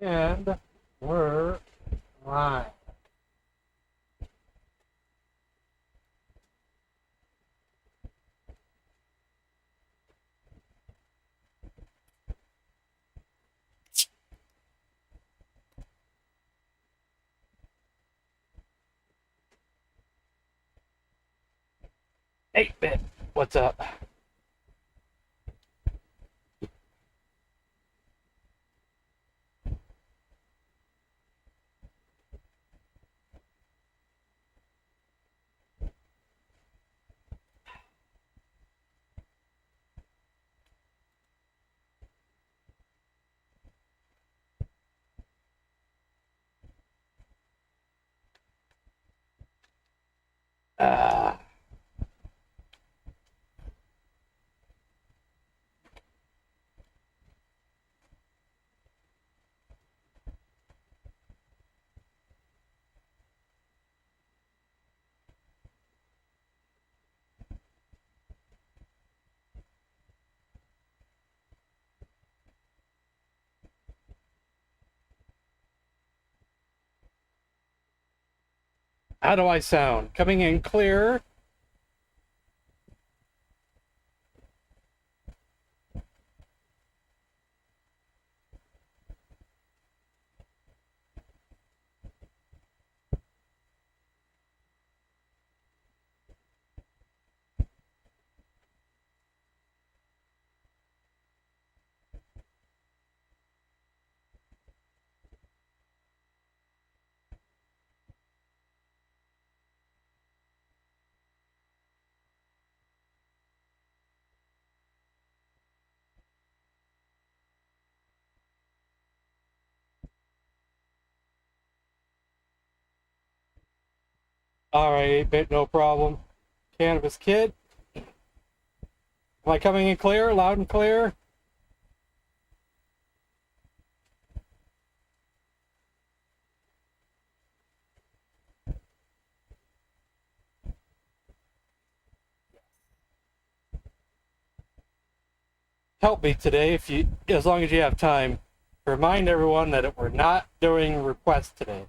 And we're live. Hey, Ben, what's up? Uh, how do I sound? Coming in clear? All right, bit no problem. Cannabis Kid, am I coming in clear, loud and clear? Help me today, if you, as long as you have time. Remind everyone that we're not doing requests today,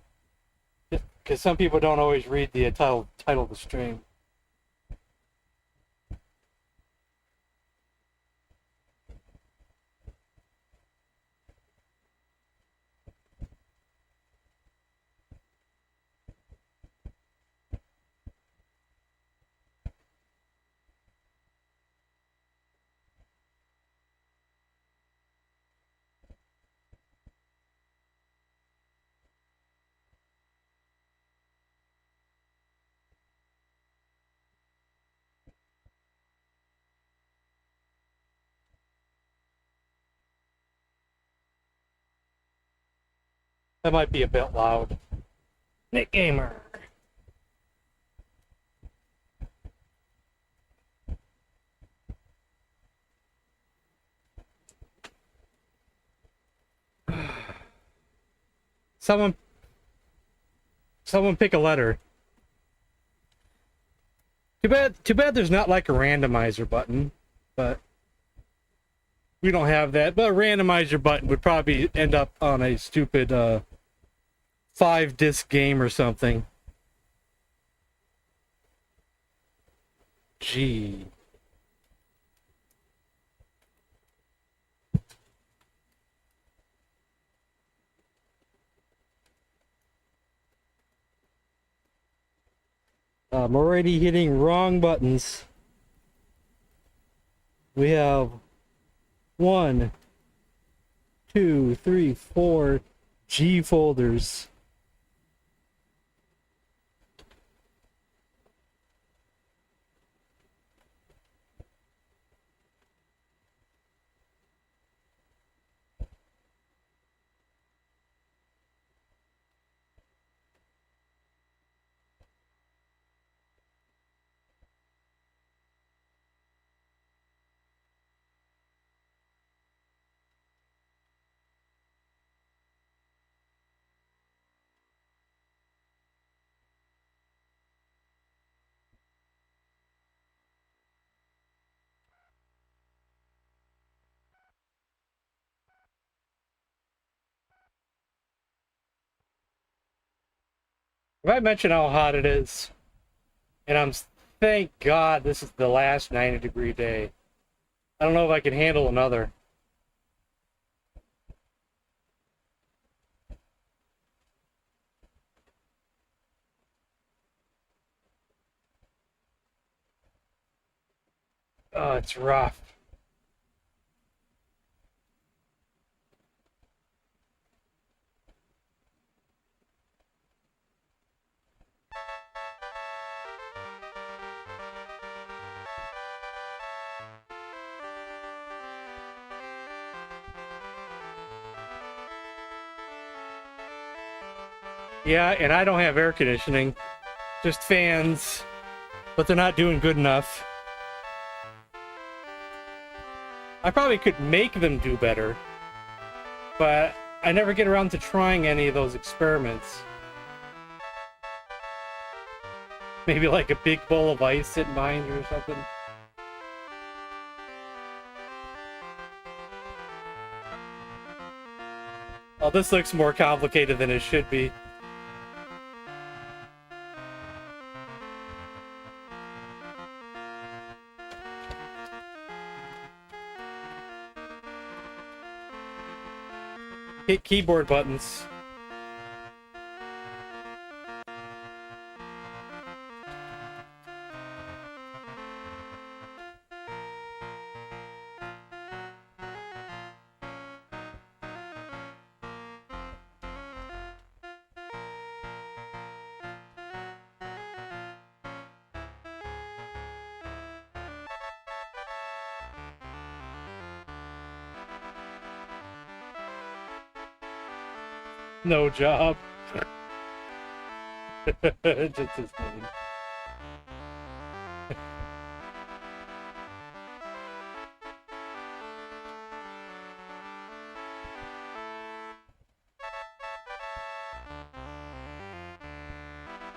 because some people don't always read the title of the stream. That might be a bit loud. Nick Gamer. Someone pick a letter. Too bad there's not like a randomizer button, but we don't have that. But a randomizer button would probably end up on a stupid 5-disc game or something. Gee. I'm already hitting wrong buttons. We have 1, 2, 3, 4 G folders. If I mention how hot it is, and thank God this is the last 90-degree day. I don't know if I can handle another. Oh, it's rough. Yeah, and I don't have air conditioning, just fans, but they're not doing good enough. I probably could make them do better, but I never get around to trying any of those experiments. Maybe like a big bowl of ice in mind or something. Oh, this looks more complicated than it should be. Hit keyboard buttons. No job. Just his name.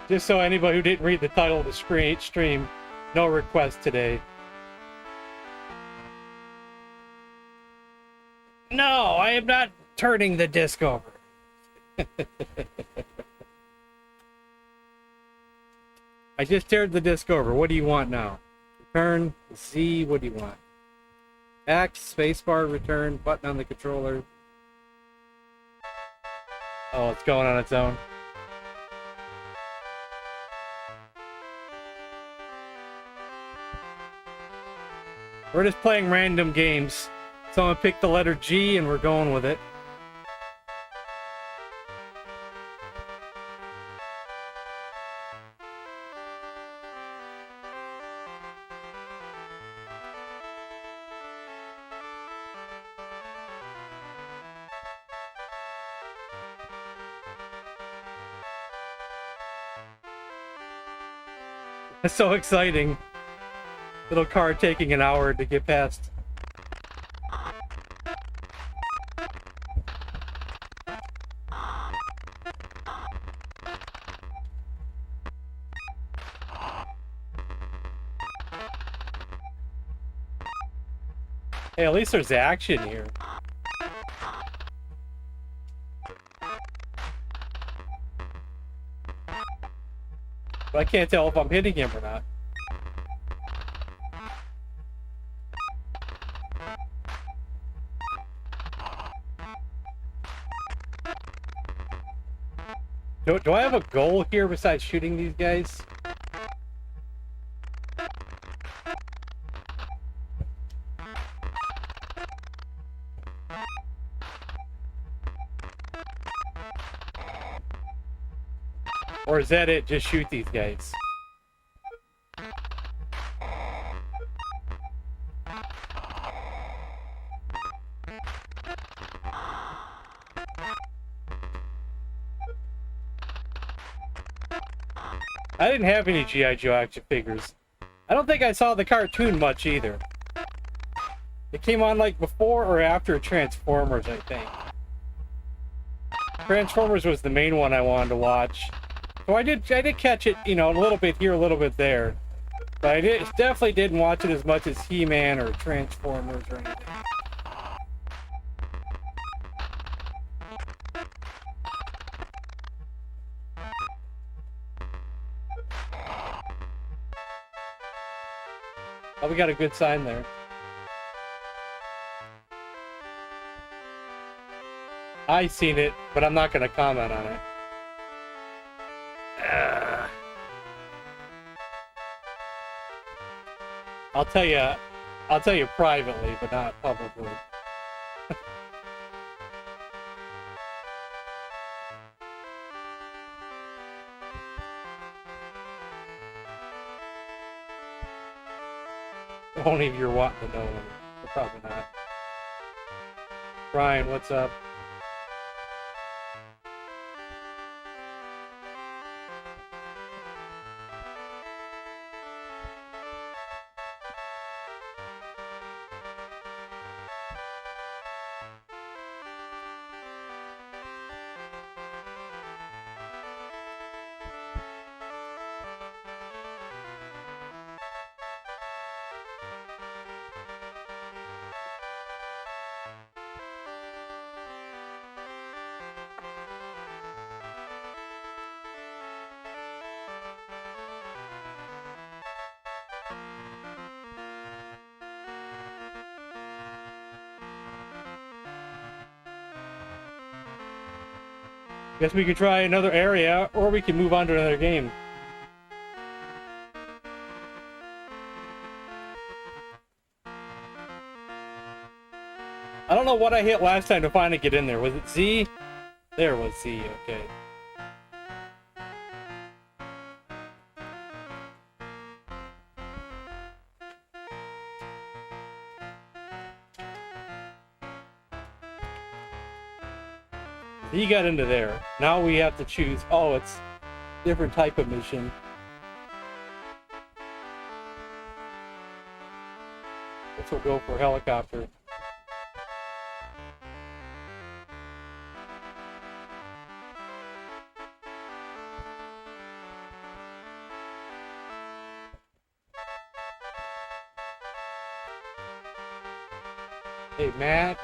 Just so anybody who didn't read the title of the stream, no request today. No, I am not turning the disc over. I just turned the disc over. What do you want now? Return, Z, what do you want? X, spacebar, return, button on the controller. Oh, it's going on its own. We're just playing random games. Someone picked the letter G and we're going with it. It's so exciting. Little car taking an hour to get past. Hey, at least there's action here. But I can't tell if I'm hitting him or not. Do I have a goal here besides shooting these guys? Or is that it? Just shoot these guys. I didn't have any G.I. Joe action figures. I don't think I saw the cartoon much either. It came on like before or after Transformers, I think. Transformers was the main one I wanted to watch. So I did catch it, you know, a little bit here, a little bit there. But I definitely didn't watch it as much as He-Man or Transformers or anything. Oh, we got a good sign there. I seen it, but I'm not gonna comment on it. I'll tell you privately, but not publicly. Only if you're wanting to know, but probably not. Brian, what's up? Guess we could try another area, or we can move on to another game. I don't know what I hit last time to finally get in there. Was it Z? There was Z, okay. He got into there. Now we have to choose. Oh, it's a different type of mission. Guess we'll go for helicopter. Hey, Matt.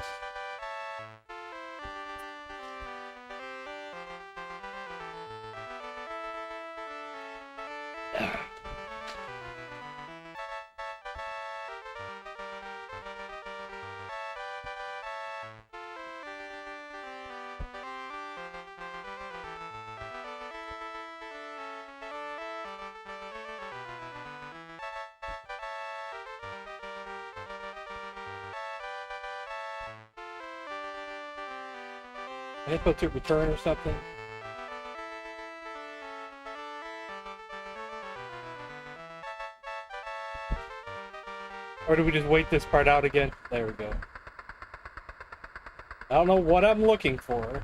I put to return or something. Or do we just wait this part out again? There we go. I don't know what I'm looking for.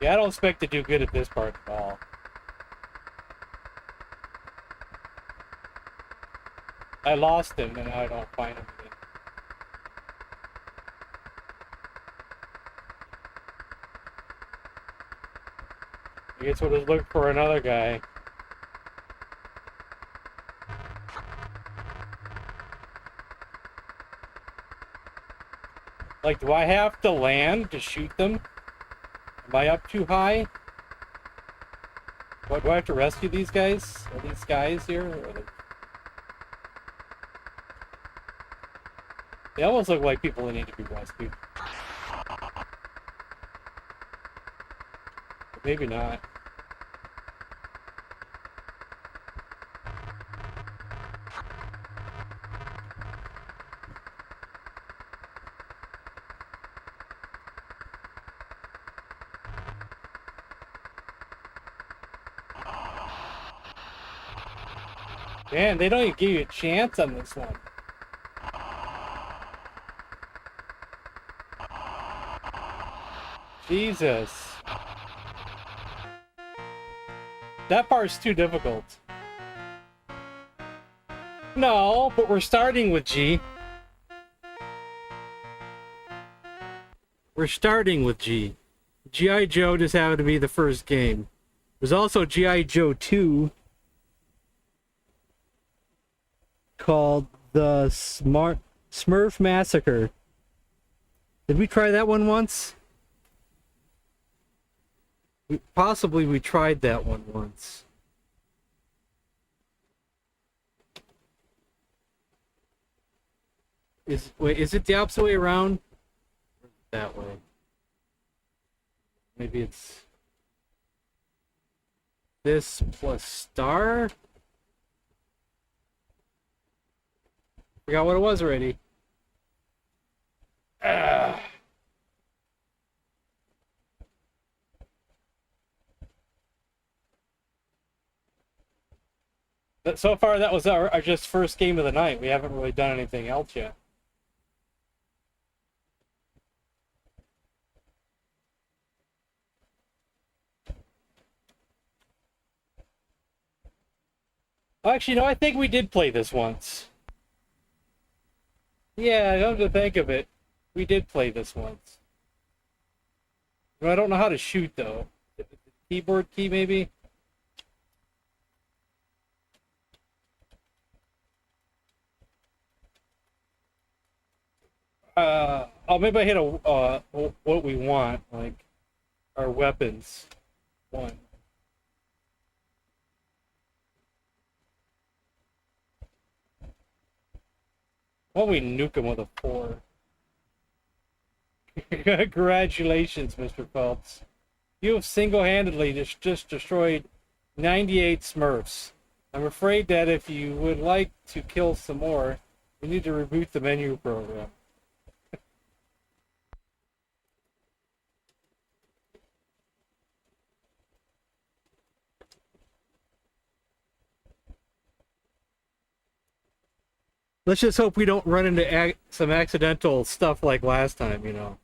Yeah, I don't expect to do good at this part at all. I lost him and now I don't find him again. I guess we'll just look for another guy. Like, do I have to land to shoot them? Am I up too high? What, do I have to rescue these guys? Are these guys here? They almost look like people that need to be rescued. But maybe not. Man, they don't even give you a chance on this one. Jesus. That part's too difficult. No, but we're starting with G. We're starting with G. G.I. Joe just happened to be the first game. There's also G.I. Joe 2 called the Smurf Massacre. Did we try that one once? Possibly we tried that one once. Is it the opposite way around? That way. Maybe it's this plus star? Forgot what it was already. But so far, that was our just first game of the night. We haven't really done anything else yet. Actually, no, I think we did play this once. Yeah, come to think of it, we did play this once. I don't know how to shoot, though. The keyboard key, maybe? Oh, maybe I hit what we want, like our weapons. One. Why don't we nuke him with a 4? Congratulations, Mr. Phelps. You have single-handedly just destroyed 98 Smurfs. I'm afraid that if you would like to kill some more, you need to reboot the menu program. Let's just hope we don't run into some accidental stuff like last time, you know.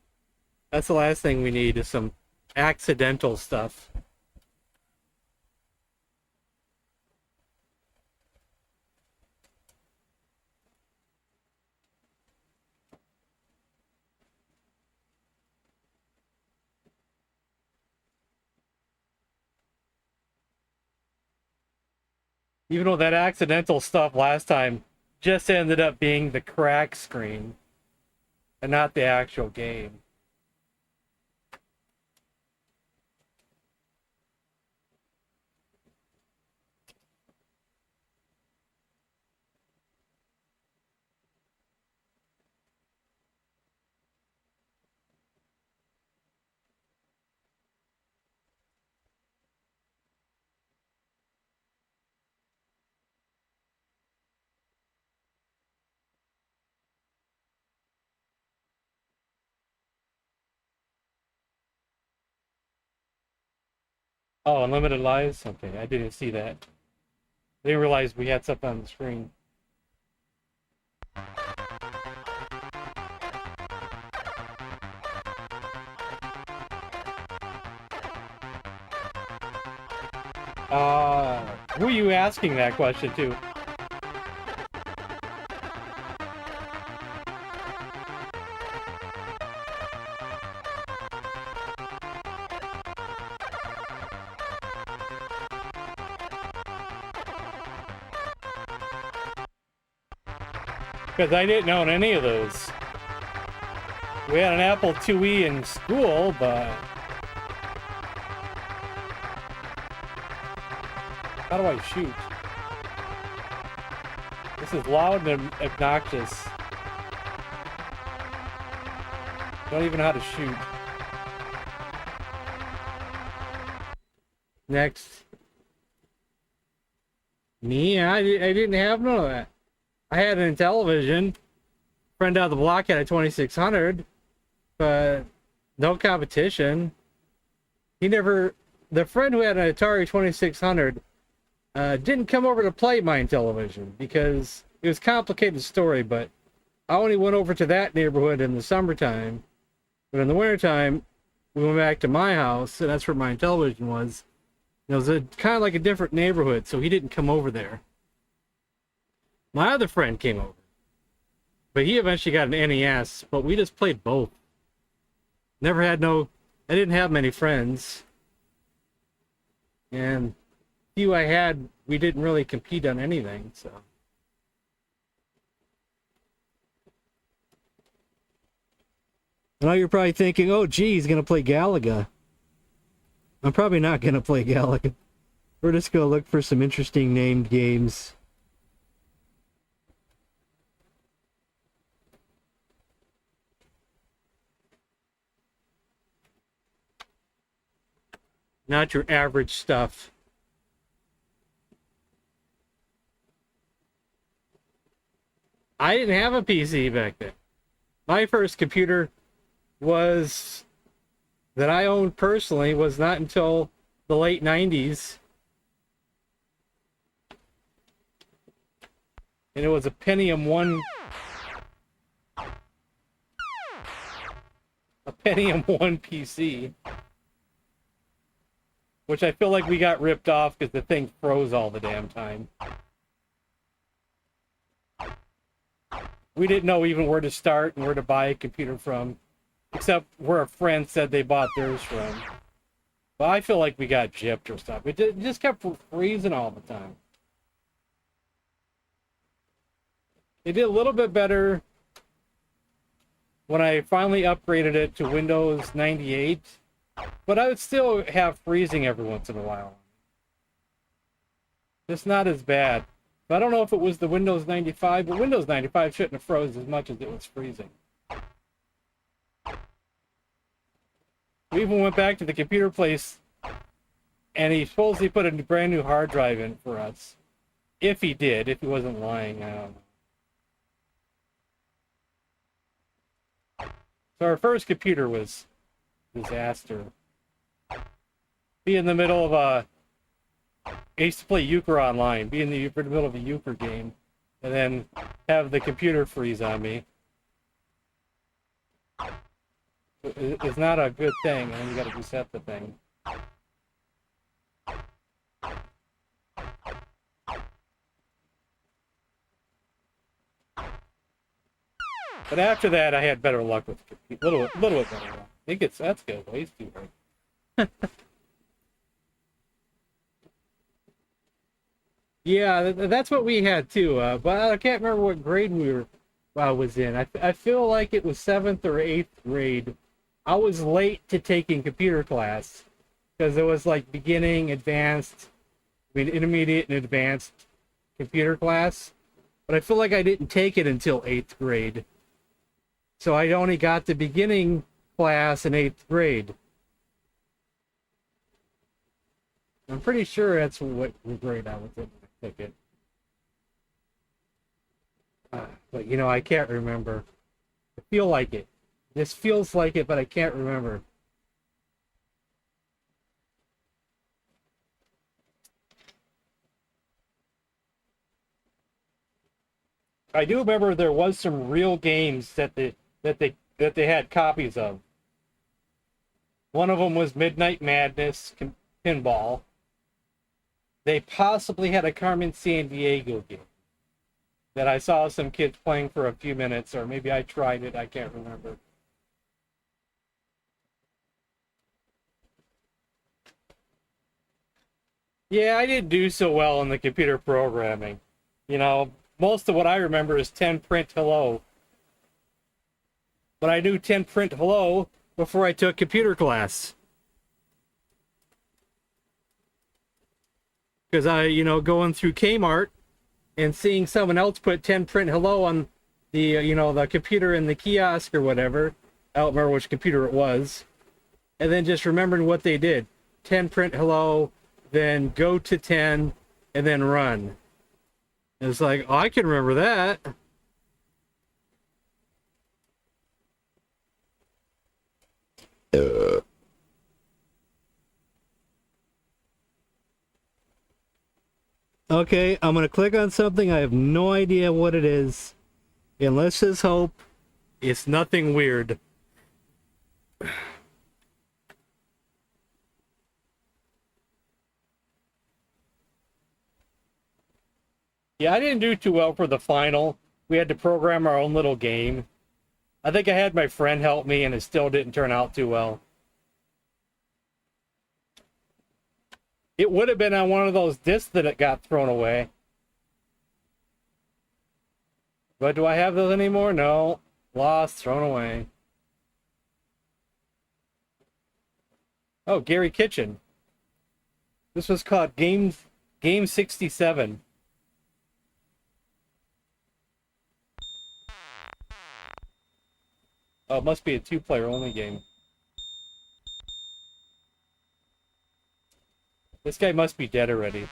That's the last thing we need, is some accidental stuff. Even though that accidental stuff last time just ended up being the crack screen and not the actual game. Oh, unlimited lives? Okay, I didn't see that. They realized we had something on the screen. Who are you asking that question to? Because I didn't own any of those. We had an Apple IIe in school, but... How do I shoot? This is loud and obnoxious. Don't even know how to shoot. Next. Me? I didn't have none of that. I had an Intellivision. Friend out of the block had a 2600, but no competition. He never... The friend who had an Atari 2600 didn't come over to play my Intellivision because it was a complicated story, but I only went over to that neighborhood in the summertime. But in the wintertime, we went back to my house, and that's where my Intellivision was. It was kind of like a different neighborhood, so he didn't come over there. My other friend came over, but he eventually got an NES, but we just played both. Never had no, I didn't have many friends. And few I had, we didn't really compete on anything, so. I know you're probably thinking, oh, gee, he's going to play Galaga. I'm probably not going to play Galaga. We're just going to look for some interesting named games. Not your average stuff. I didn't have a PC back then. My first computer was that I owned personally was not until the late 90s. And it was a Pentium 1 PC, which I feel like we got ripped off because the thing froze all the damn time. We didn't know even where to start and where to buy a computer from, except where a friend said they bought theirs from. But I feel like we got gypped or stuff. It just kept freezing all the time. It did a little bit better when I finally upgraded it to Windows 98, but I would still have freezing every once in a while. It's not as bad. I don't know if it was the Windows 95, but Windows 95 shouldn't have froze as much as it was freezing. We even went back to the computer place, and he supposedly put a brand new hard drive in for us. If he did, if he wasn't lying, I don't know. So our first computer was a disaster. Be in the middle of a... I used to play euchre online, be in the middle of a euchre game, and then have the computer freeze on me. It's not a good thing, and then you gotta reset the thing. But after that, I had better luck with the computer. Little bit better luck. I think that's good. Way too hard. Yeah, that's what we had too. But I can't remember what grade I was in. I feel like it was 7th or 8th grade. I was late to taking computer class because it was like beginning, advanced, intermediate, and advanced computer class. But I feel like I didn't take it until 8th grade. So I only got the beginning class in 8th grade. I'm pretty sure that's what grade I was in. It. But you know, I can't remember. I feel like it. This feels like it, but I can't remember. I do remember there was some real games that they had copies of. One of them was Midnight Madness Pinball. They possibly had a Carmen Sandiego game that I saw some kids playing for a few minutes, or maybe I tried it, I can't remember. Yeah, I didn't do so well in the computer programming. You know, most of what I remember is 10 print hello. But I knew 10 print hello before I took computer class. Because going through Kmart and seeing someone else put 10 print hello on the, the computer in the kiosk or whatever. I don't remember which computer it was. And then just remembering what they did. 10 print hello, then go to 10, and then run. It's like, oh, I can remember that. Okay, I'm going to click on something. I have no idea what it is. And let's just hope it's nothing weird. Yeah, I didn't do too well for the final. We had to program our own little game. I think I had my friend help me, and it still didn't turn out too well. It would have been on one of those discs that it got thrown away. But do I have those anymore? No. Lost, thrown away. Oh, Gary Kitchen. This was called Game 67. Oh, it must be a two-player only game. This guy must be dead already.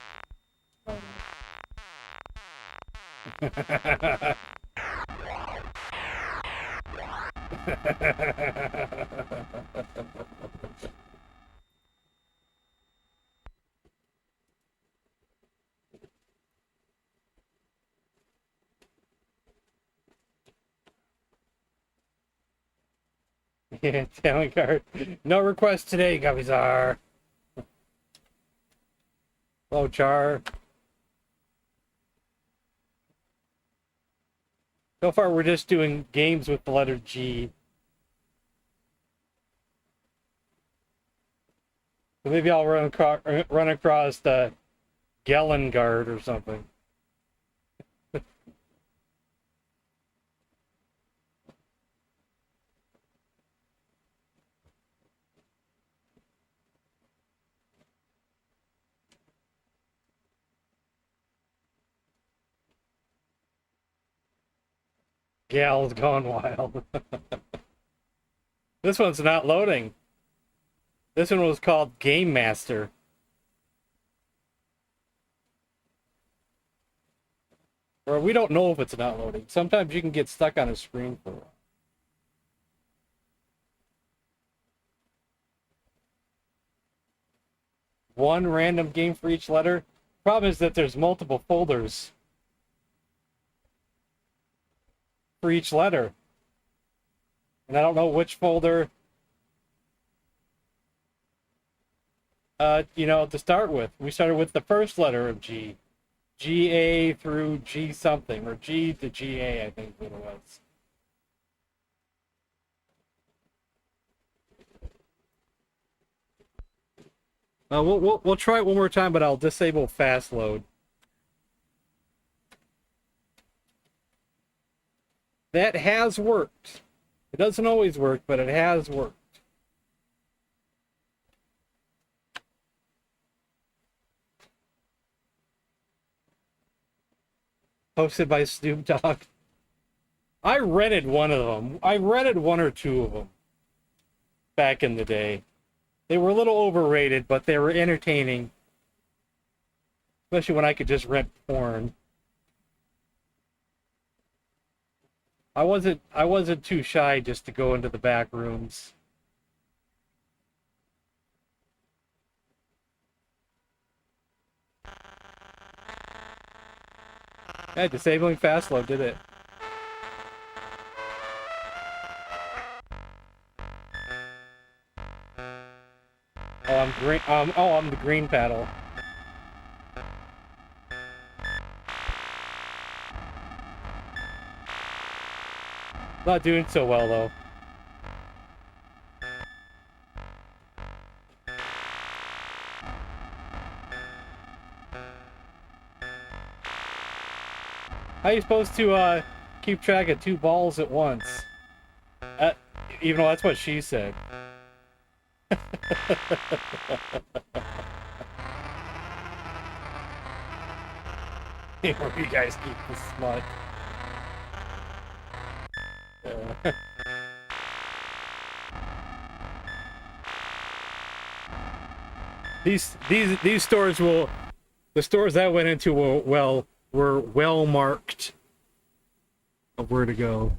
Yeah, talent card. No request today, Gavizar. Hello, Char. So far, we're just doing games with the letter G. So maybe I'll run across the Gallon Guard or something. Gal's gone wild. This one's not loading. This one was called Game Master. Or we don't know if it's not loading. Sometimes you can get stuck on a screen for a while. One random game for each letter. Problem is that there's multiple folders for each letter. And I don't know which folder, to start with. We started with the first letter of G. GA through G something, or G to GA, I think what it was. We'll try it one more time, but I'll disable fast load. That has worked. It doesn't always work, but it has worked. Hosted by Snoop Dogg. I rented one of them. I rented one or two of them back in the day. They were a little overrated, but they were entertaining. Especially when I could just rent porn. I wasn't too shy just to go into the back rooms. Yeah, disabling fast load did it. Oh, I'm green. I'm the green paddle. Not doing so well though. How are you supposed to keep track of two balls at once? Even though that's what she said. Where you guys keep the smut. These stores will, the stores I went into were well marked of where to go.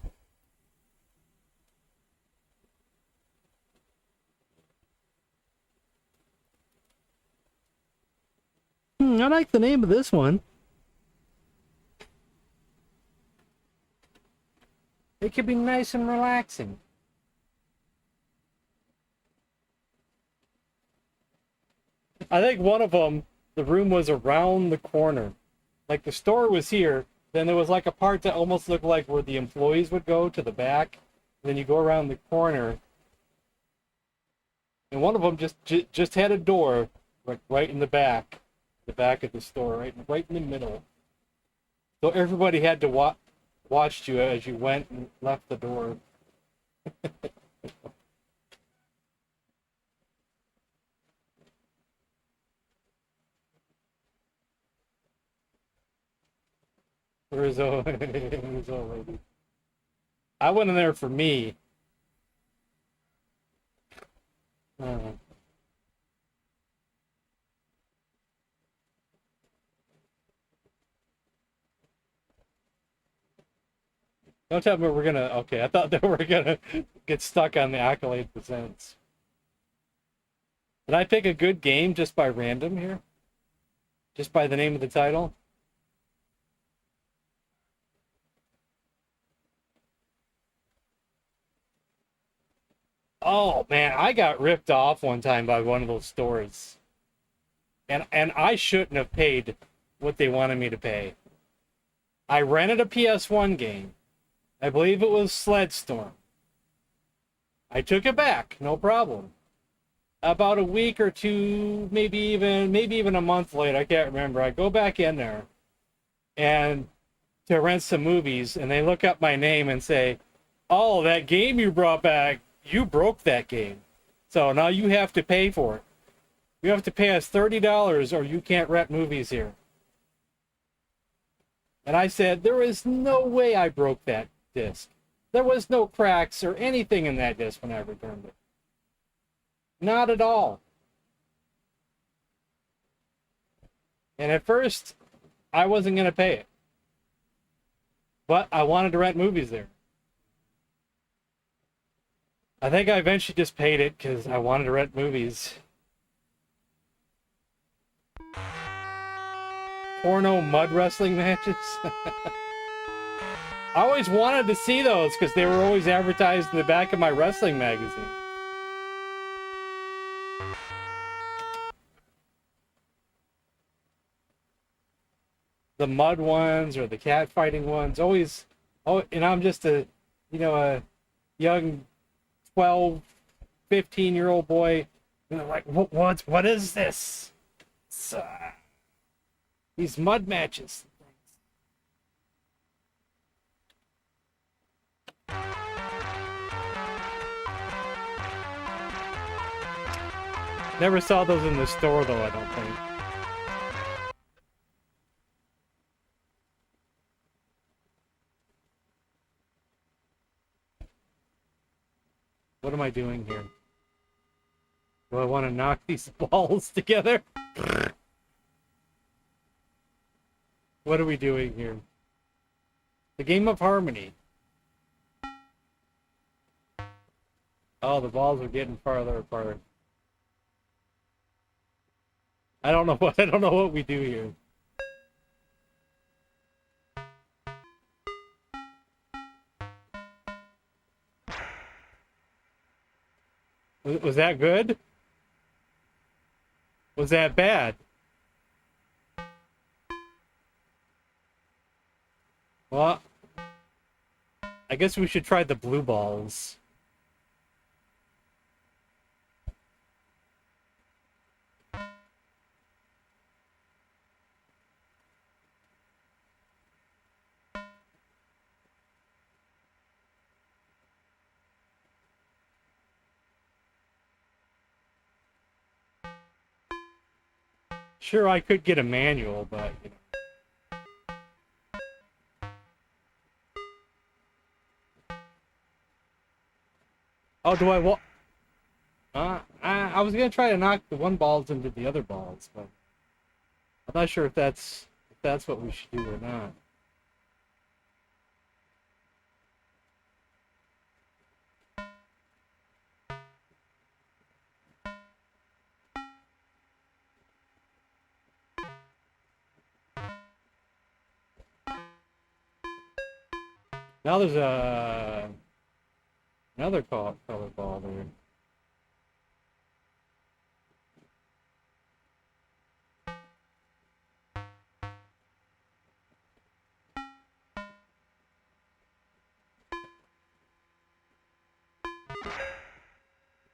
I like the name of this one. It could be nice and relaxing. I think one of them, the room was around the corner. Like the store was here, then there was like a part that almost looked like where the employees would go to the back. Then you go around the corner, and one of them just had a door right in the back of the store, right in the middle. So everybody had to watched you as you went and left the door. Where's old, where's old lady? I went in there for me. Uh, don't tell me we're gonna. Okay, I thought that we're gonna get stuck on the accolade presents. Did I pick a good game just by random here? Just by the name of the title? Oh man, I got ripped off one time by one of those stores. And I shouldn't have paid what they wanted me to pay. I rented a PS1 game. I believe it was Sledstorm. I took it back, no problem. About a week or two, maybe even a month later, I can't remember. I go back in there and to rent some movies, and they look up my name and say, "Oh, that game you brought back, you broke that game. So now you have to pay for it. You have to pay us $30 or you can't rent movies here." And I said, there is no way I broke that disc. There was no cracks or anything in that disc when I returned it. Not at all. And at first, I wasn't going to pay it. But I wanted to rent movies there. I think I eventually just paid it because I wanted to rent movies. Porno mud wrestling matches. I always wanted to see those because they were always advertised in the back of my wrestling magazine. The mud ones or the cat fighting ones, always. Oh, and I'm just a young 12, 15-year-old boy, and they're like, what is this? It's, these mud matches. Never saw those in the store though, I don't think. What am I doing here? Do I want to knock these balls together? What are we doing here? The game of harmony. Oh, the balls are getting farther apart. I don't know what we do here. Was that good? Was that bad? Well, I guess we should try the blue balls. Sure, I could get a manual, but you know. Oh, do I want? I was gonna try to knock the one balls into the other balls, but I'm not sure if that's what we should do or not. Now there's another color ball there.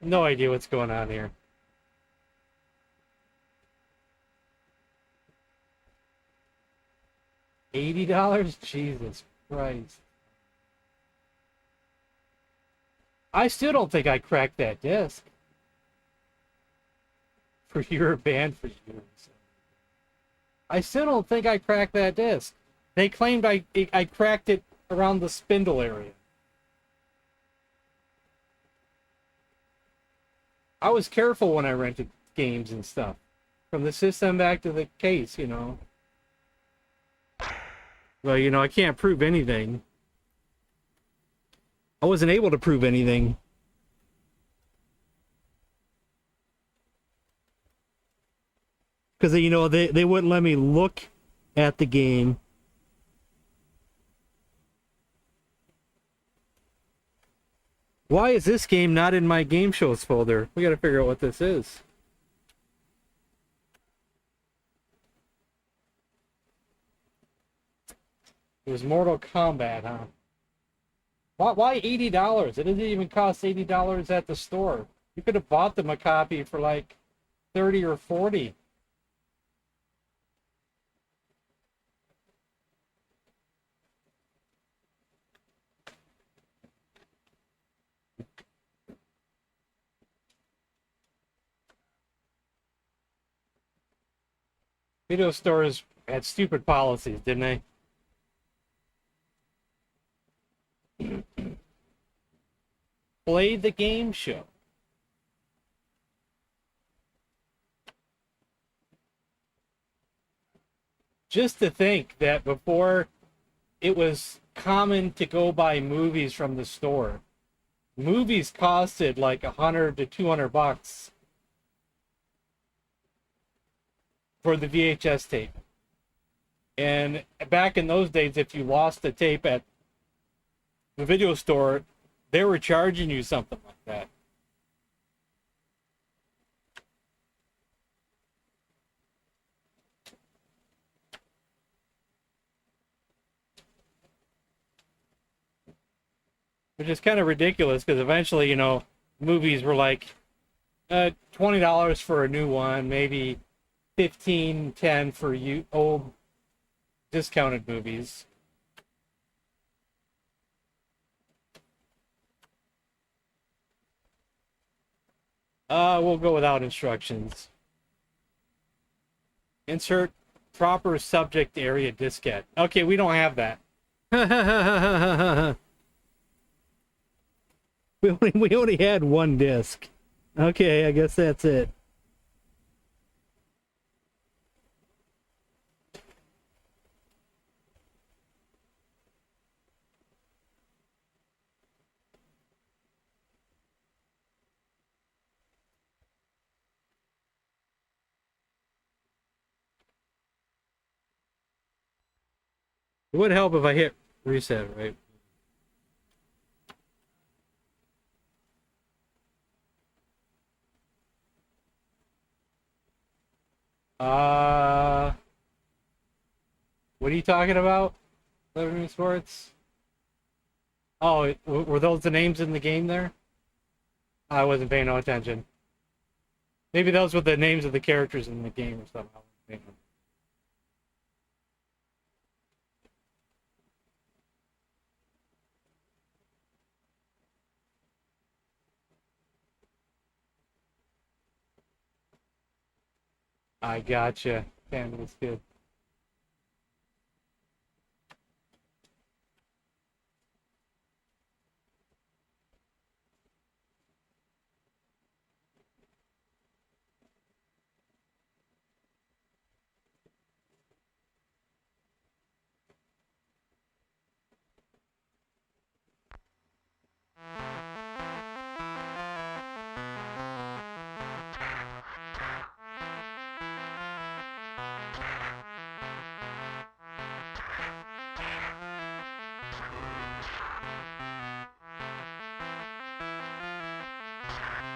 No idea what's going on here. $80? Jesus Christ. I still don't think I cracked that disc. For you're banned for years. I still don't think I cracked that disc. They claimed I cracked it around the spindle area. I was careful when I rented games and stuff. From the system back to the case, you know. Well, you know, I can't prove anything. I wasn't able to prove anything. Because, you know, they wouldn't let me look at the game. Why is this game not in my game shows folder? We gotta figure out what this is. It was Mortal Kombat, huh? Why $80? It doesn't even cost $80 at the store. You could have bought them a copy for like 30 or 40. Video stores had stupid policies, didn't they? Play the game show. Just to think that before it was common to go buy movies from the store, movies costed like $100 to $200 for the VHS tape. And back in those days, if you lost the tape at the video store, they were charging you something like that. Which is kind of ridiculous because eventually, you know, movies were like $20 for a new one, maybe 15, 10 for old discounted movies. We'll go without instructions. Insert proper subject area diskette. Okay, we don't have that. we only had one disc. Okay, I guess that's it. It would help if I hit reset, right? What are you talking about? Living Sports? Oh, were those the names in the game there? I wasn't paying no attention. Maybe those were the names of the characters in the game or something. I gotcha. Damn, that's good.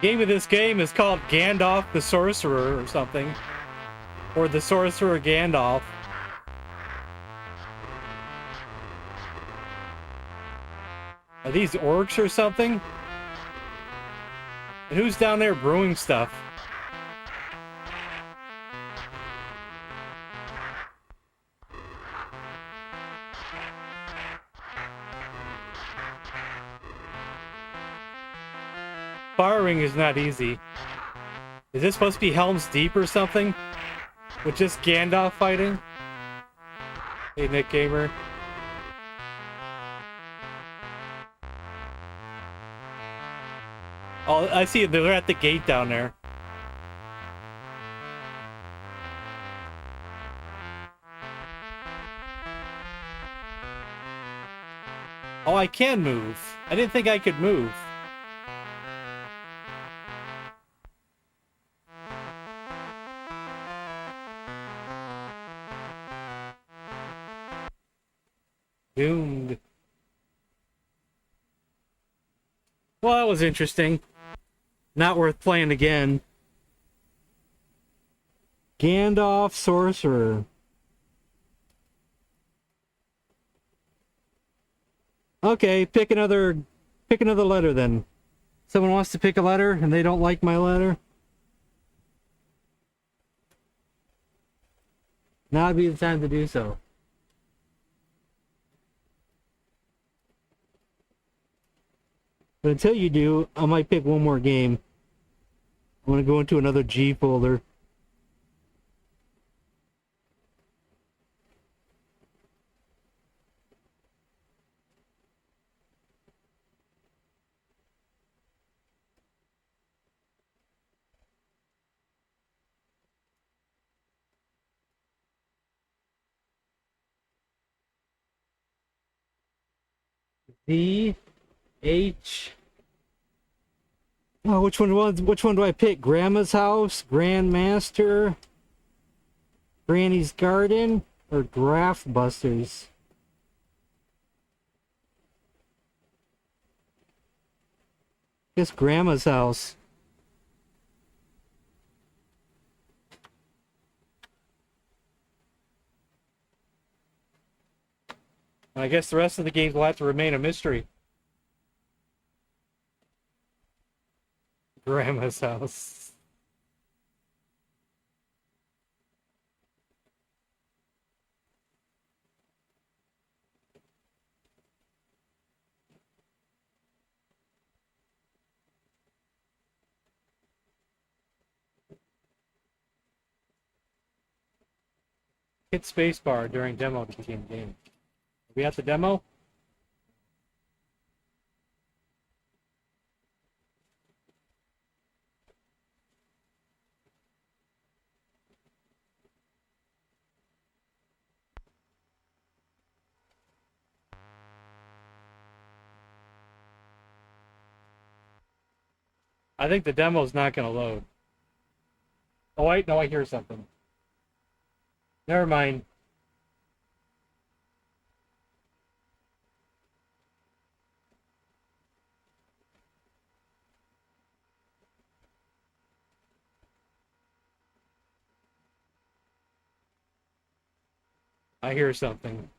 Name of this game is called Gandalf the Sorcerer or something. Or the Sorcerer Gandalf. Are these orcs or something? And who's down there brewing stuff? Firing is not easy. Is this supposed to be Helm's Deep or something? With just Gandalf fighting? Hey, Nick Gamer. Oh, I see. They're at the gate down there. Oh, I can move. I didn't think I could move. Doomed. Well, that was interesting. Not worth playing again. Gandalf, Sorcerer. Okay, pick another letter then. Someone wants to pick a letter and they don't like my letter. Now would be the time to do so. But until you do, I might pick one more game. I'm going to go into another G folder. D H. Oh, which one do I pick? Grandma's House, Grandmaster, Granny's Garden, or Graft Busters? Guess Grandma's House. I guess the rest of the games will have to remain a mystery. Grandma's House. Hit spacebar during demo to begin game. Are we at the demo? I think the demo's not going to load. Oh, wait, no, I hear something. Never mind. I hear something.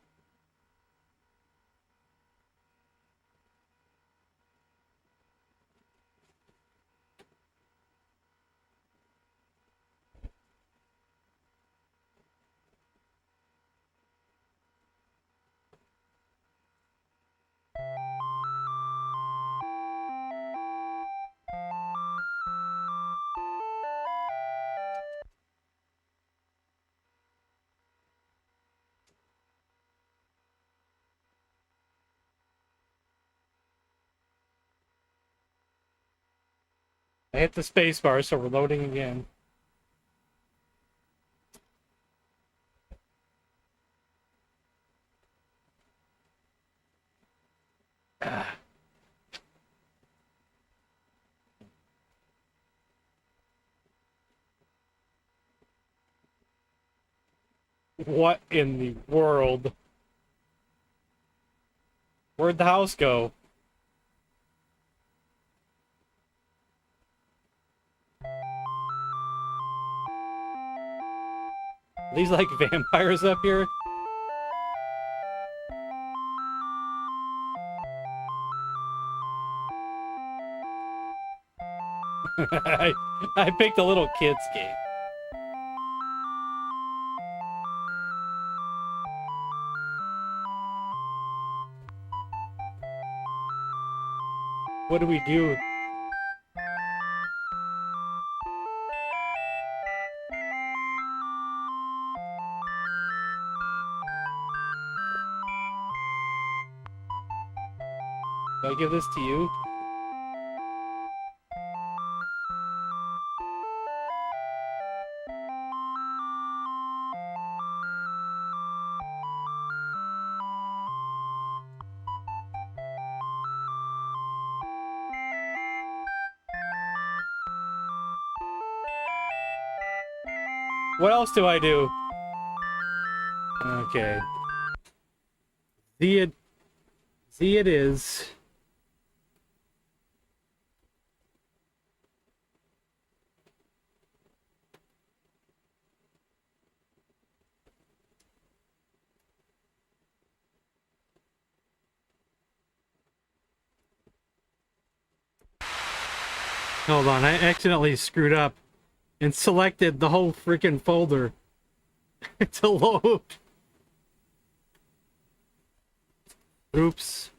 I hit the space bar, so we're loading again. What in the world? Where'd the house go? Are these like vampires up here? I picked a little kid's game. What do we do? Do I give this to you? What else do I do? Okay. Z it is. Hold on, I accidentally screwed up and selected the whole freaking folder to load. Oops.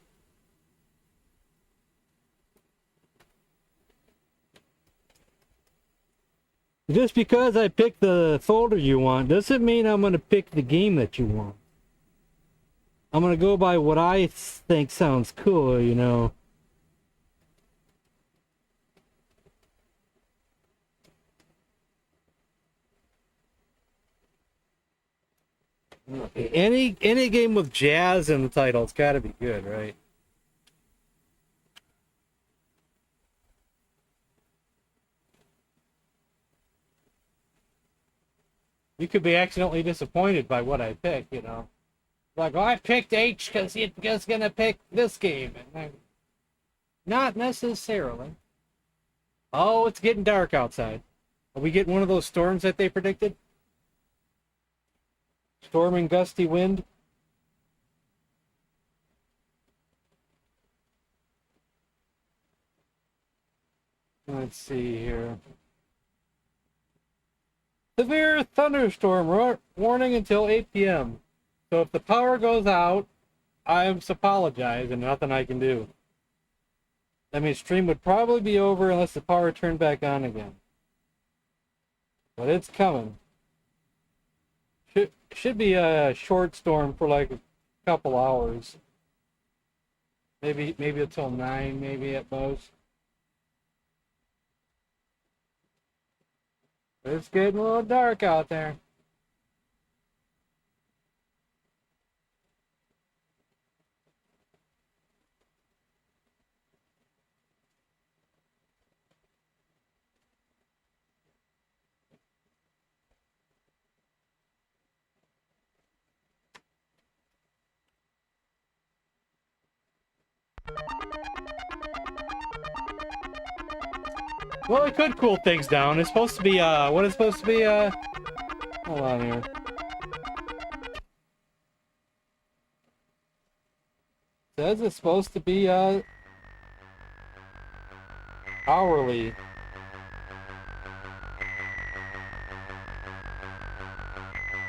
Just because I picked the folder you want doesn't mean I'm going to pick the game that you want. I'm going to go by what I think sounds cool, you know. Any game with jazz in the title, it's got to be good, right? You could be accidentally disappointed by what I pick, you know. Like, oh, I picked H because he was going to pick this game. And not necessarily. Oh, it's getting dark outside. Are we getting one of those storms that they predicted? Storm and gusty wind? Let's see here. Severe thunderstorm warning until 8 p.m. So if the power goes out, I apologize and nothing I can do. That means stream would probably be over unless the power turned back on again. But it's coming. Should be a short storm for like a couple hours. Maybe until 9, maybe at most. It's getting a little dark out there. Well, it could cool things down. It's supposed to be, what is supposed to be, hold on here. Says it's supposed to be, hourly.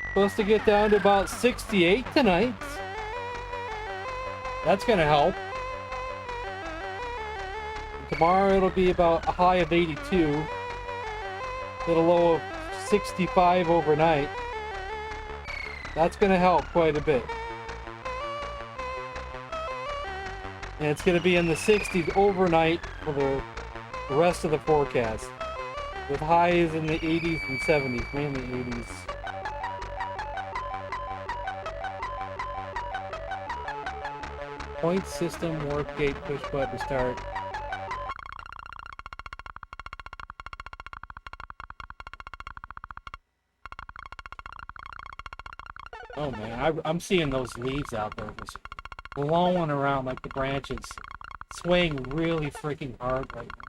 Supposed to get down to about 68 tonight. That's gonna help. Tomorrow it'll be about a high of 82. With a low of 65 overnight. That's gonna help quite a bit. And it's gonna be in the 60s overnight for the rest of the forecast. With highs in the 80s and 70s, mainly 80s. Point system, warp gate, push button to start. Oh man, I'm seeing those leaves out there just blowing around like the branches, swaying really freaking hard right now.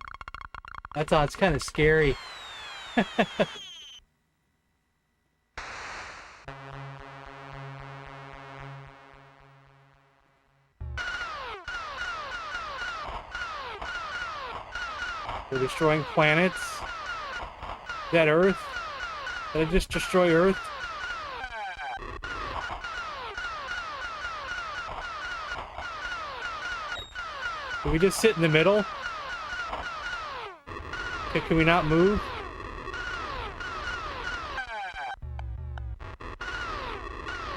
That's all. It's kind of scary. We're destroying planets. Is that Earth? Did I just destroy Earth? Did we just sit in the middle? Okay, can we not move?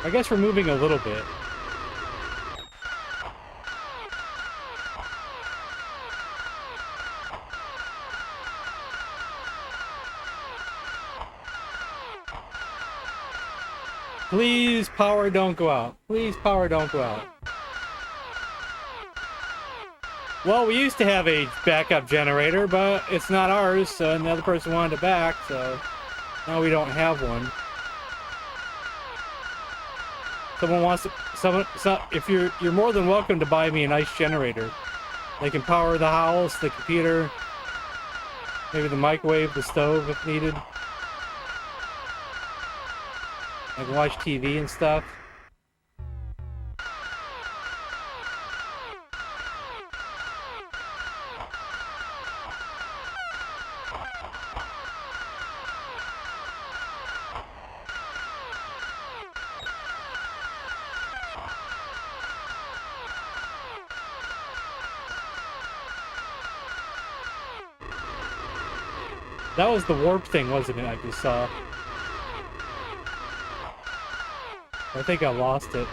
I guess we're moving a little bit. Please, power don't go out. Please, power don't go out. Well, we used to have a backup generator, but it's not ours, so another person wanted it back, so now we don't have one. Someone wants to, if you're more than welcome to buy me a nice generator. They can power the house, the computer, maybe the microwave, the stove if needed. I can watch TV and stuff. That was the warp thing, wasn't it? I just saw. I think I lost it.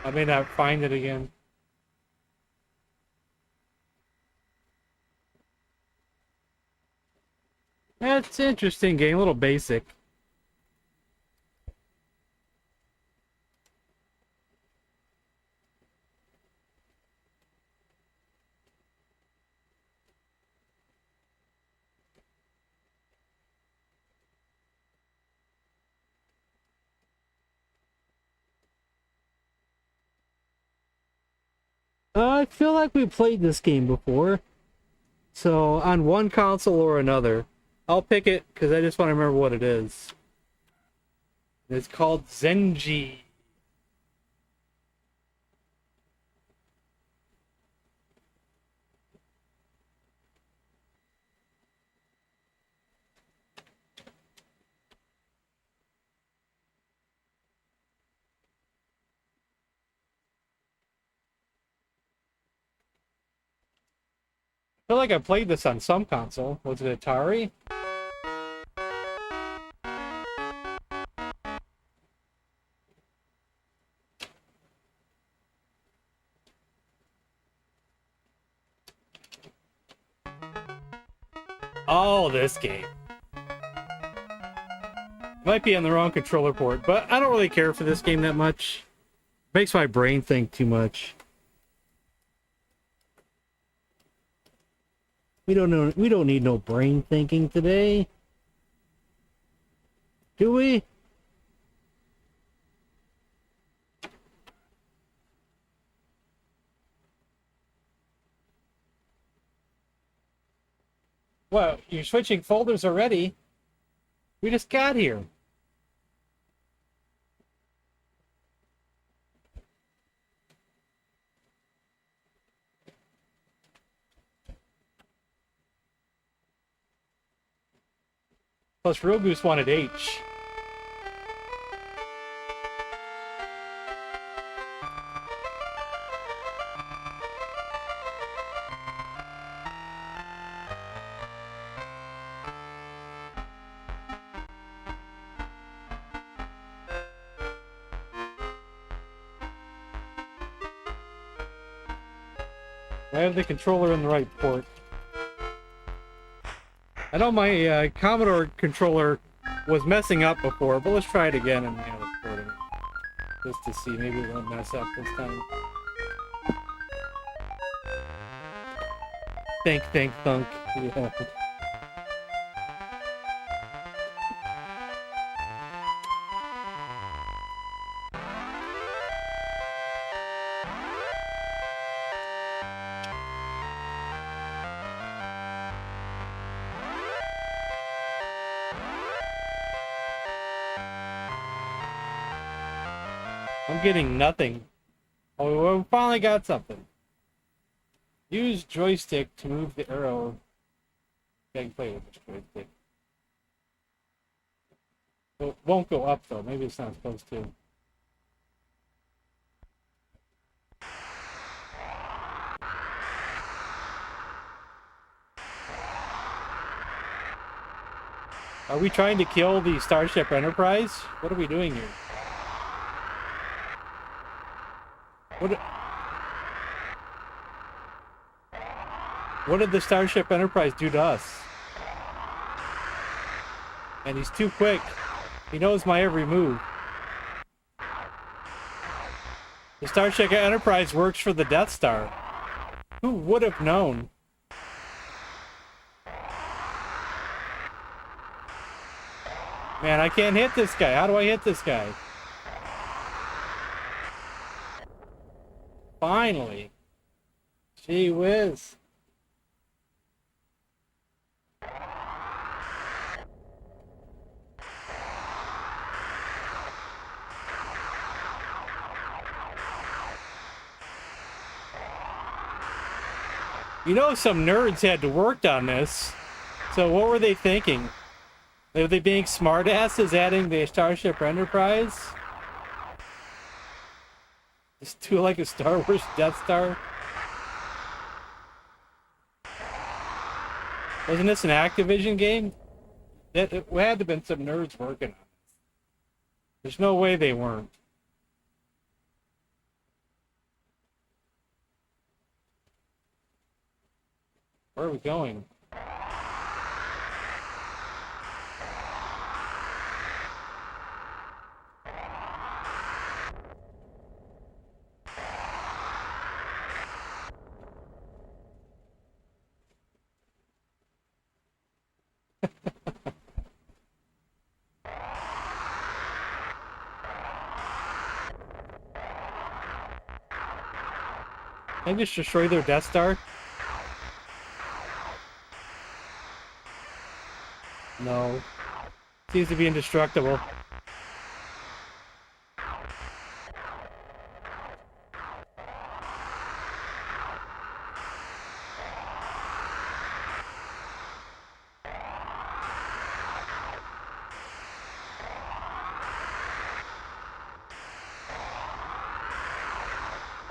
I may not find it again. That's an interesting game, a little basic. I feel like we played this game before. So, on one console or another. I'll pick it because I just want to remember what it is. It's called Zenji. I feel like I played this on some console. Was it Atari? Oh, this game. Might be on the wrong controller port, but I don't really care for this game that much. Makes my brain think too much. We don't need no brain thinking today. Do we? Well, you're switching folders already. We just got here. Plus, Real Goose wanted H. I have the controller in the right port. I know my Commodore controller was messing up before, but let's try it again and recording. Just to see, maybe it won't mess up this time. Think, thunk. Yeah. I'm getting nothing. Oh, we finally got something. Use joystick to move the arrow. I can play with this joystick. It won't go up though. Maybe it's not supposed to. Are we trying to kill the Starship Enterprise? What are we doing here? What did the Starship Enterprise do to us? And he's too quick. He knows my every move. The Starship Enterprise works for the Death Star. Who would have known? Man, I can't hit this guy. How do I hit this guy? Finally. Gee whiz. You know, some nerds had to work on this. So what were they thinking? Were they being smartasses adding the Starship Enterprise? Just do like a Star Wars Death Star? Wasn't this an Activision game? It had to have been some nerds working on it. There's no way they weren't. Where are we going? Can I just destroy their Death Star? No. Seems to be indestructible.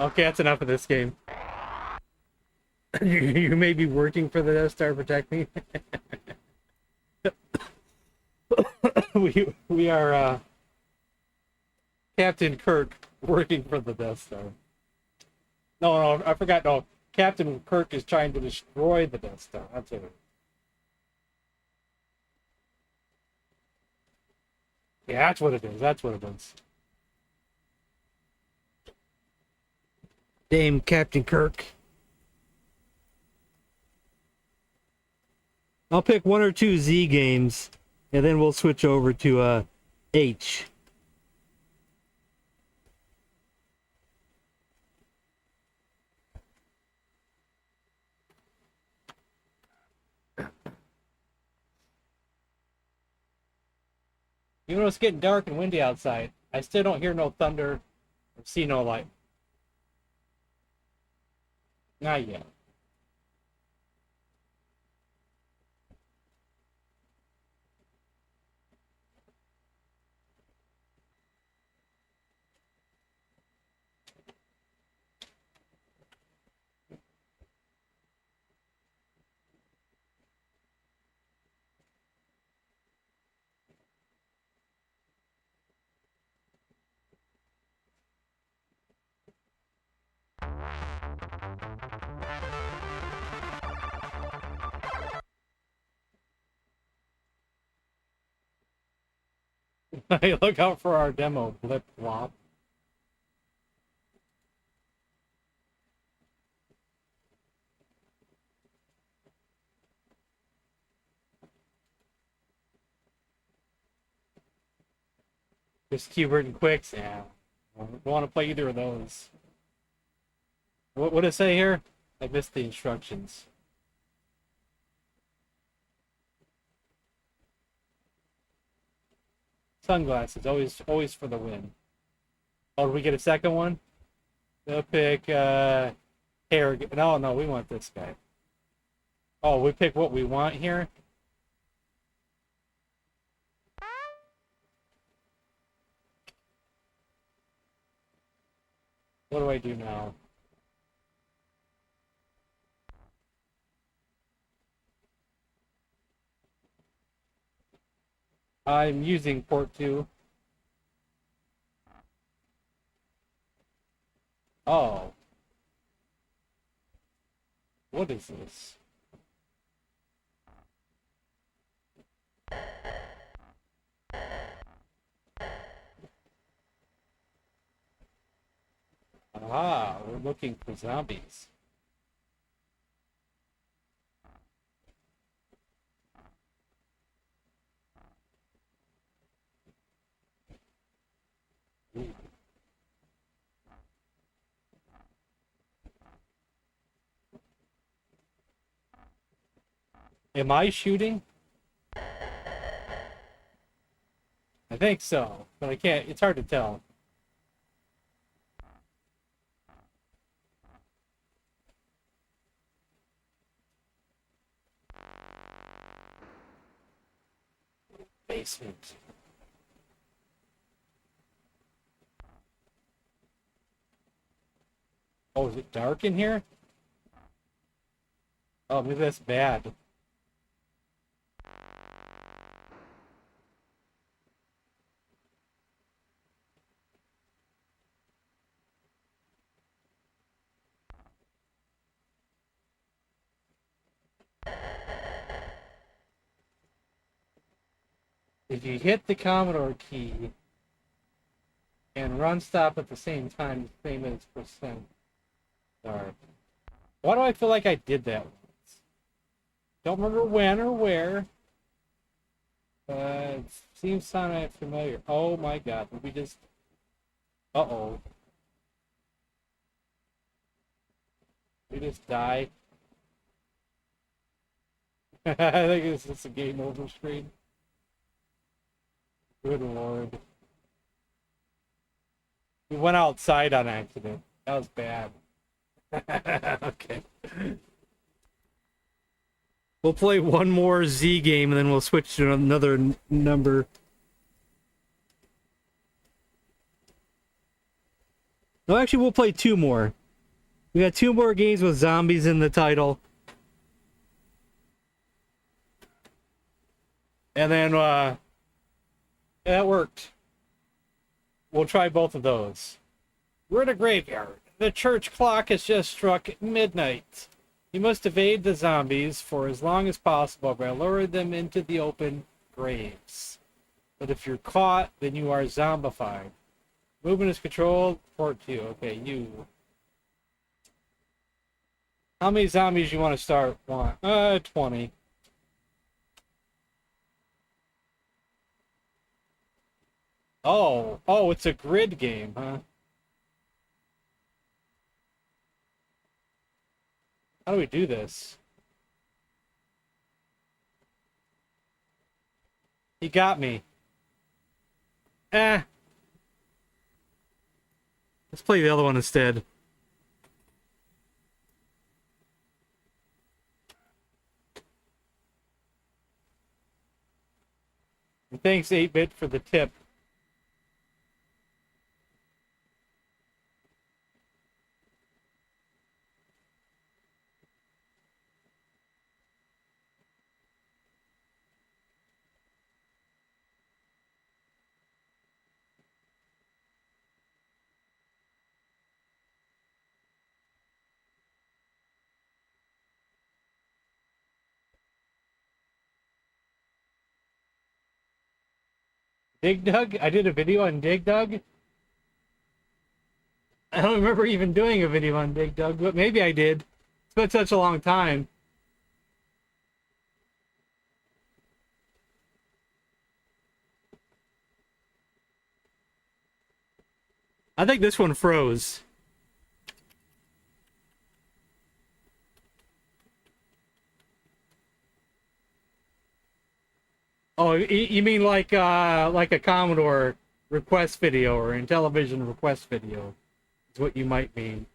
Okay, that's enough of this game. You may be working for the Death Star, protect me. we are Captain Kirk working for the Death Star. No, I forgot. No, Captain Kirk is trying to destroy the Death Star. That's it. Yeah, that's what it is. That's what it is. Damn Captain Kirk. I'll pick one or two Z games, and then we'll switch over to H. Even though it's getting dark and windy outside, I still don't hear no thunder or see no light. Not yet. Hey, look out for our demo, blip flop. Just keyword and quicks, yeah. I don't want to play either of those. What would it say here? I missed the instructions. Sunglasses, always for the win. Oh, did we get a second one? They'll pick Harrigan. No, no, we want this guy. Oh, we pick what we want here? What do I do now? I'm using port 2. Oh. What is this? Ah, we're looking for zombies. Ooh. Am I shooting? I think so, but I can't. It's hard to tell. Basement. Oh, is it dark in here? Oh, maybe that's bad. If you hit the Commodore key and run stop at the same time, same as percent. Sorry. Why do I feel like I did that once? Don't remember when or where. It seems sound familiar. Oh my god, did we just... Uh-oh. We just die. I think it's just a game over screen. Good lord. We went outside on accident. That was bad. Okay. We'll play one more Z game and then we'll switch to another number. No, actually, we'll play two more. We got two more games with zombies in the title. And then, that worked. We'll try both of those. We're in a graveyard. The church clock has just struck midnight. You must evade the zombies for as long as possible by luring them into the open graves. But if you're caught, then you are zombified. Movement is controlled. Port 2. Okay, you. How many zombies you want to start? 20. Oh, it's a grid game, huh? How do we do this? He got me. Let's play the other one instead. And thanks, 8-Bit, for the tip. Dig Dug? I did a video on Dig Dug. I don't remember even doing a video on Dig Dug, but maybe I did. It's been such a long time. I think this one froze. Oh, you mean like a Commodore request video or Intellivision request video is what you might mean.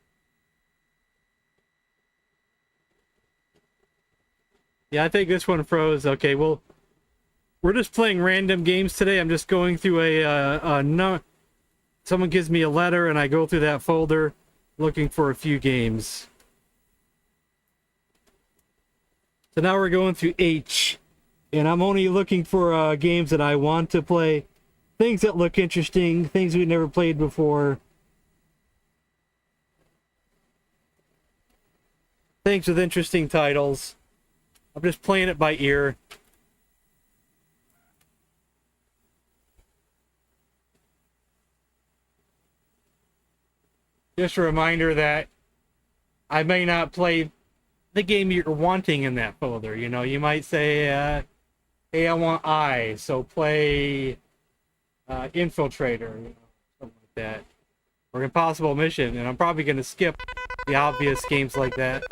Yeah, I think this one froze. Okay, well, we're just playing random games today. I'm just going through no. Someone gives me a letter, and I go through that folder looking for a few games. So now we're going through H, and I'm only looking for games that I want to play, things that look interesting, things we've never played before, things with interesting titles. I'm just playing it by ear. Just a reminder that I may not play the game you're wanting in that folder. You know, you might say, hey, I want I, so play Infiltrator, you know, something like that. Or Impossible Mission, and I'm probably going to skip the obvious games like that.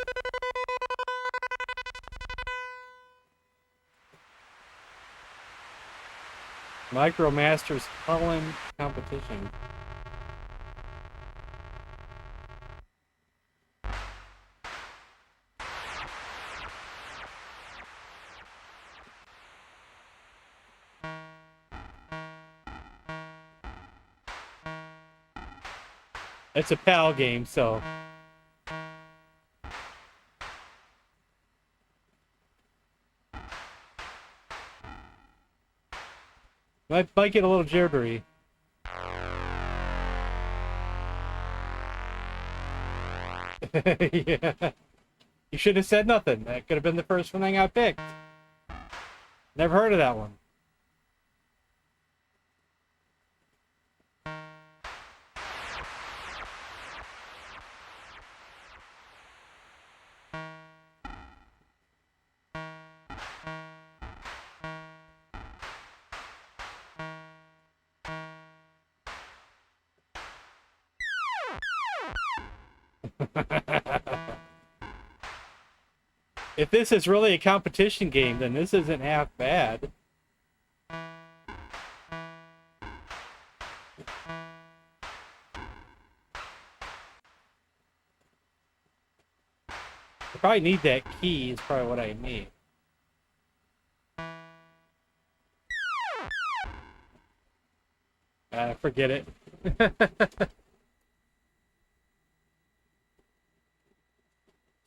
Micromasters Holland competition. It's a PAL game, so. Might get a little jittery. Yeah. You should have said nothing. That could have been the first one I picked. Never heard of that one. If this is really a competition game, then this isn't half bad. I probably need that key, is probably what I need. Forget it.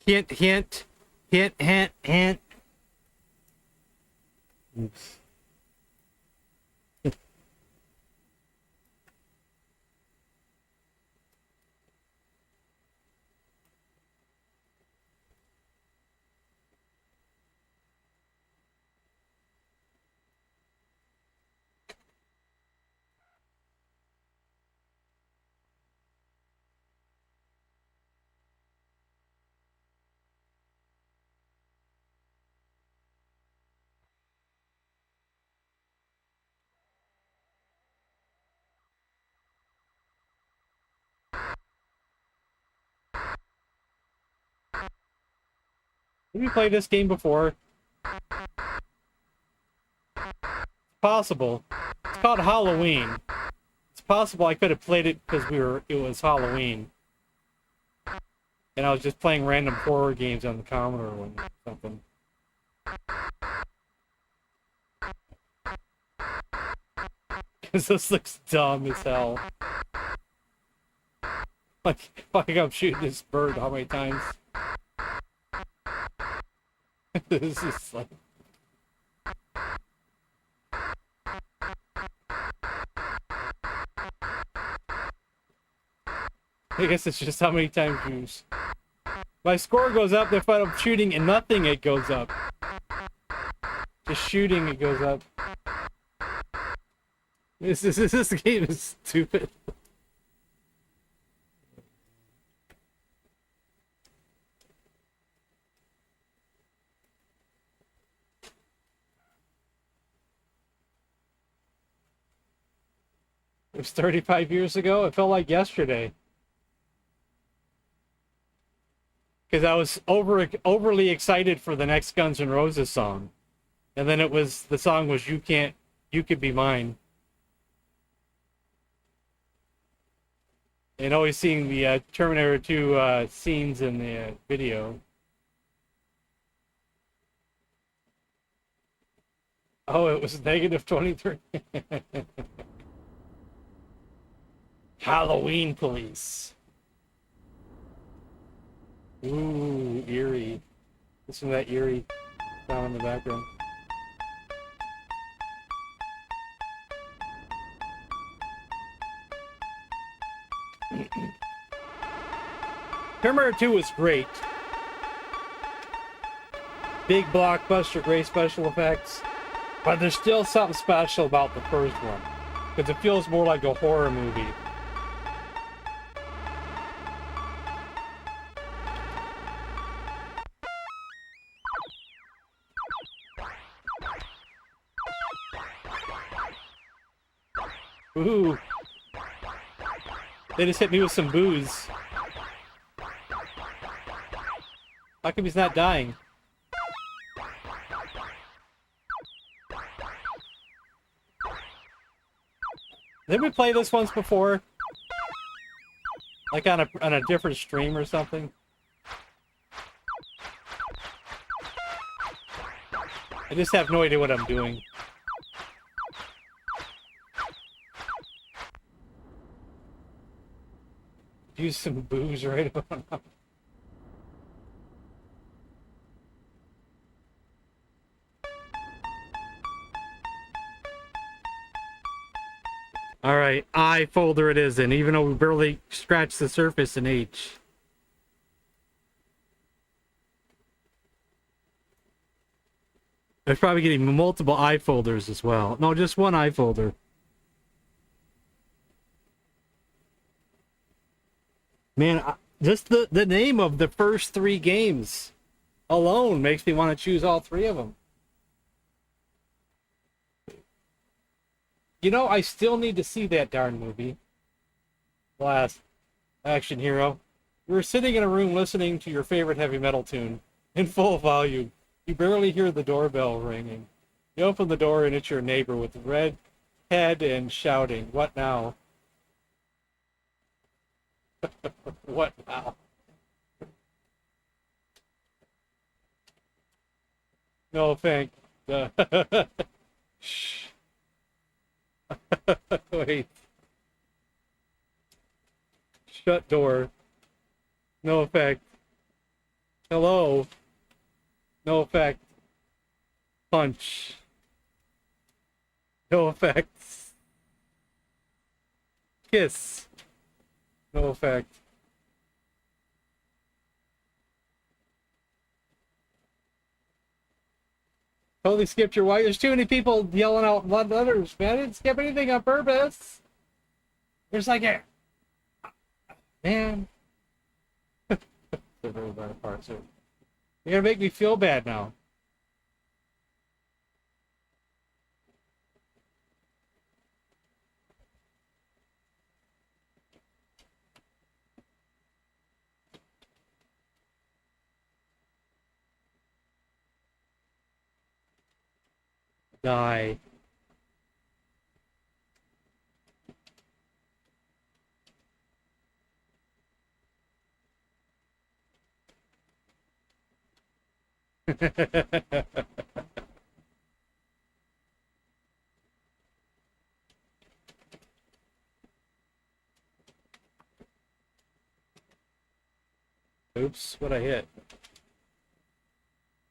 Hint, hint. Hint, hint, hint. Oops. Have you played this game before? It's possible. It's called Halloween. It's possible I could have played it because it was Halloween. And I was just playing random horror games on the Commodore or something. Because this looks dumb as hell. Like I'm shooting this bird how many times? This is like... I guess it's just how many times you... My score goes up if I'm shooting and nothing, it goes up. Just shooting, it goes up. This game is stupid. It was 35 years ago. It felt like yesterday. Because I was overly excited for the next Guns N' Roses song. And then the song was You Could Be Mine. and always seeing the Terminator 2 scenes in the video. Oh, it was negative 23. Halloween police. Ooh, eerie. Listen to that eerie sound in the background. Terminator 2 was great. Big blockbuster, great special effects. But there's still something special about the first one. Because it feels more like a horror movie. Ooh. They just hit me with some booze. How come he's not dying? Did we play this once before? Like on a different stream or something? I just have no idea what I'm doing. Use some booze right about now. Alright, I folder it is in, even though we barely scratched the surface in H. There's probably getting multiple I folders as well. No, just one I folder. Man, just the name of the first 3 games alone makes me want to choose all 3 of them. You know, I still need to see that darn movie. Last Action Hero. You were sitting in a room listening to your favorite heavy metal tune in full volume. You barely hear the doorbell ringing. You open the door and it's your neighbor with red head and shouting, "What now?" What now? No, thank. Shh. Wait. Shut door. No effect. Hello. No effect. Punch. No effects. Kiss. No effect. Totally skipped your wife. There's too many people yelling out letters, man. I didn't skip anything on purpose. There's like a... Man. You're gonna make me feel bad now. Die. Oops, what I hit.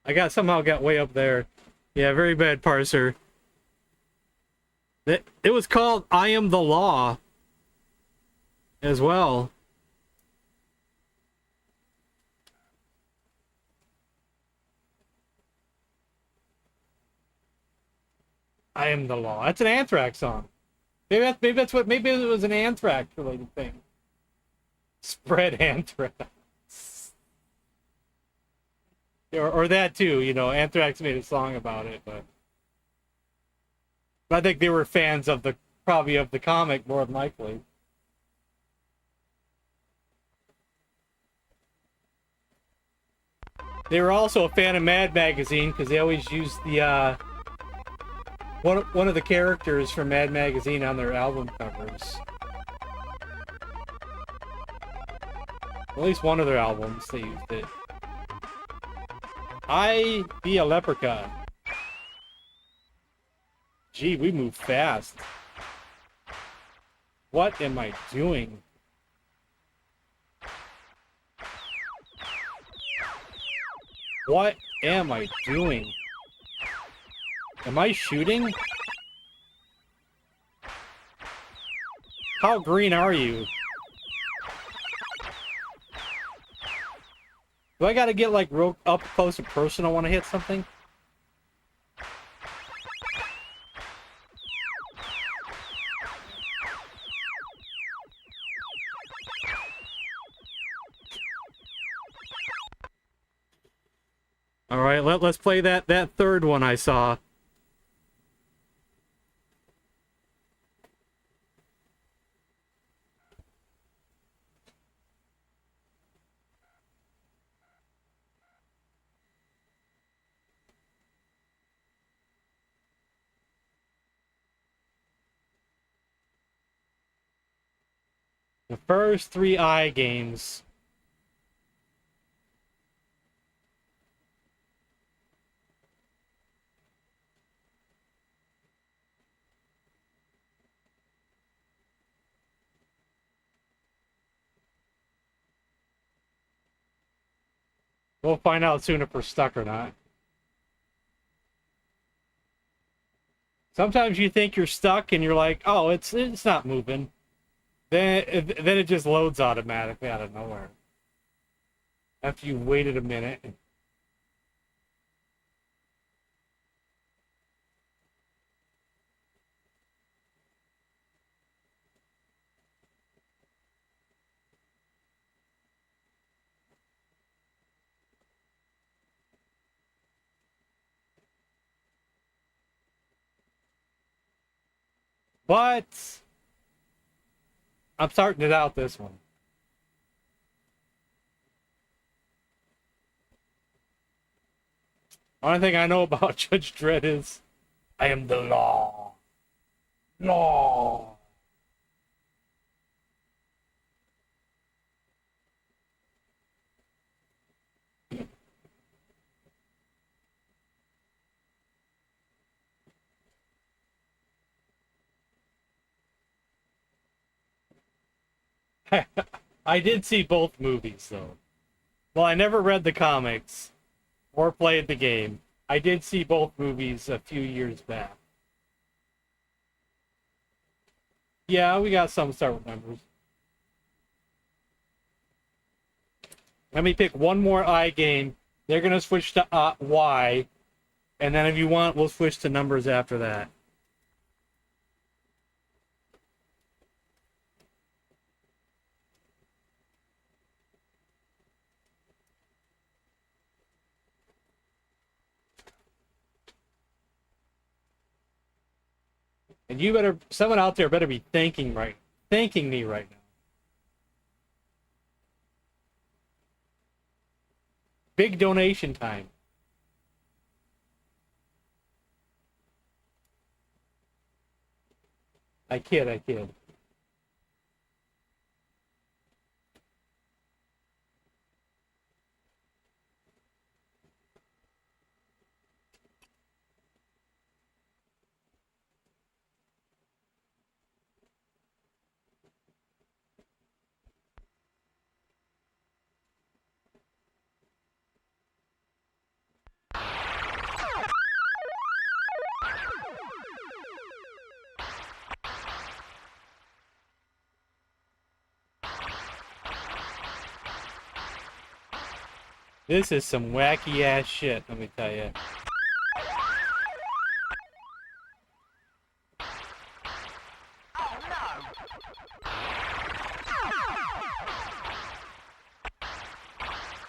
I somehow got way up there. Yeah, very bad parser. It was called I Am the Law as well. I Am the Law. That's an Anthrax song. Maybe it was an Anthrax related thing. Spread anthrax. Or that too, you know, Anthrax made a song about it, but I think they were fans of probably of the comic more than likely. They were also a fan of Mad Magazine because they always used the one of the characters from Mad Magazine on their album covers. At least one of their albums, they used it. I Be a Leprechaun. Gee, we move fast. What am I doing? What am I doing? Am I shooting? How green are you? Do I gotta get like real up close and personal when I hit something? All right, let's play that third one I saw. The first three I games. We'll find out soon if we're stuck or not. Sometimes you think you're stuck and you're like, oh, it's not moving. Then it just loads automatically out of nowhere. After you waited a minute. But I'm starting it out this one. Only thing I know about Judge Dredd is I am the law. Law. I did see both movies though. Well, I never read the comics or played the game. I did see both movies a few years back. Yeah, we got some Star Wars members. Let me pick one more I game. They're gonna switch to Y, and then if you want, we'll switch to numbers after that. And you better, someone out there better be thanking me right now. Big donation time. I kid. This is some wacky ass shit, let me tell you.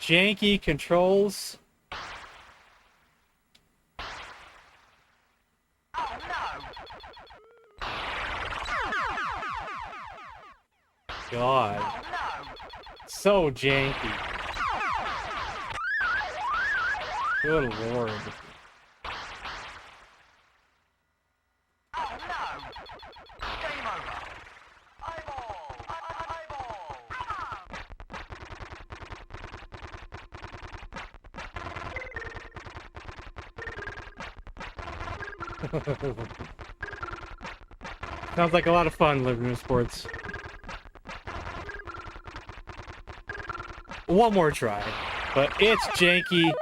Janky controls. God. So janky. Good lord. Sounds like a lot of fun living in sports. One more try, but it's janky.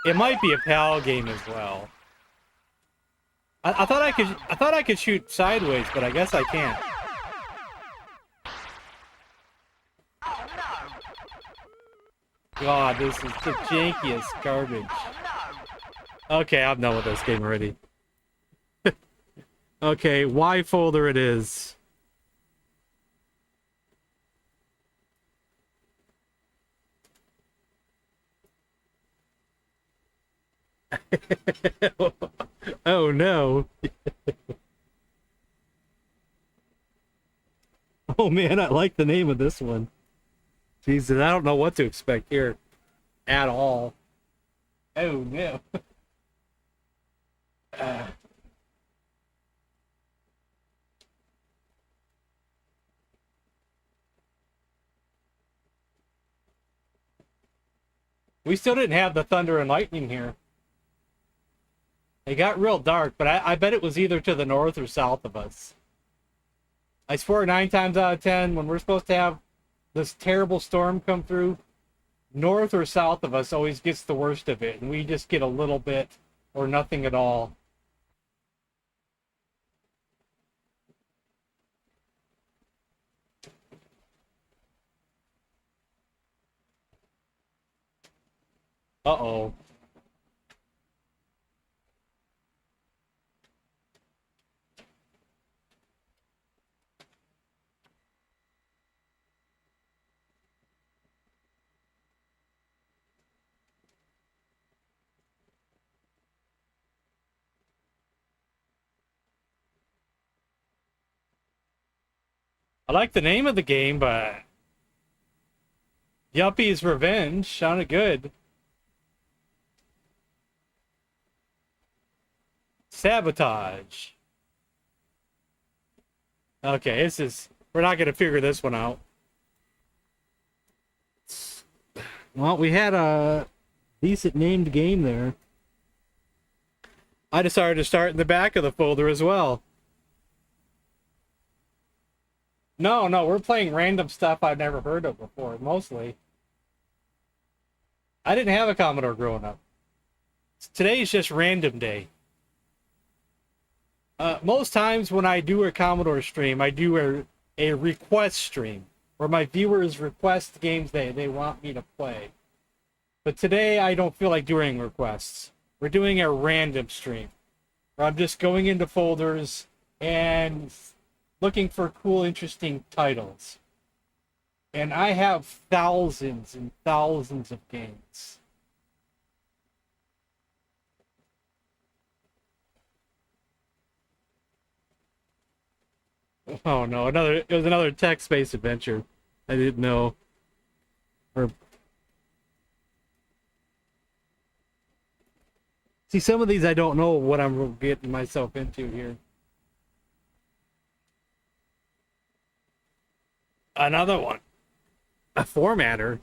It might be a PAL game as well. I thought I could shoot sideways, but I guess I can't. God, this is the jankiest garbage. Okay, I'm done with this game already. Okay, Y folder it is. Oh no. Oh man, I like the name of this one. Jesus, I don't know what to expect here at all. Oh no. We still didn't have the thunder and lightning here. It got real dark, but I bet it was either to the north or south of us. I swear 9 times out of 10, when we're supposed to have this terrible storm come through, north or south of us always gets the worst of it, and we just get a little bit or nothing at all. Uh-oh. I like the name of the game, but Yuppie's Revenge sounded good. Sabotage. Okay, we're not gonna figure this one out. Well, we had a decent named game there. I decided to start in the back of the folder as well. No, we're playing random stuff I've never heard of before, mostly. I didn't have a Commodore growing up. Today's just random day. Most times when I do a Commodore stream, I do a request stream, where my viewers request games they want me to play. But today, I don't feel like doing requests. We're doing a random stream, where I'm just going into folders and looking for cool, interesting titles. And I have thousands and thousands of games. Oh no, it was another text-based adventure. I didn't know. Or see, some of these I don't know what I'm getting myself into here. Another one. A formatter.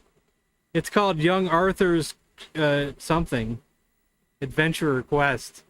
It's called Young Arthur's something. Adventure Quest.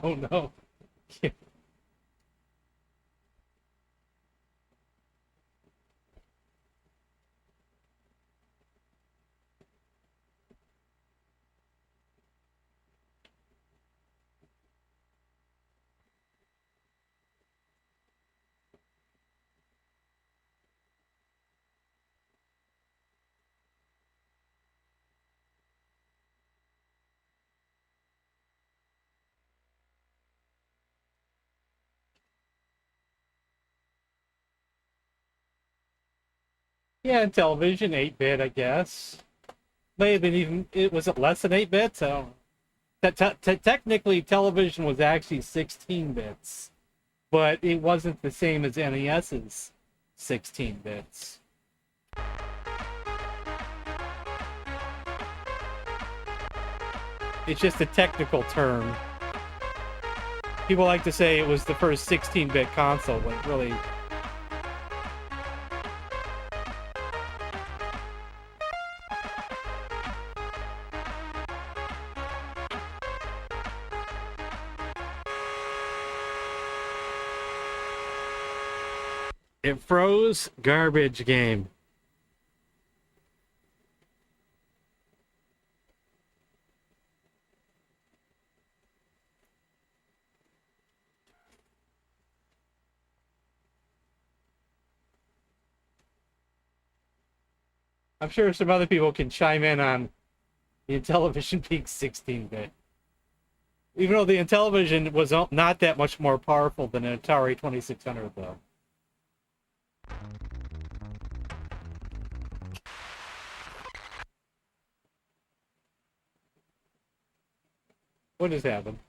Oh no. Yeah, television, 8-bit, I guess. May have been even, it was it less than 8 bits? I don't know. technically, television was actually 16 bits, but it wasn't the same as NES's 16 bits. It's just a technical term. People like to say it was the first 16-bit console, but really... It froze. Garbage game. I'm sure some other people can chime in on the Intellivision being 16-bit. Even though the Intellivision was not that much more powerful than an Atari 2600, though. What just happened?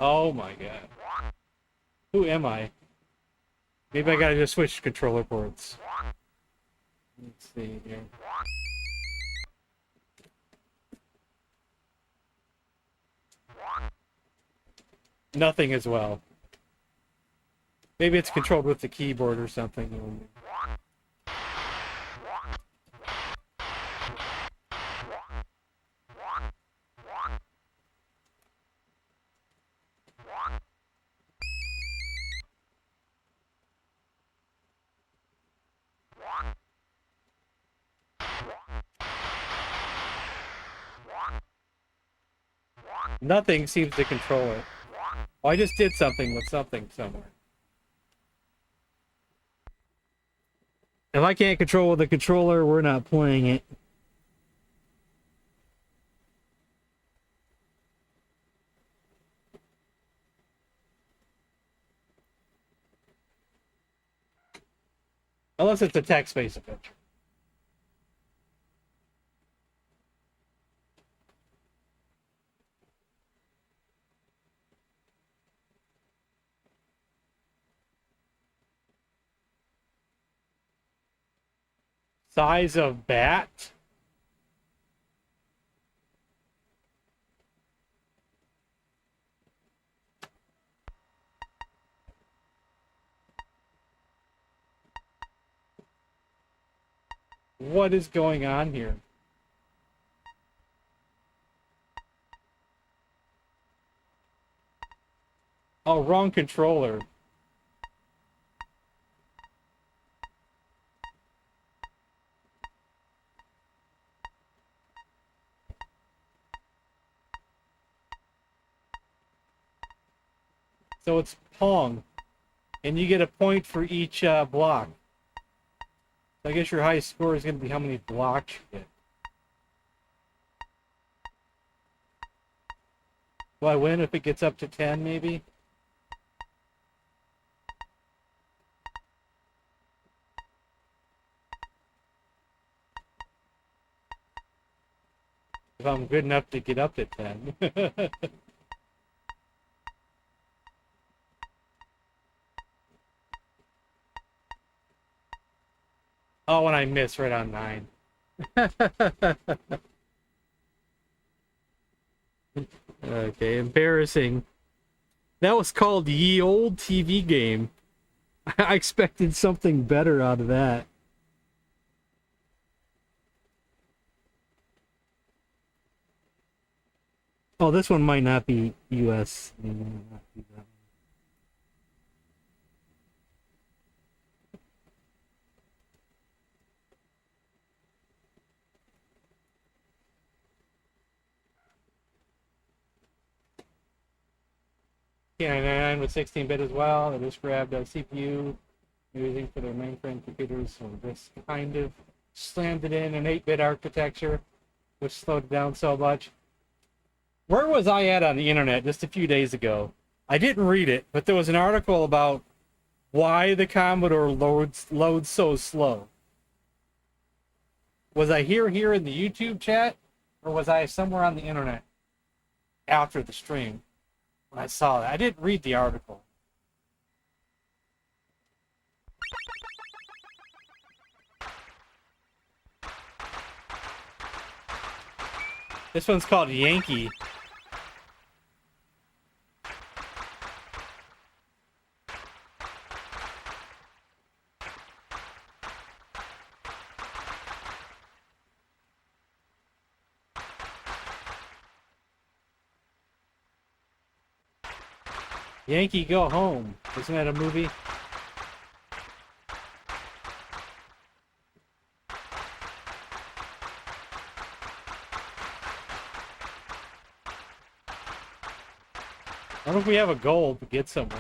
Oh my god. Who am I? Maybe I gotta just switch controller ports. Let's see here. Nothing as well. Maybe it's controlled with the keyboard or something. Nothing seems to control it. Oh, I just did something with something somewhere. If I can't control with the controller, we're not playing it. Unless it's a text-based adventure. Size of bat? What is going on here? Oh, wrong controller. So it's Pong. And you get a point for each block. So I guess your highest score is going to be how many blocks you get. Will I win if it gets up to 10, maybe? If I'm good enough to get up to 10. Oh, and I miss right on 9. Okay, embarrassing. That was called Ye Old TV Game. I expected something better out of that. Oh, this one might not be US. K99 with 16-bit as well. They just grabbed a CPU using for their mainframe computers, so this kind of slammed it in an 8-bit architecture, which slowed it down so much. Where was I at on the internet just a few days ago? I didn't read it, but there was an article about why the Commodore loads so slow. Was I here in the YouTube chat, or was I somewhere on the internet after the stream when I saw that? I didn't read the article. This one's called Yankee. Yankee Go Home. Isn't that a movie? I wonder if we have a goal to get somewhere.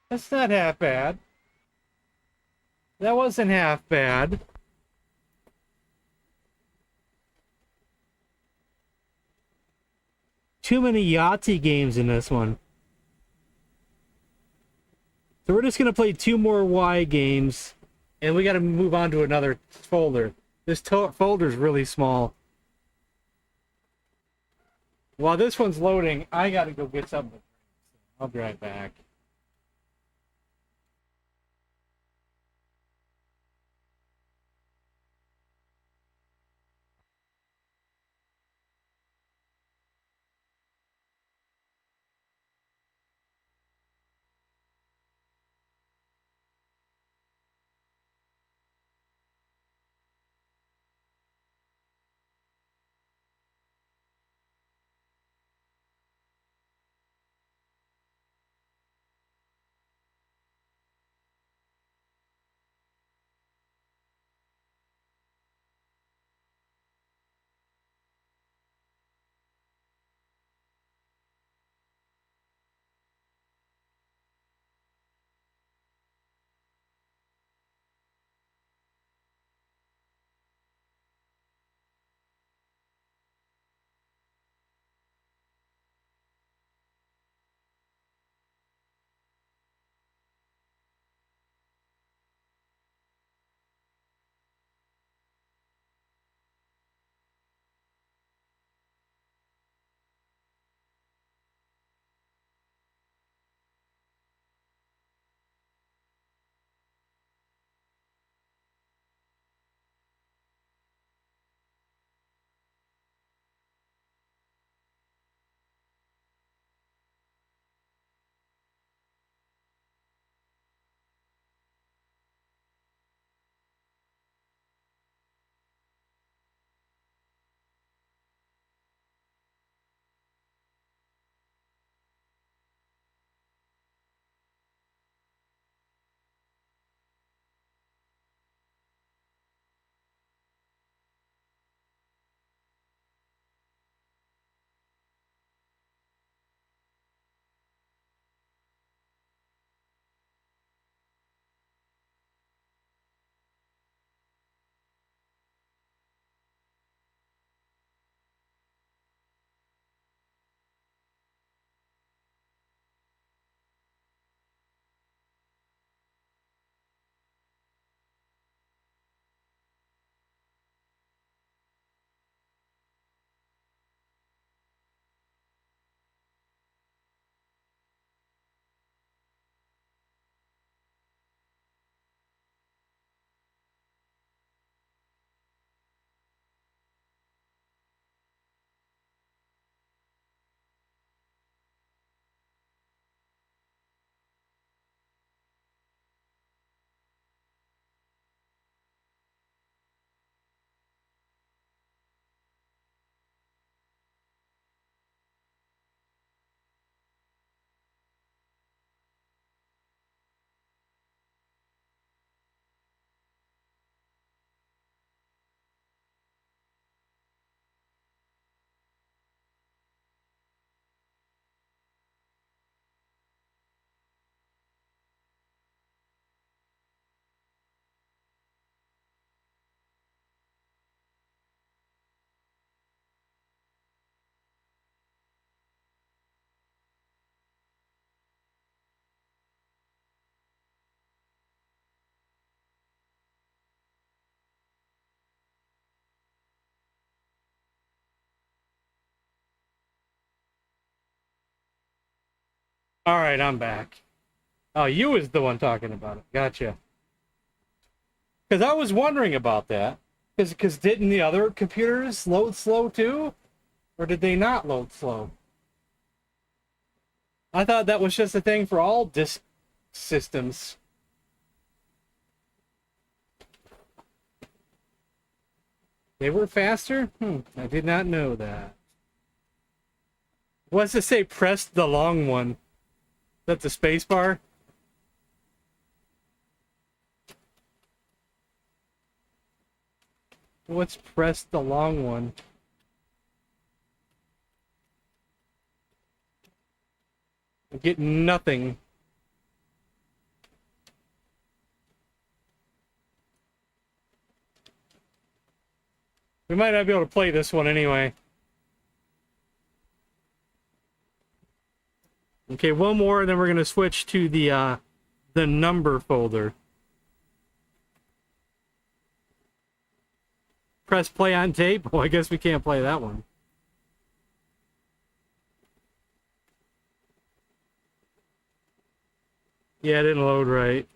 That's not half bad. That wasn't half bad. Too many Yahtzee games in this one. So we're just going to play 2 more Y games, and we got to move on to another folder. This folder's really small. While this one's loading, I got to go get something. I'll be right back. All right, I'm back. Oh, you is the one talking about it. Gotcha. Because I was wondering about that. Because didn't the other computers load slow too? Or did they not load slow? I thought that was just a thing for all disk systems. They were faster? I did not know that. What's it say? Press the long one. Is that the space bar? What's press the long one? I get nothing. We might not be able to play this one anyway. Okay, one more, and then we're gonna switch to the number folder. Press play on tape. Well, I guess we can't play that one. Yeah, it didn't load right.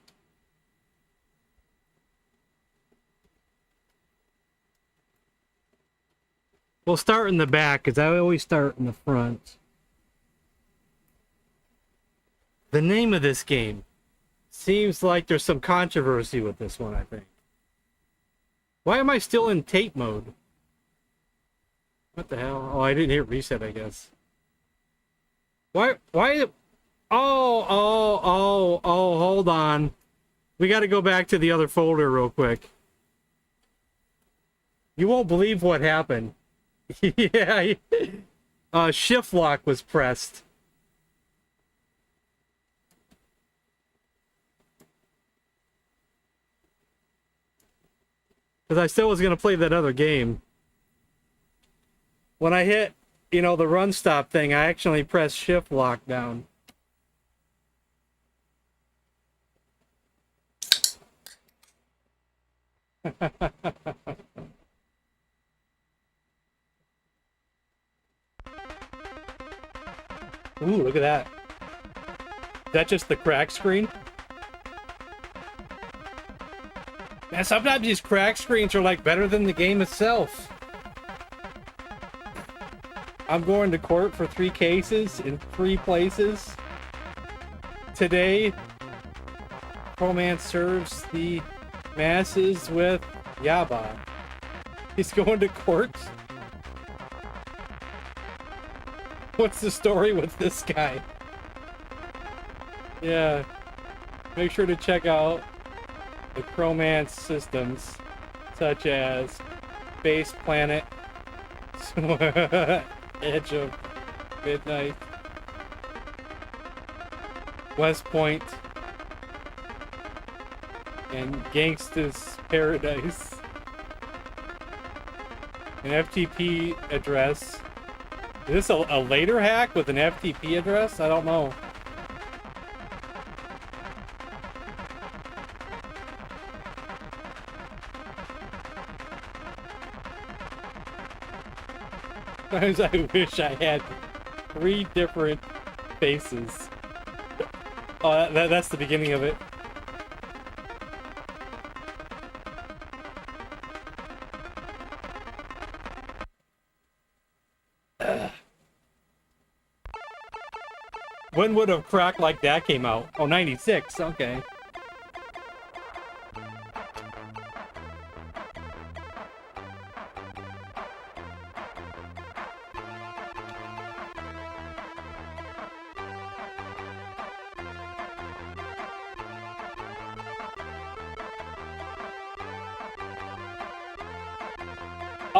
We'll start in the back, because I always start in the front. The name of this game. Seems like there's some controversy with this one, I think. Why am I still in tape mode? What the hell? Oh, I didn't hit reset, I guess. Why? Oh, hold on. We got to go back to the other folder real quick. You won't believe what happened. Yeah. Shift lock was pressed. Because I still was going to play that other game. When I hit, the run stop thing, I actually pressed shift lock down. Ooh, look at that. Is that just the crack screen? Man, sometimes these crack screens are like better than the game itself. I'm going to court for 3 cases in 3 places. Today, Romance serves the masses with Yaba. He's going to court? What's the story with this guy? Yeah. Make sure to check out the Chromance systems, such as Base Planet, Edge of Midnight, West Point, and Gangsta's Paradise. An FTP address. Is this a later hack with an FTP address? I don't know. Sometimes I wish I had 3 different faces. Oh, that's the beginning of it. When would a crack like that came out? Oh, 96. Okay.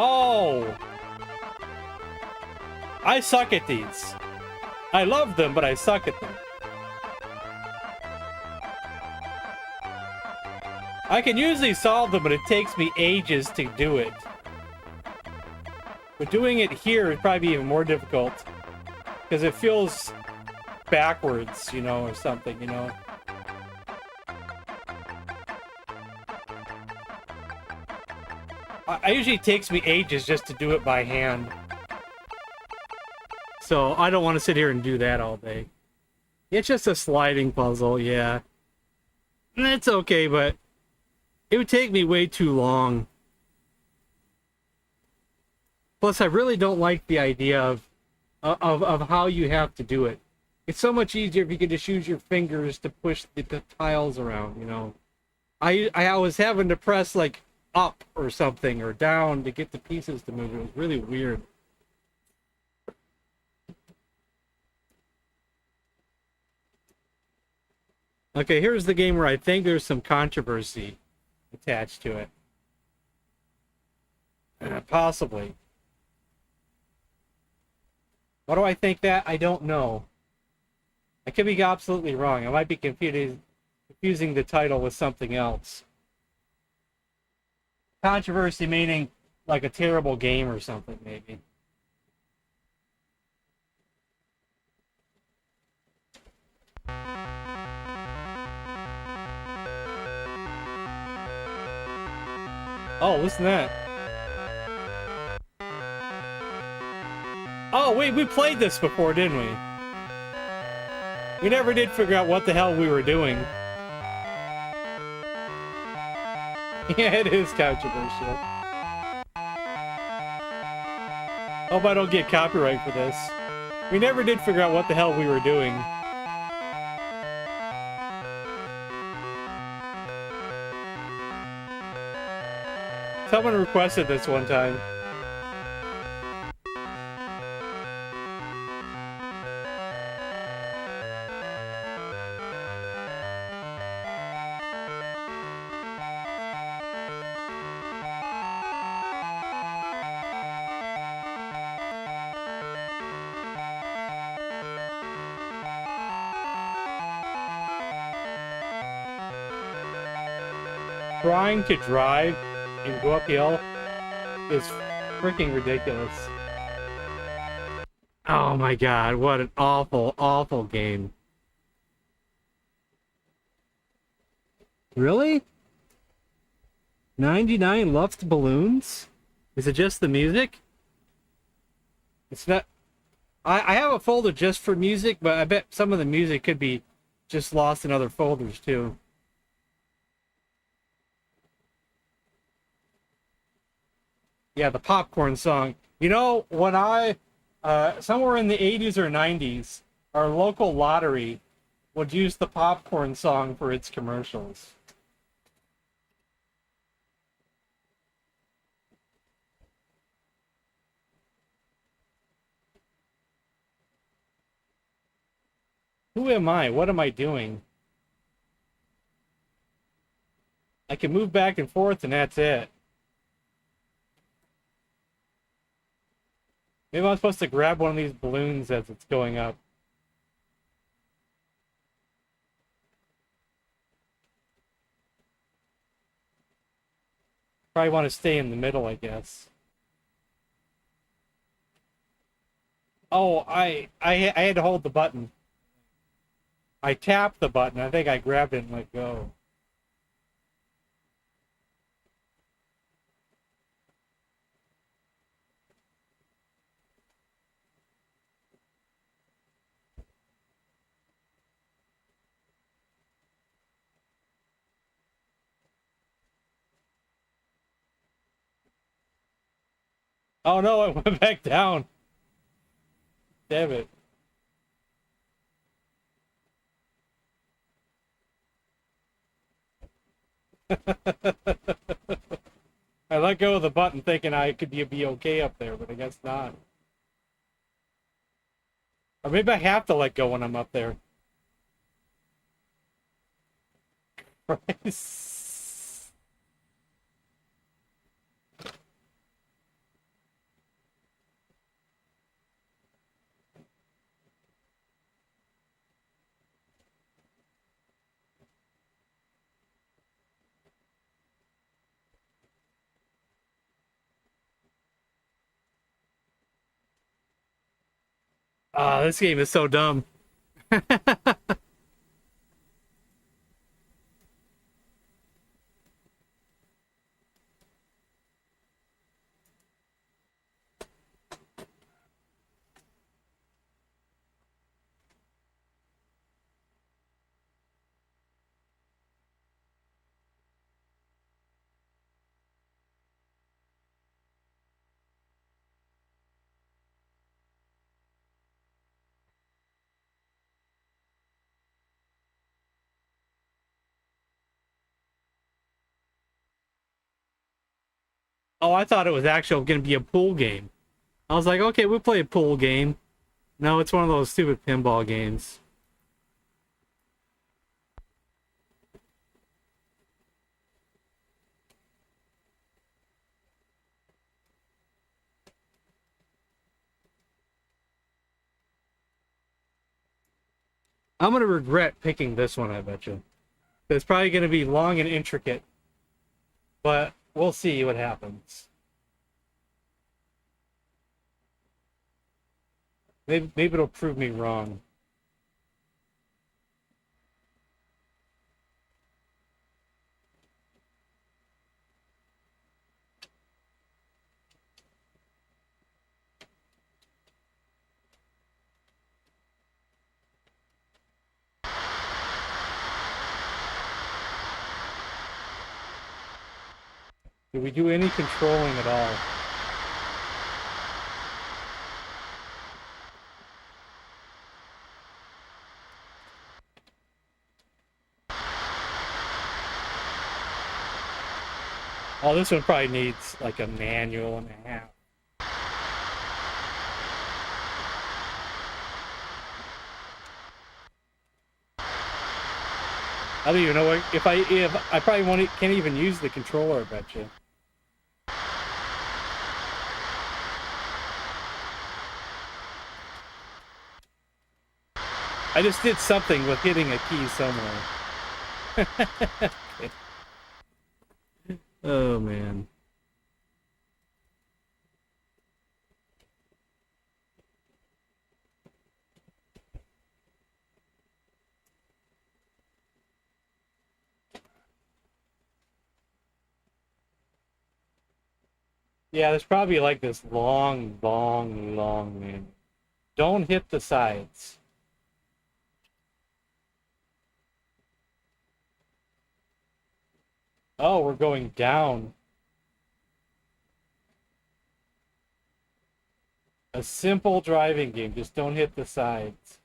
Oh! I suck at these. I love them, but I suck at them. I can usually solve them, but it takes me ages to do it. But doing it here would probably be even more difficult. Because it feels backwards, or something, I usually it takes me ages just to do it by hand. So I don't want to sit here and do that all day. It's just a sliding puzzle, yeah. And it's okay, but it would take me way too long. Plus, I really don't like the idea of how you have to do it. It's so much easier if you could just use your fingers to push the tiles around, you know. I was having to press like up or something or down to get the pieces to move. It was really weird. Okay, here's the game where I think there's some controversy attached to it. Possibly. Why do I think that? I don't know. I could be absolutely wrong. I might be confusing the title with something else. Controversy meaning like a terrible game or something, maybe. Oh, listen to that. Oh, wait, we played this before, didn't we? We never did figure out what the hell we were doing. Yeah, it is controversial. Hope I don't get copyright for this. We never did figure out what the hell we were doing. Someone requested this one time. Trying to drive and go uphill is freaking ridiculous. Oh my god, what an awful, awful game. Really? 99 Luft balloons? Is it just the music? It's not... I have a folder just for music, but I bet some of the music could be just lost in other folders too. Yeah, the popcorn song. You know, when somewhere in the 80s or 90s, our local lottery would use the popcorn song for its commercials. Who am I? What am I doing? I can move back and forth and that's it. Maybe I'm supposed to grab one of these balloons as it's going up. Probably want to stay in the middle, I guess. Oh, I had to hold the button. I tapped the button. I think I grabbed it and let go. Oh no, it went back down. Damn it. I let go of the button thinking I could be okay up there, but I guess not. Or maybe I have to let go when I'm up there. Christ. Ah, this game is so dumb. Oh, I thought it was actually going to be a pool game. I was like, okay, we'll play a pool game. No, it's one of those stupid pinball games. I'm going to regret picking this one, I bet you. It's probably going to be long and intricate, but we'll see what happens. Maybe it'll prove me wrong. Did we do any controlling at all? Oh, this one probably needs like a manual and a half. I don't even know if I probably can't even use the controller, I bet you. I just did something with hitting a key somewhere. Okay. Oh man. Yeah, there's probably like this long man. Don't hit the sides. Oh, we're going down. A simple driving game. Just don't hit the sides.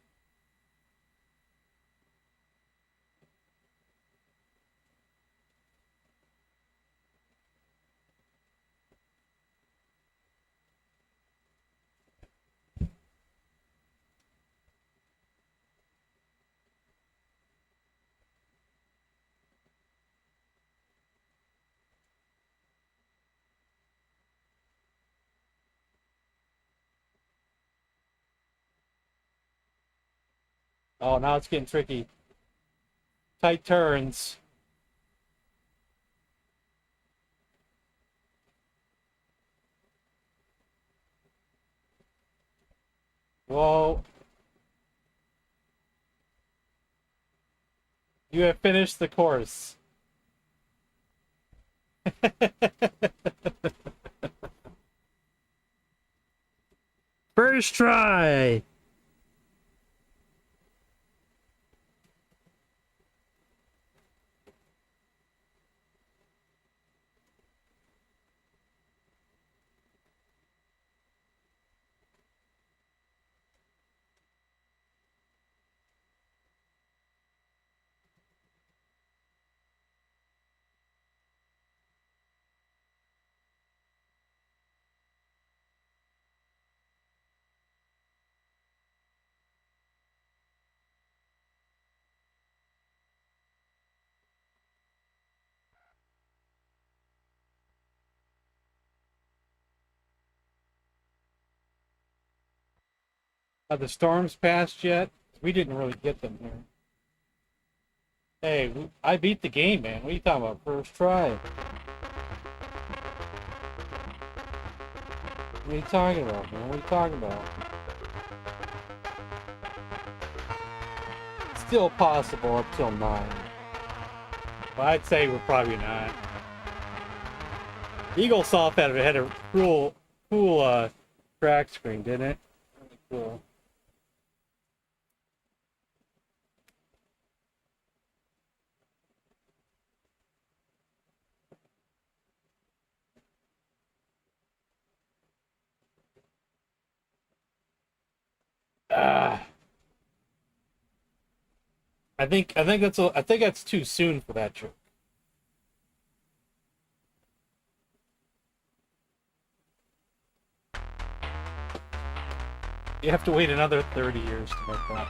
Oh, now it's getting tricky. Tight turns. Whoa. You have finished the course. First try. Have the storms passed yet? We didn't really get them here. Hey, I beat the game, man. What are you talking about? First try. What are you talking about, man? What are you talking about? Still possible up till 9. Well, I'd say we're probably not. Eagle Soft had a cool track screen, didn't it? Really cool. Ah. I think that's too soon for that trick. You have to wait another 30 years to make that.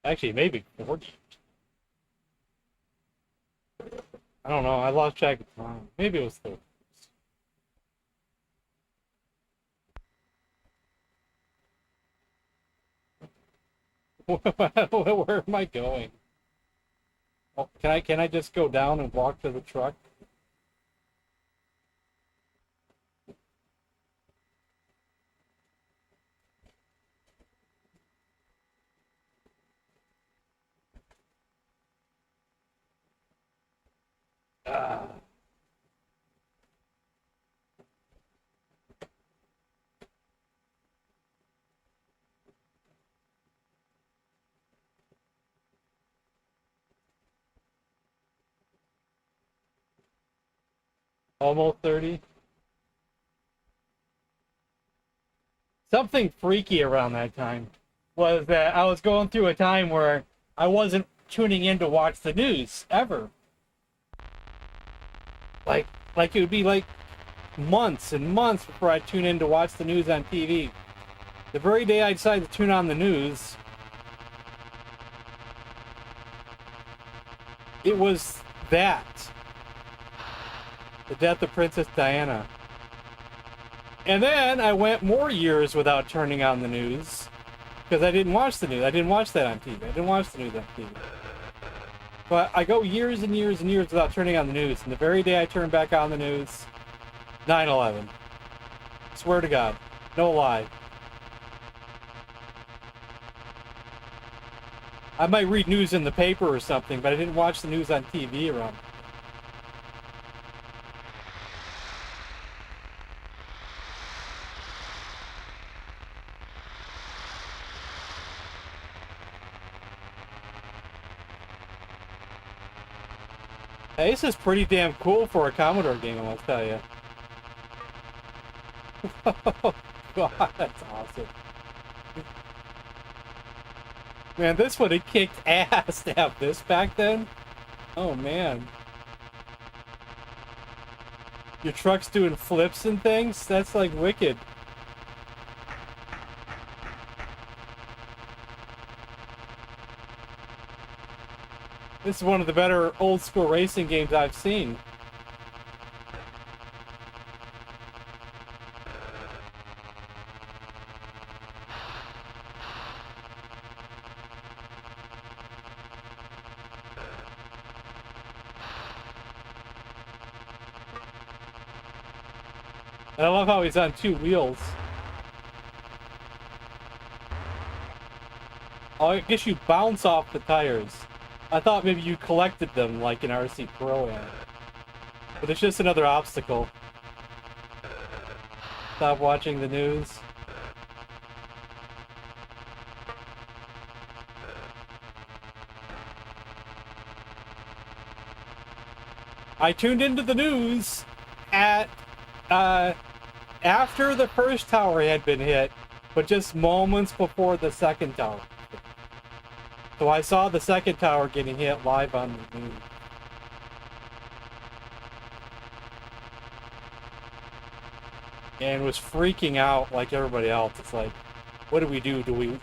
Actually, maybe 40. I don't know. I lost track of time. Maybe it was 30. Where am I going? Oh, can I just go down and walk to the truck? Ah. Almost 30. Something freaky around that time was that I was going through a time where I wasn't tuning in to watch the news ever. Like it would be like months and months before I tune in to watch the news on TV. The very day I decided to tune on the news, it was that. The death of Princess Diana. And then I went more years without turning on the news because I didn't watch the news. I didn't watch that on TV. I didn't watch the news on TV. But I go years and years and years without turning on the news. And the very day I turned back on the news, 9/11. Swear to God. No lie. I might read news in the paper or something, but I didn't watch the news on TV around. Hey, this is pretty damn cool for a Commodore game, I must tell you. Oh, God, that's awesome. Man, this would have kicked ass to have this back then. Oh, man. Your truck's doing flips and things? That's like wicked. This is one of the better old school racing games I've seen. And I love how he's on two wheels. Oh, I guess you bounce off the tires. I thought maybe you collected them like in RC Pro-Am. But it's just another obstacle. Stop watching the news. I tuned into the news at after the first tower had been hit, but just moments before the second tower. So I saw the second tower getting hit live on the news. And was freaking out like everybody else. It's like, what do we do? Do we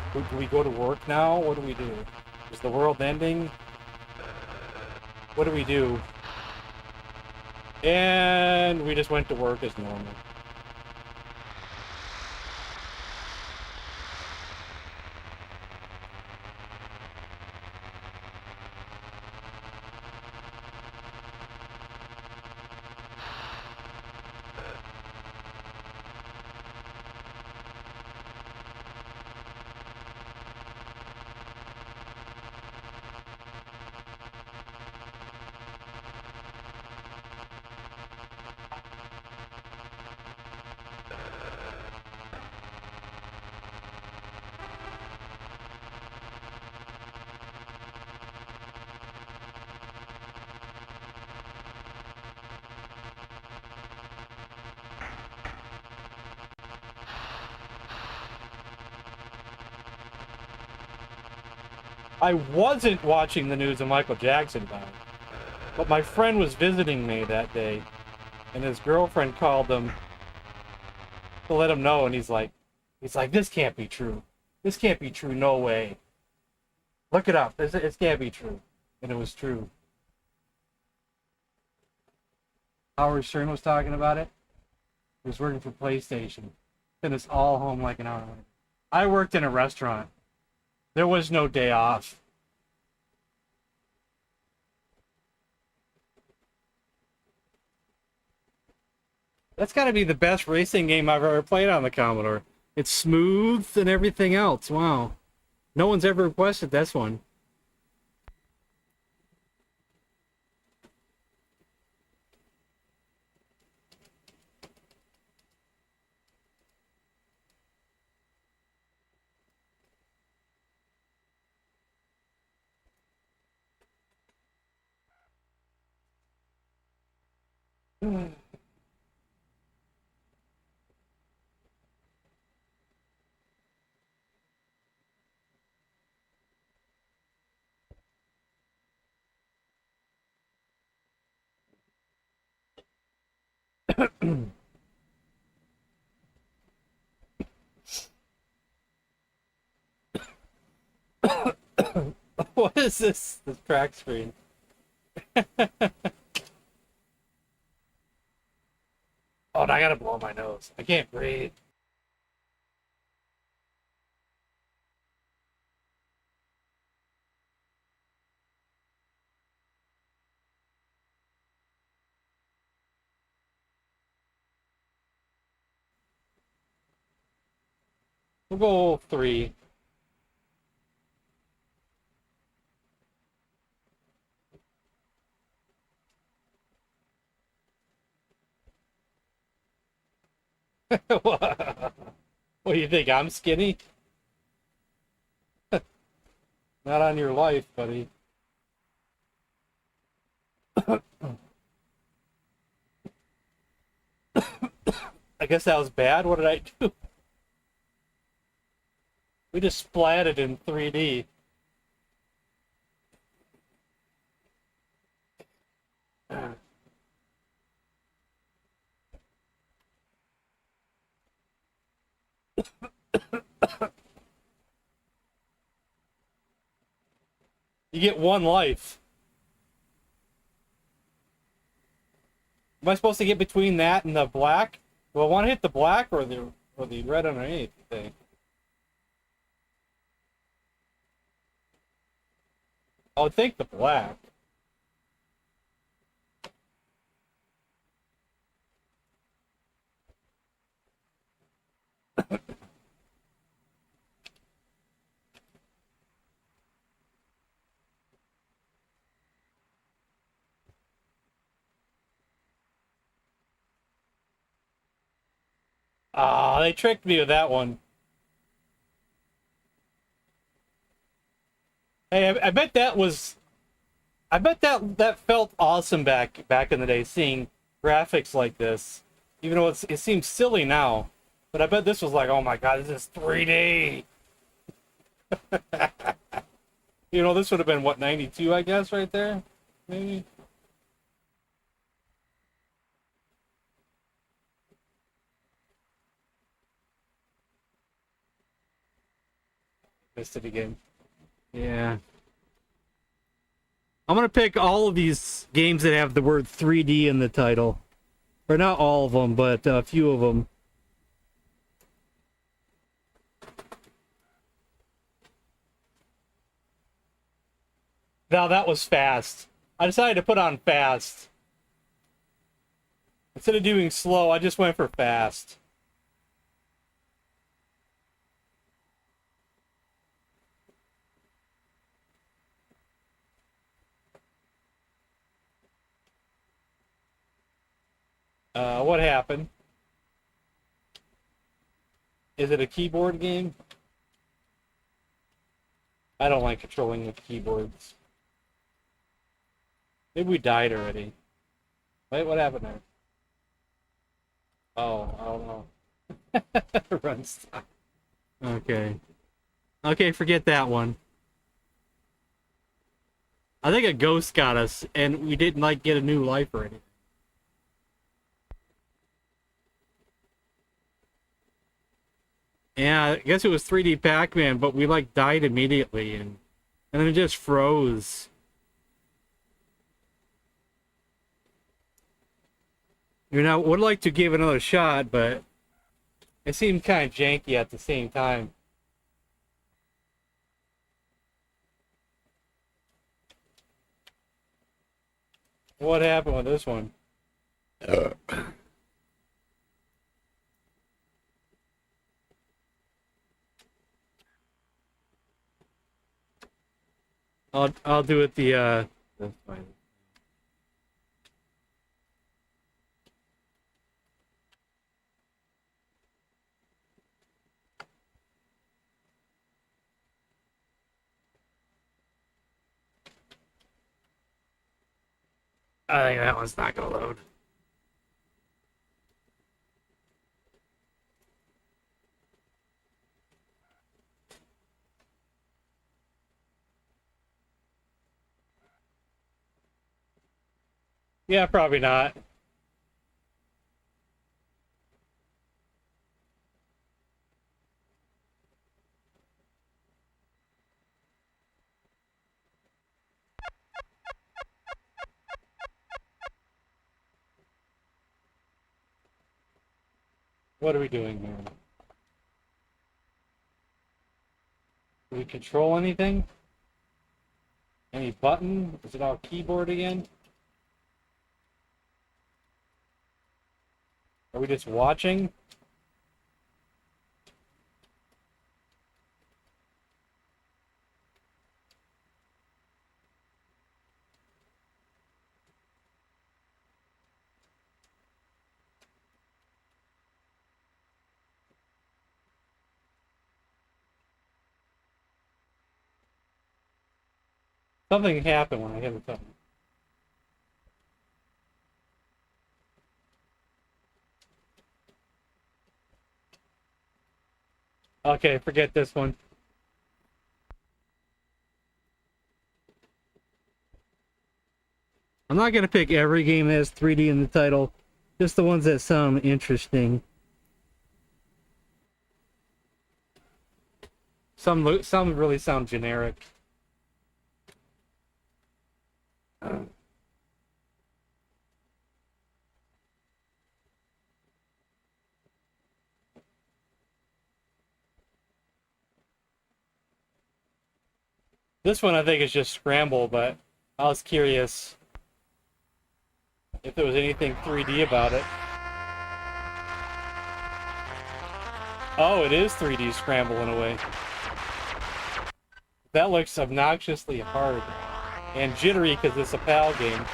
go to work now? What do we do? Is the world ending? What do we do? And we just went to work as normal. I wasn't watching the news and Michael Jackson died. But my friend was visiting me that day, and his girlfriend called him to let him know, and he's like, this can't be true. This can't be true. No way. Look it up. It can't be true. And it was true. Howard Stern was talking about it. He was working for PlayStation. Sent us all home like an hour later. I worked in a restaurant. There was no day off. That's got to be the best racing game I've ever played on the Commodore. It's smooth and everything else. Wow. No one's ever requested this one. What is this? This crack screen. Oh, I gotta blow my nose. I can't breathe. We'll go 3. What do you think? I'm skinny? Not on your life, buddy. I guess that was bad. What did I do? We just splatted in 3D. You get 1 life. Am I supposed to get between that and the black? Do I want to hit the black or the red underneath? I think. I would think the black. Ah, they tricked me with that one. Hey, I bet that was... I bet that felt awesome back in the day, seeing graphics like this. Even though it seems silly now. But I bet this was like, oh my god, this is 3D! You know, this would have been, what, 92, I guess, right there? Maybe? Missed it again. Yeah. I'm gonna pick all of these games that have the word 3D in the title. Or not all of them, but a few of them. Now that was fast. I decided to put on fast. Instead of doing slow, I just went for fast. What happened? Is it a keyboard game? I don't like controlling with keyboards. Maybe we died already. Wait, what happened there? Oh, I don't know. Run stop. Okay. Okay, forget that one. I think a ghost got us, and we didn't like get a new life or anything. Yeah, I guess it was 3D Pac-Man, but we like died immediately, and then it just froze. You know, would like to give it another shot, but it seemed kind of janky at the same time. What happened with this one? I'll do it the that's fine. I think that one's not gonna load. Yeah, probably not. What are we doing here? Do we control anything? Any button? Is it all keyboard again? Are we just watching? Something happened when I hit the button. Okay, forget this one. I'm not gonna pick every game that has 3D in the title, just the ones that sound interesting. Some really sound generic. This one I think is just Scramble, but I was curious if there was anything 3D about it. Oh, it is 3D Scramble in a way. That looks obnoxiously hard and jittery because it's a PAL game.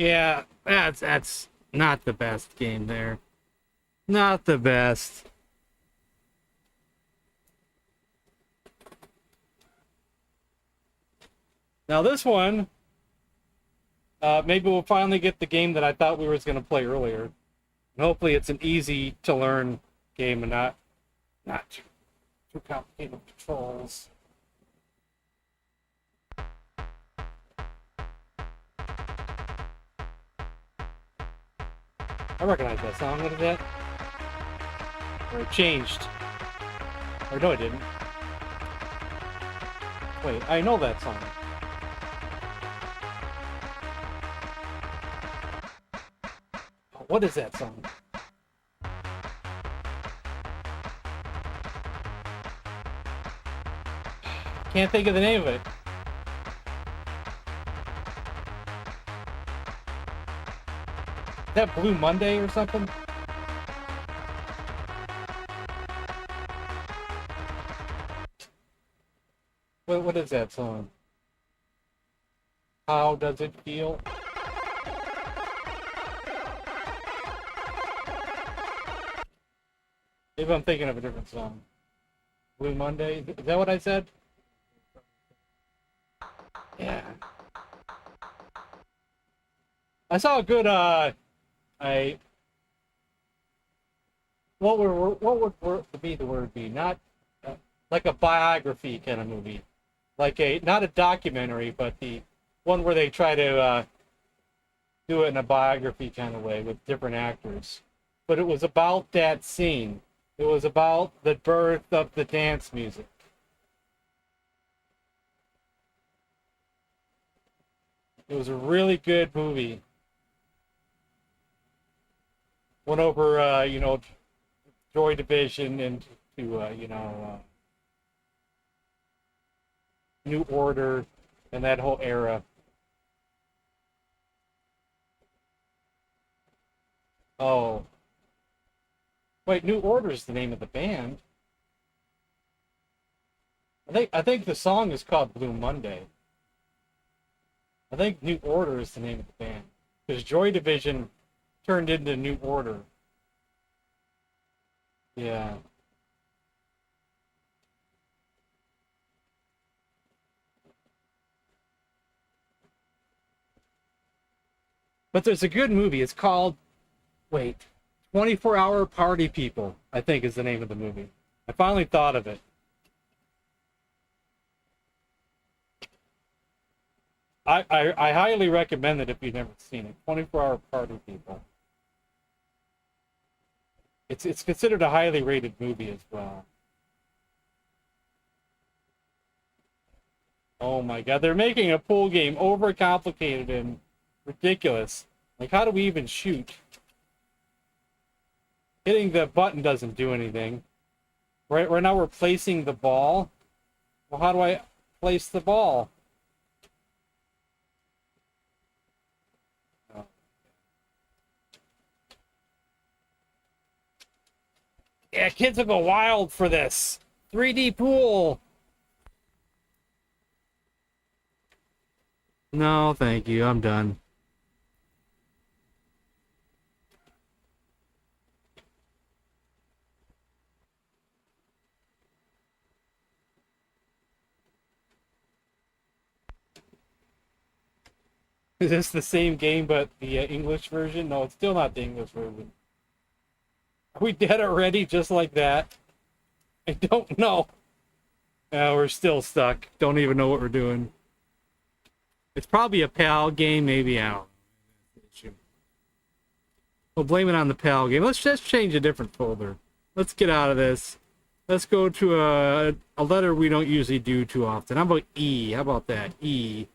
Yeah, that's not the best game there. Not the best. Now this one, maybe we'll finally get the game that I thought we were going to play earlier. And hopefully it's an easy to learn game and not too complicated controls. I recognize that song. What is that? Or it changed. Or no, it didn't. Wait, I know that song. What is that song? Can't think of the name of it. Is that Blue Monday or something? What is that song? How does it feel? Maybe I'm thinking of a different song. Blue Monday? Is that what I said? Yeah. I saw a good I what would be the word be? Not like a biography kind of movie. Like a not a documentary, but the one where they try to do it in a biography kind of way with different actors. But it was about that scene. It was about the birth of the dance music. It was a really good movie. Went over, Joy Division and to, New Order and that whole era. Oh, wait, New Order is the name of the band. I think the song is called Blue Monday. I think New Order is the name of the band because Joy Division turned into New Order. Yeah. But there's a good movie. It's called, wait, 24-Hour Party People, I think is the name of the movie. I finally thought of it. I highly recommend it if you've never seen it. 24-Hour Party People. It's considered a highly rated movie as well. Oh my god, they're making a pool game overcomplicated and ridiculous. Like, how do we even shoot? Hitting the button doesn't do anything. Right now we're placing the ball. Well, how do I place the ball? Oh. Yeah, kids will go wild for this. 3D pool. No, thank you. I'm done. Is this the same game but the English version? No, it's still not the English version. Are we dead already just like that? I don't know. We're still stuck. Don't even know what we're doing. It's probably a PAL game, maybe. I don't know. We'll blame it on the PAL game. Let's just change a different folder. Let's get out of this. Let's go to a letter we don't usually do too often. How about E? How about that? E.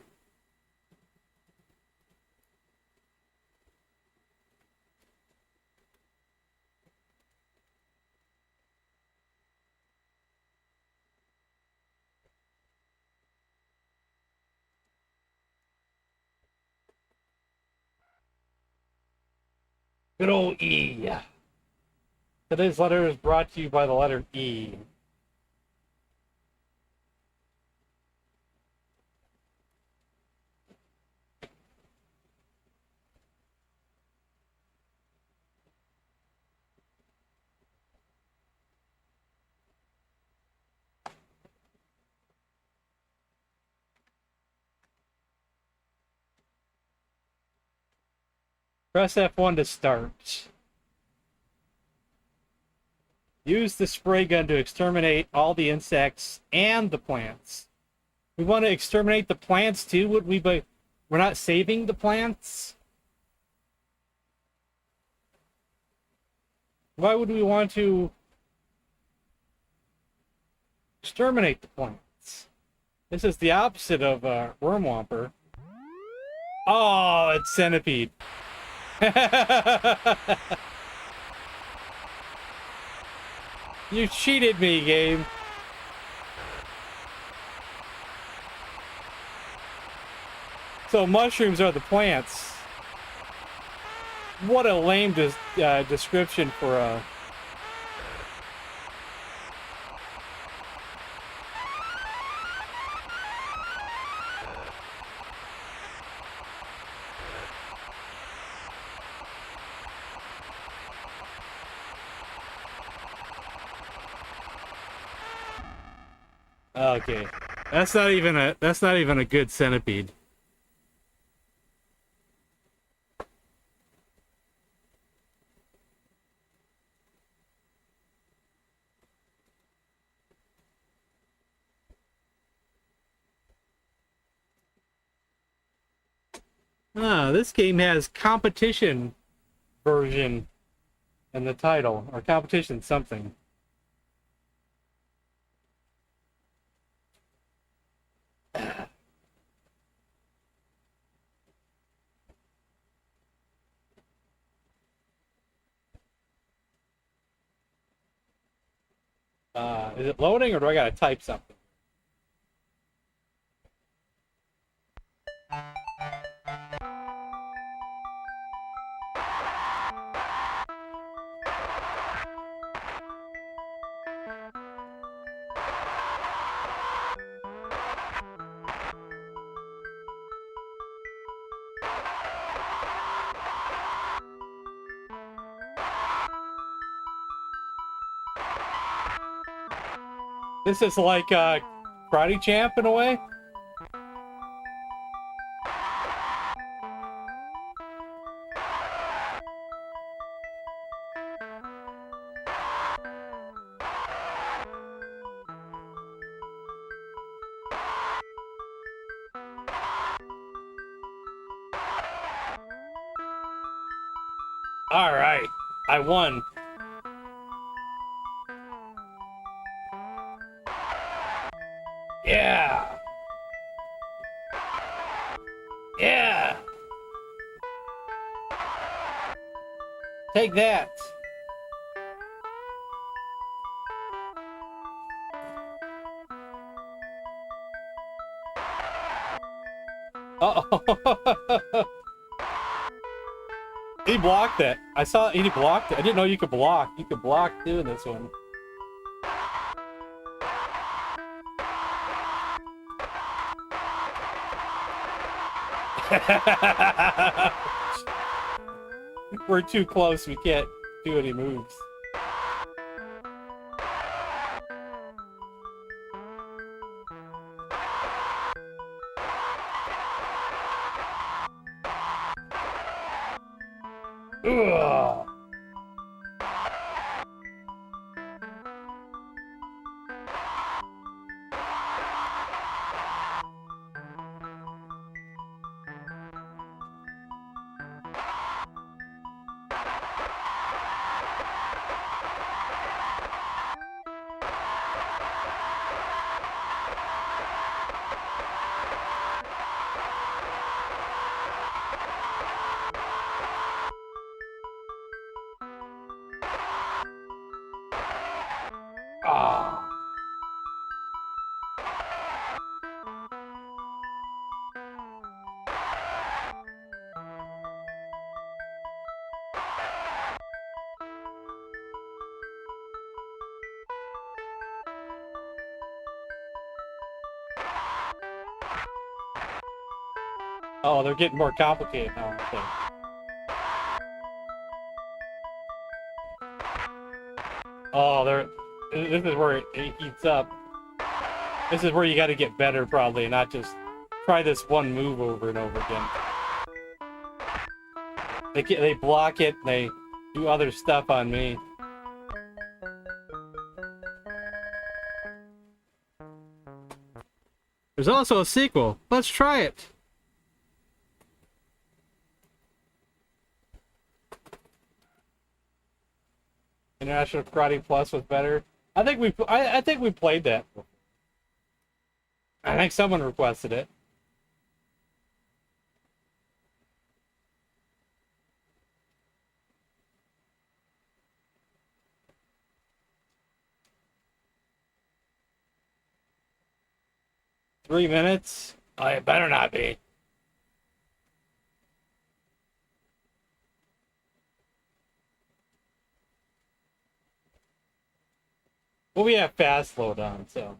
Good old E. Today's letter is brought to you by the letter E. Press F1 to start. Use the spray gun to exterminate all the insects and the plants. We want to exterminate the plants too? Would we be... We're not saving the plants? Why would we want to exterminate the plants? This is the opposite of Wormwomper. Oh, it's Centipede. You cheated me, game. So mushrooms are the plants. What a lame description for a... Okay. That's not even a good centipede. Ah, this game has competition version in the title, or competition something. Is it loading or do I gotta type something? This is like Karate Champ in a way. All right, I won. Yeah. Yeah. Take that. Uh-oh. He blocked it. I saw he blocked it. I didn't know you could block. You could block doing this one. We're too close. We can't do any moves. Ugh. Ah. Oh, they're getting more complicated now. I think. Oh, they're. This is where it heats up. This is where you got to get better, probably, and not just try this one move over and over again. They block it. And they do other stuff on me. There's also a sequel. Let's try it. International Karate Plus was better. I think we played that. I think someone requested it. $3 minutes? Oh, it better not be. Well, we have fast load on, so.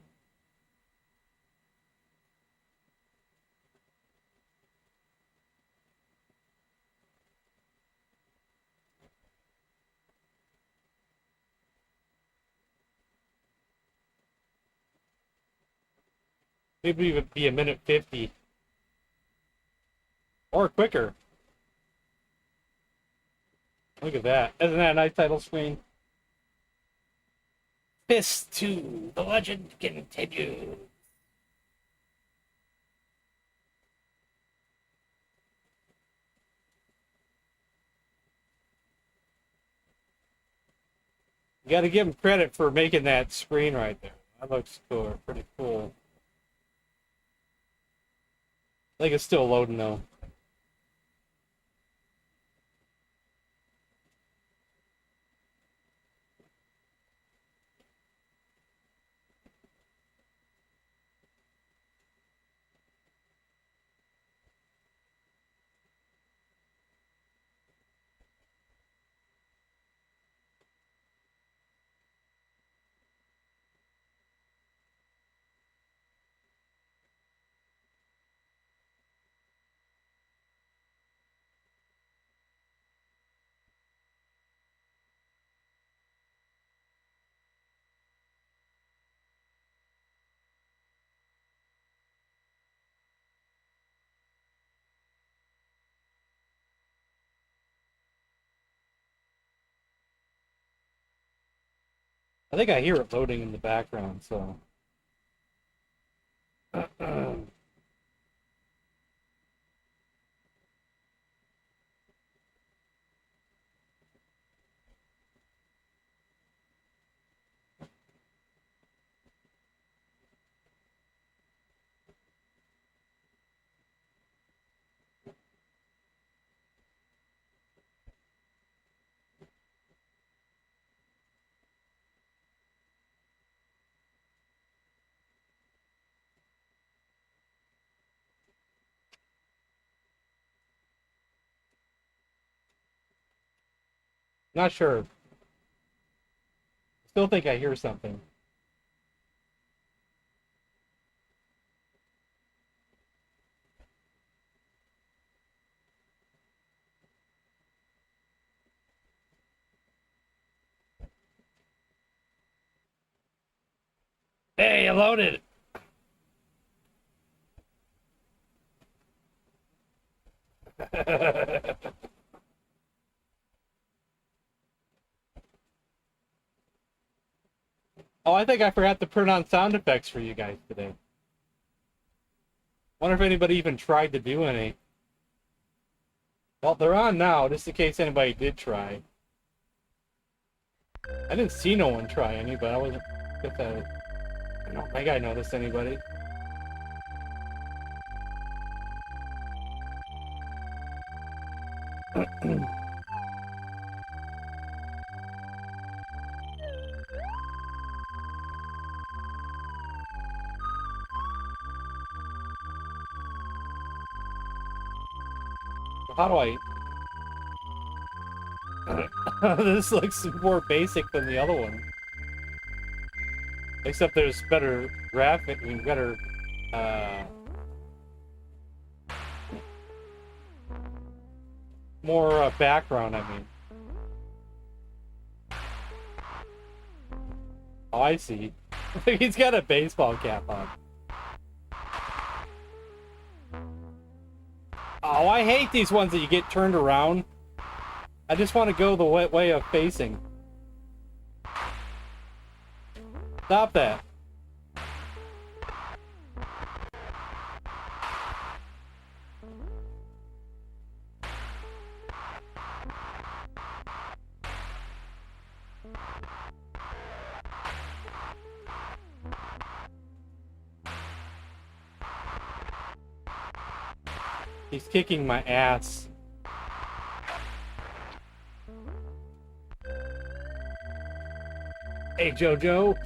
Maybe even be a minute 50. Or quicker. Look at that. Isn't that a nice title screen? Fist 2, the legend continues. You gotta give him credit for making that screen right there. That looks cool, pretty cool. I think it's still loading though. I think I hear it loading in the background, so. Not sure. Still think I hear something. Hey, I loaded. Oh, I think I forgot to turn on sound effects for you guys today. Wonder if anybody even tried to do any. Well, they're on now, just in case anybody did try. I didn't see no one try any, but I wasn't. I don't think I noticed anybody. How do I? This looks more basic than the other one. Except there's better graphic, I mean, better, more background, I mean. Oh, I see. He's got a baseball cap on. Oh, I hate these ones that you get turned around. I just want to go the way of facing. Stop that. He's kicking my ass. Hey, Jojo.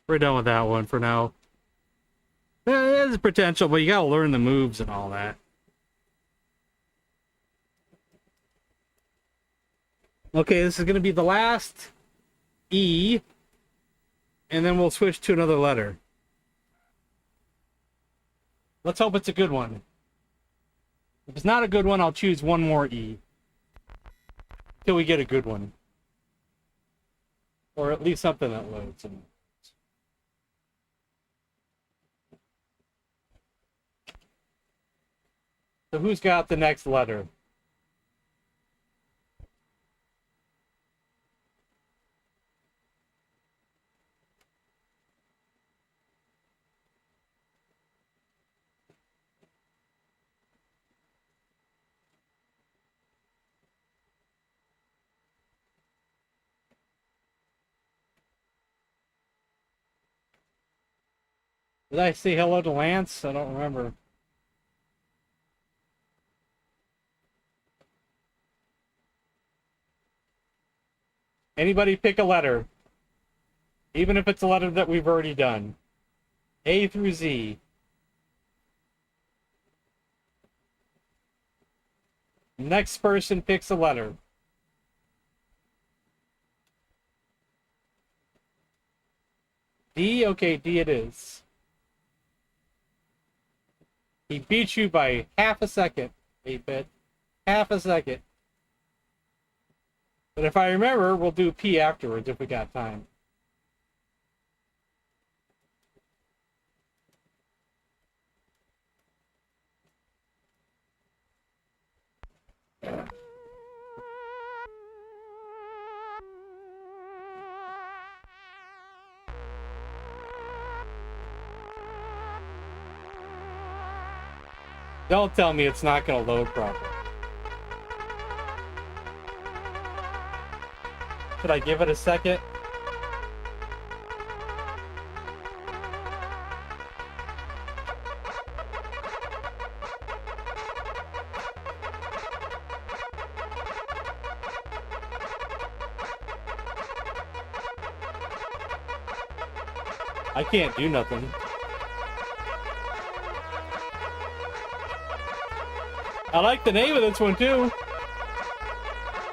We're done with that one for now. There's potential, but you gotta learn the moves and all that. Okay, this is gonna be the last E, and then we'll switch to another letter. Let's hope it's a good one. If it's not a good one, I'll choose one more E. Till we get a good one. Or at least something that loads. So who's got the next letter? Did I say hello to Lance? I don't remember. Anybody pick a letter. Even if it's a letter that we've already done. A through Z. Next person picks a letter. D? Okay, D it is. He beat you by half a second, 8-bit. Half a second. But if I remember, we'll do P afterwards if we got time. Don't tell me it's not going to load properly. Should I give it a second? I can't do nothing. I like the name of this one too.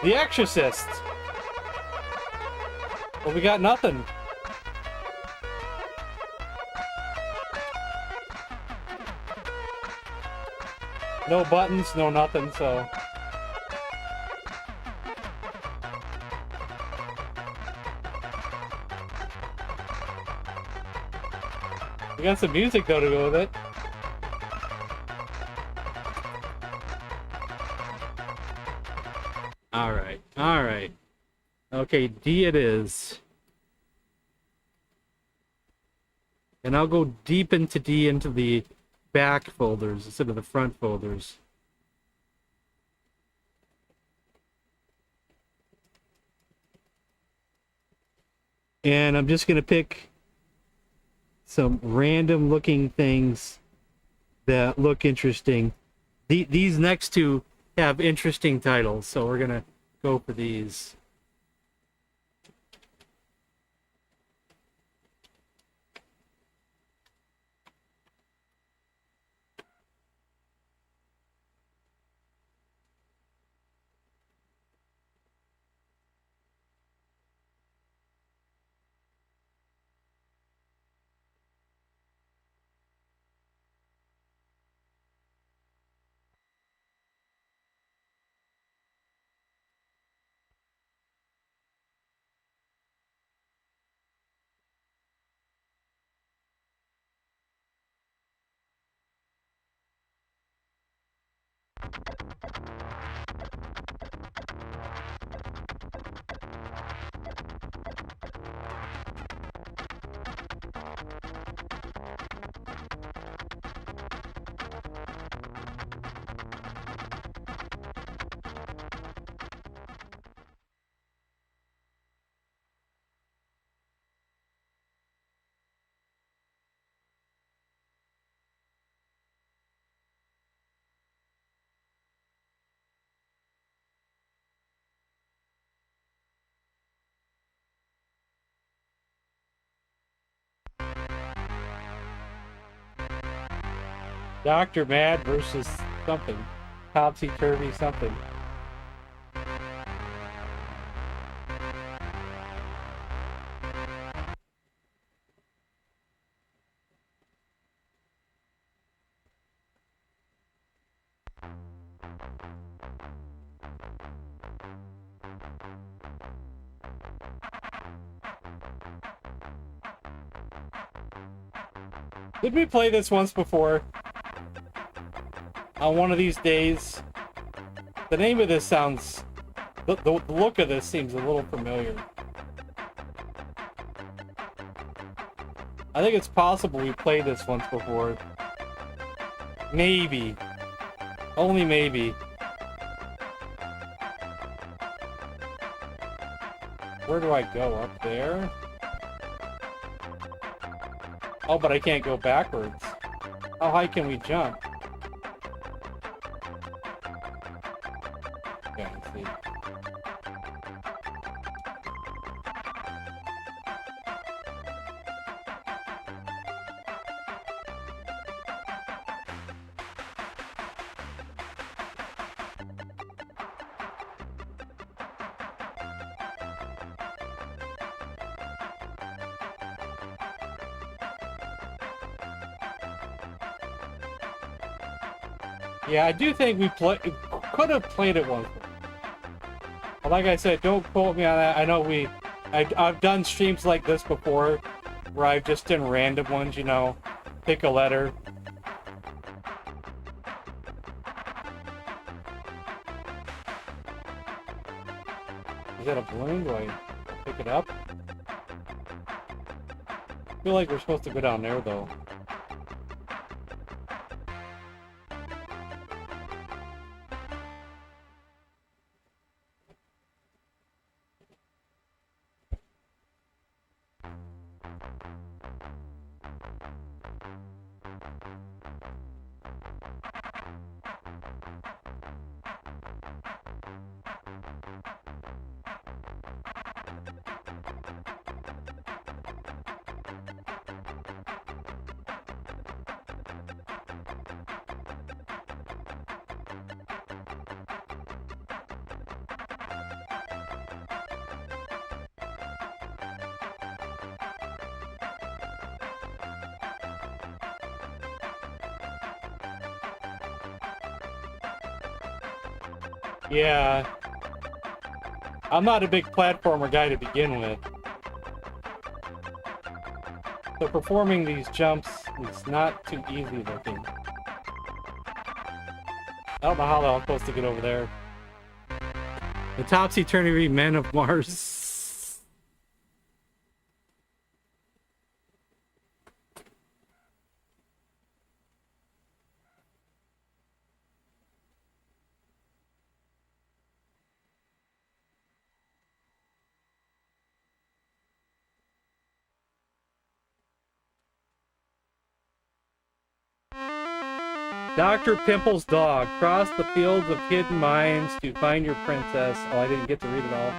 The Exorcist. Well, we got nothing. No buttons, no nothing, so. We got some music though to go with it. Alright, alright. Okay, D it is. And I'll go deep into D into the back folders instead of the front folders. And I'm just going to pick some random looking things that look interesting. These next two have interesting titles, so we're going to go for these. Dr. Mad versus something. Topsy-turvy something. Did we play this once before? On one of these days? The name of this sounds... The look of this seems a little familiar. I think it's possible we played this once before. Maybe. Only maybe. Where do I go? Up there? Oh, but I can't go backwards. How high can we jump? Okay, let's see. Yeah, I do think we could have played it once. But like I said, don't quote me on that. I know I've done streams like this before, where I've just done random ones, you know, pick a letter. Is that a balloon? Do I pick it up? I feel like we're supposed to go down there, though. Yeah. I'm not a big platformer guy to begin with. So performing these jumps is not too easy looking. I don't know how I'm supposed to get over there. The topsy-turvy men of Mars. Dr. Pimple's dog. Cross the fields of hidden mines to find your princess. Oh, I didn't get to read it all.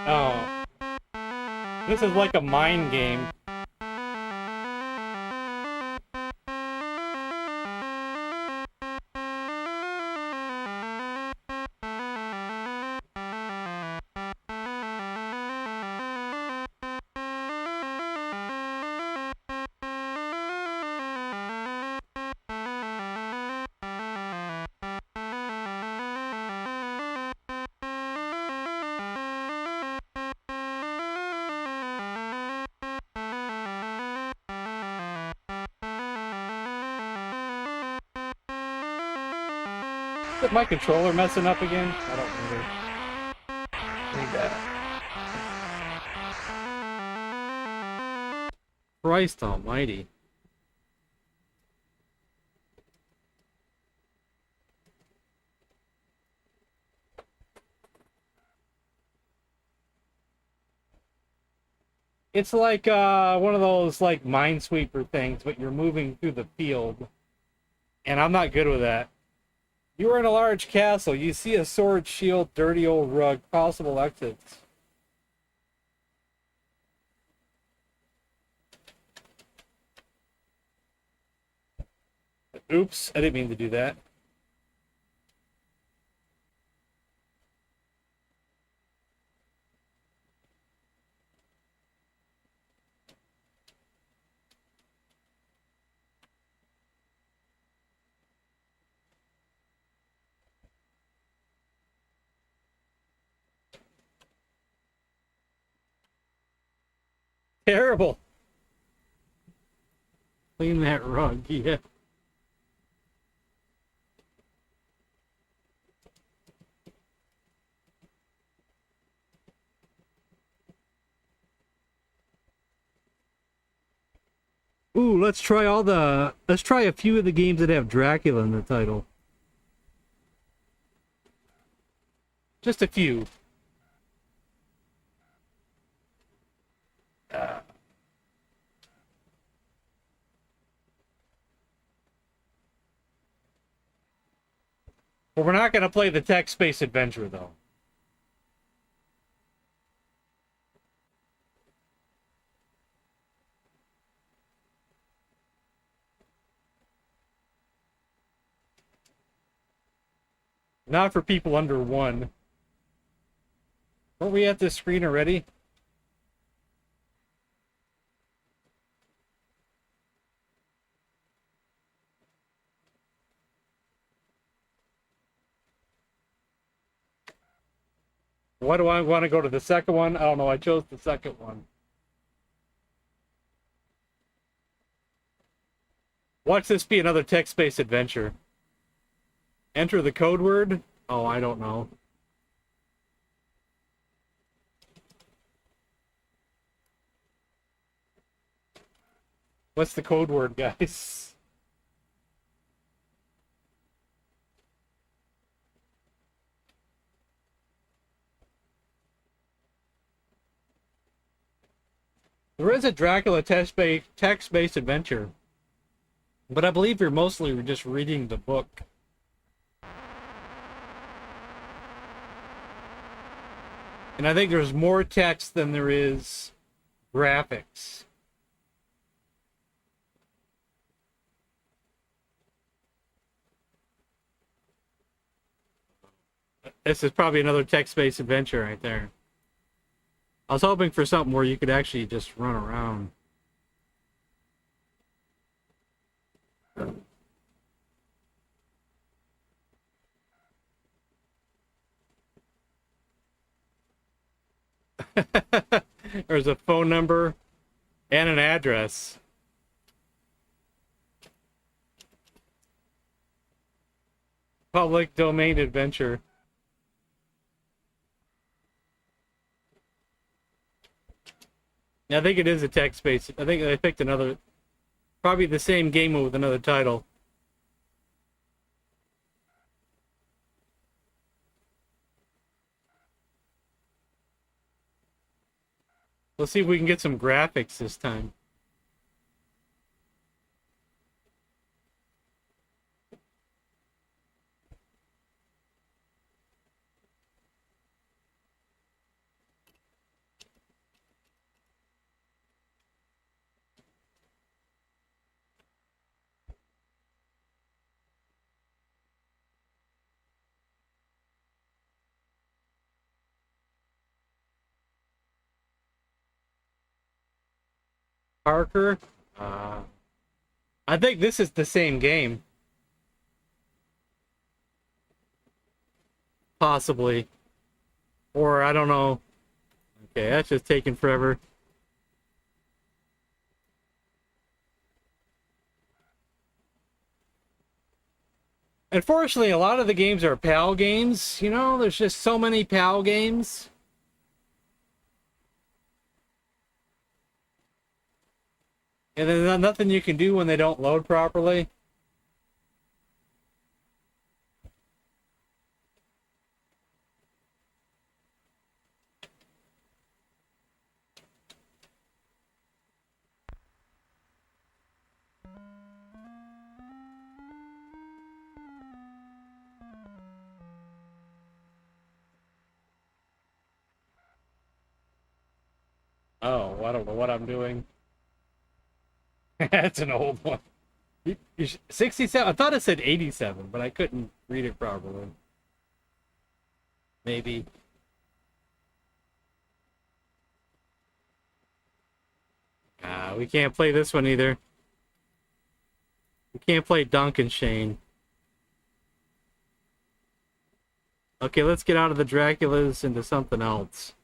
Oh. This is like a mind game. Is my controller messing up again? I don't remember. Need that. Christ almighty. It's like one of those like minesweeper things, but you're moving through the field. And I'm not good with that. You are in a large castle. You see a sword, shield, dirty old rug, possible exits. Oops, I didn't mean to do that. Terrible. Clean that rug, yeah. Ooh, let's try a few of the games that have Dracula in the title. Just a few. But we're not going to play the text-based adventure, though. Not for people under 1. Weren't we at this screen already? Why do I want to go to the second one? I don't know. I chose the second one. Watch this be another text-based adventure. Enter the code word? Oh, I don't know. What's the code word, guys? There is a Dracula text-based adventure, but I believe you're mostly just reading the book. And I think there's more text than there is graphics. This is probably another text-based adventure right there. I was hoping for something where you could actually just run around. There's a phone number and an address. Public domain adventure. I think it is a text-based. I think they picked another, probably the same game with another title. Let's see if we can get some graphics this time. Parker. I think this is the same game. Possibly. Or I don't know. Okay, that's just taking forever. Unfortunately, a lot of the games are PAL games. You know, there's just so many PAL games. And there's nothing you can do when they don't load properly. Oh, I don't know what I'm doing. That's an old one. 67. I thought it said 87, but I couldn't read it properly. Maybe. We can't play this one either. We can't play Dunk and Shane. Okay, let's get out of the Draculas into something else.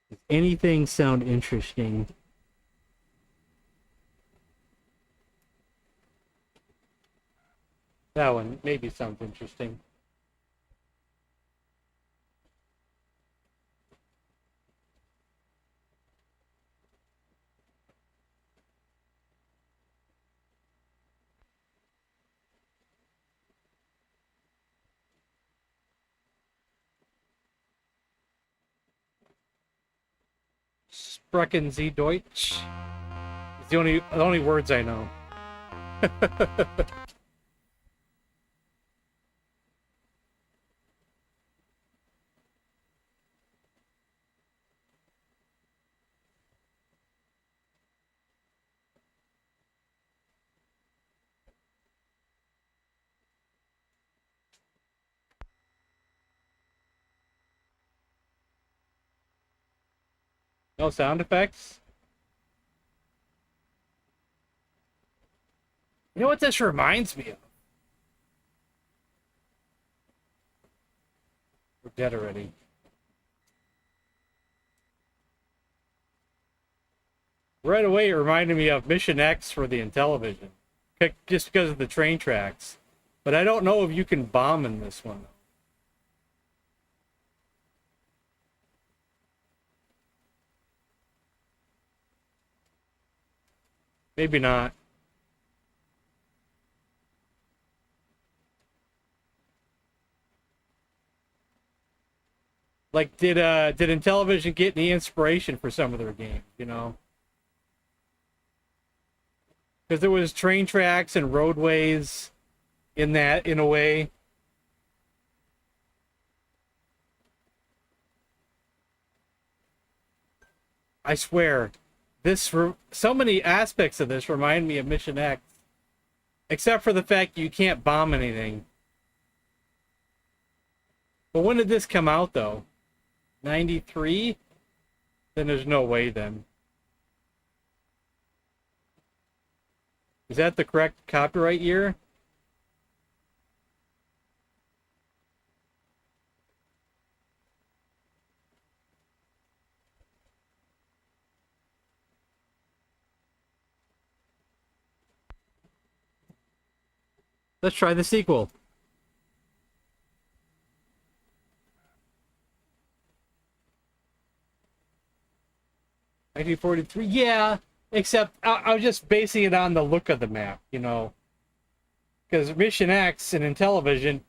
Does anything sound interesting? That one maybe sounds interesting. Sprechen Sie Deutsch? It's the only words I know. No sound effects? You know what this reminds me of? We're dead already. Right away, it reminded me of Mission X for the Intellivision. Just because of the train tracks. But I don't know if you can bomb in this one. Maybe not. Like, did Intellivision get any inspiration for some of their games, you know? Because there was train tracks and roadways in that, in a way. I swear, so many aspects of this remind me of Mission X. Except for the fact you can't bomb anything. But when did this come out, though? 93? Then there's no way, then. Is that the correct copyright year? Let's try the sequel. (1943) Yeah, except I was just basing it on the look of the map, you know. Because Mission X and Intellivision,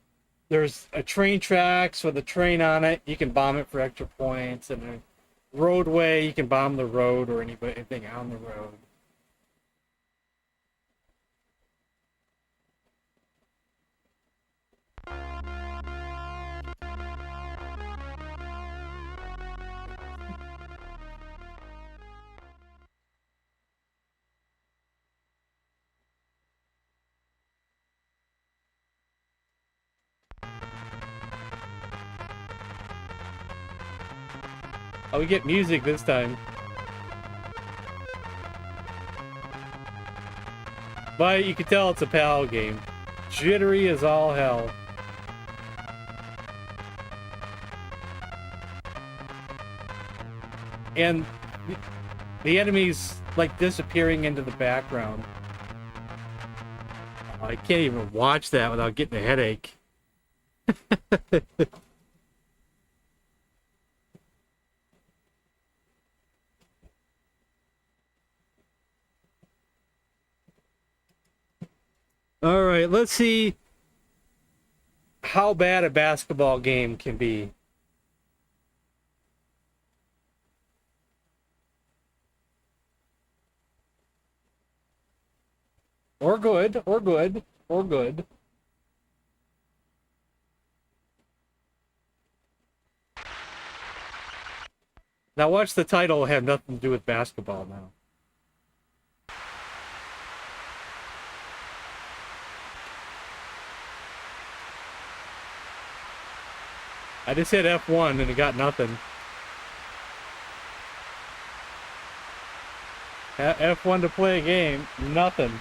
there's a train tracks with a train on it. You can bomb it for extra points, and a roadway, you can bomb the road or anything on the road. Oh, we get music this time. But you can tell it's a PAL game. Jittery as all hell. And the enemies, like, disappearing into the background. Oh, I can't even watch that without getting a headache. All right, let's see how bad a basketball game can be. Or good, or good, or good. Now watch the title have nothing to do with basketball now. I just hit F1 and it got nothing. F1 to play a game, nothing.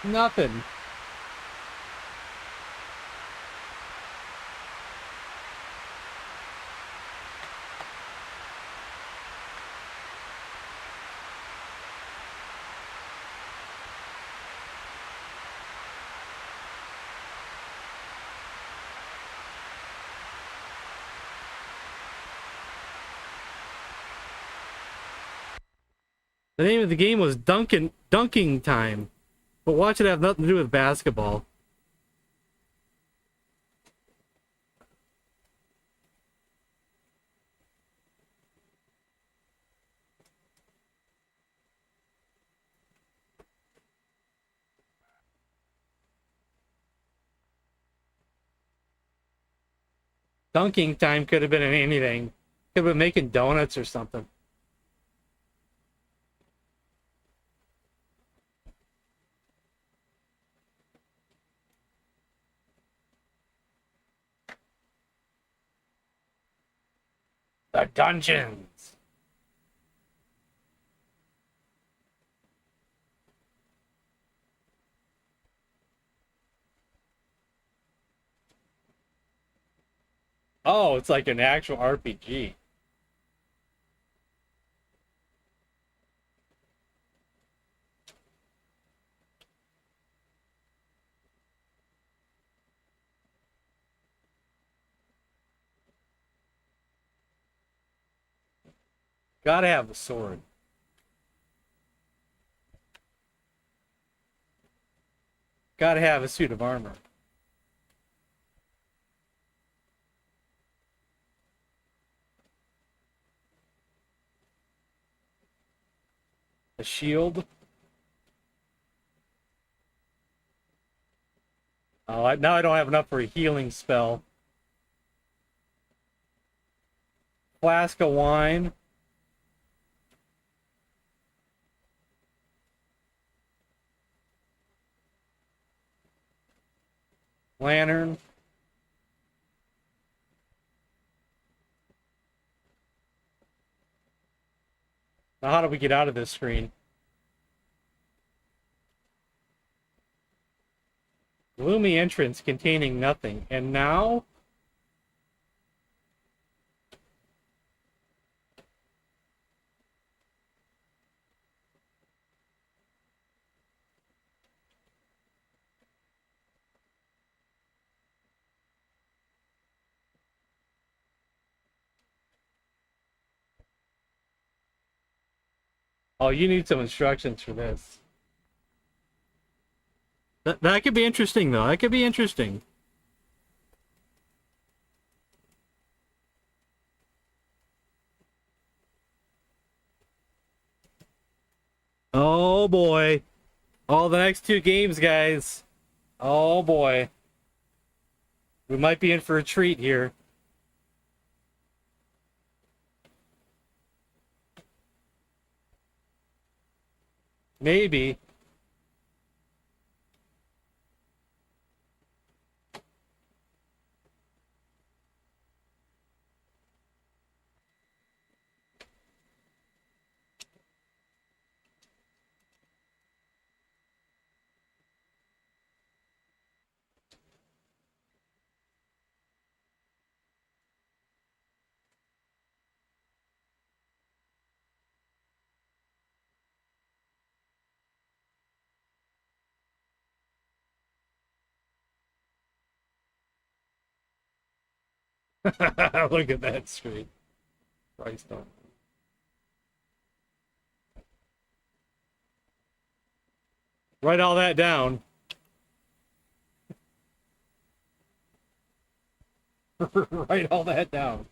Nothing. The name of the game was Dunking Time. But watch it have nothing to do with basketball. Dunking Time could have been in anything. Could have been making donuts or something. The dungeons. Oh, it's like an actual RPG. Gotta have a sword. Gotta have a suit of armor. A shield. Oh, now I don't have enough for a healing spell. Flask of wine. Lantern. Now how do we get out of this screen? Gloomy entrance containing nothing. And now? Oh, you need some instructions for this. That could be interesting, though. That could be interesting. Oh, boy. Oh, the next two games, guys. Oh, boy. We might be in for a treat here. Maybe. Look at that screen. Christ on. Write all that down. Write all that down.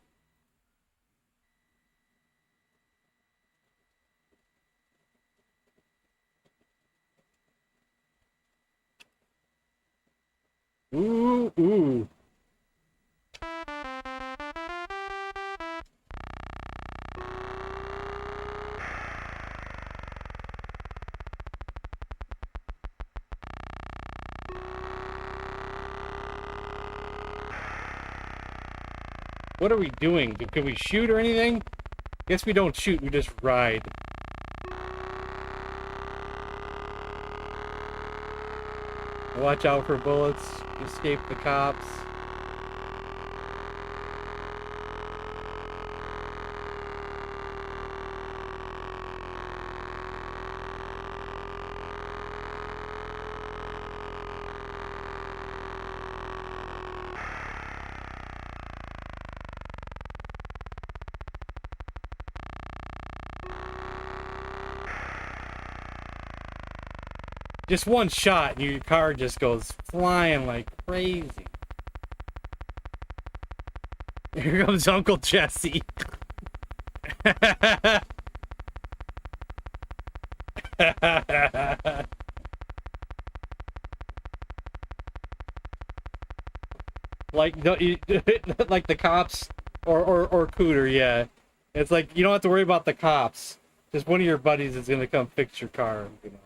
Ooh, ooh. What are we doing? Can we shoot or anything? Guess we don't shoot, we just ride. Watch out for bullets. Escape the cops. Just one shot and your car just goes flying like crazy. Here comes Uncle Jesse. Like no, like the cops or Cooter, yeah. It's like you don't have to worry about the cops. Just one of your buddies is gonna come fix your car, you know.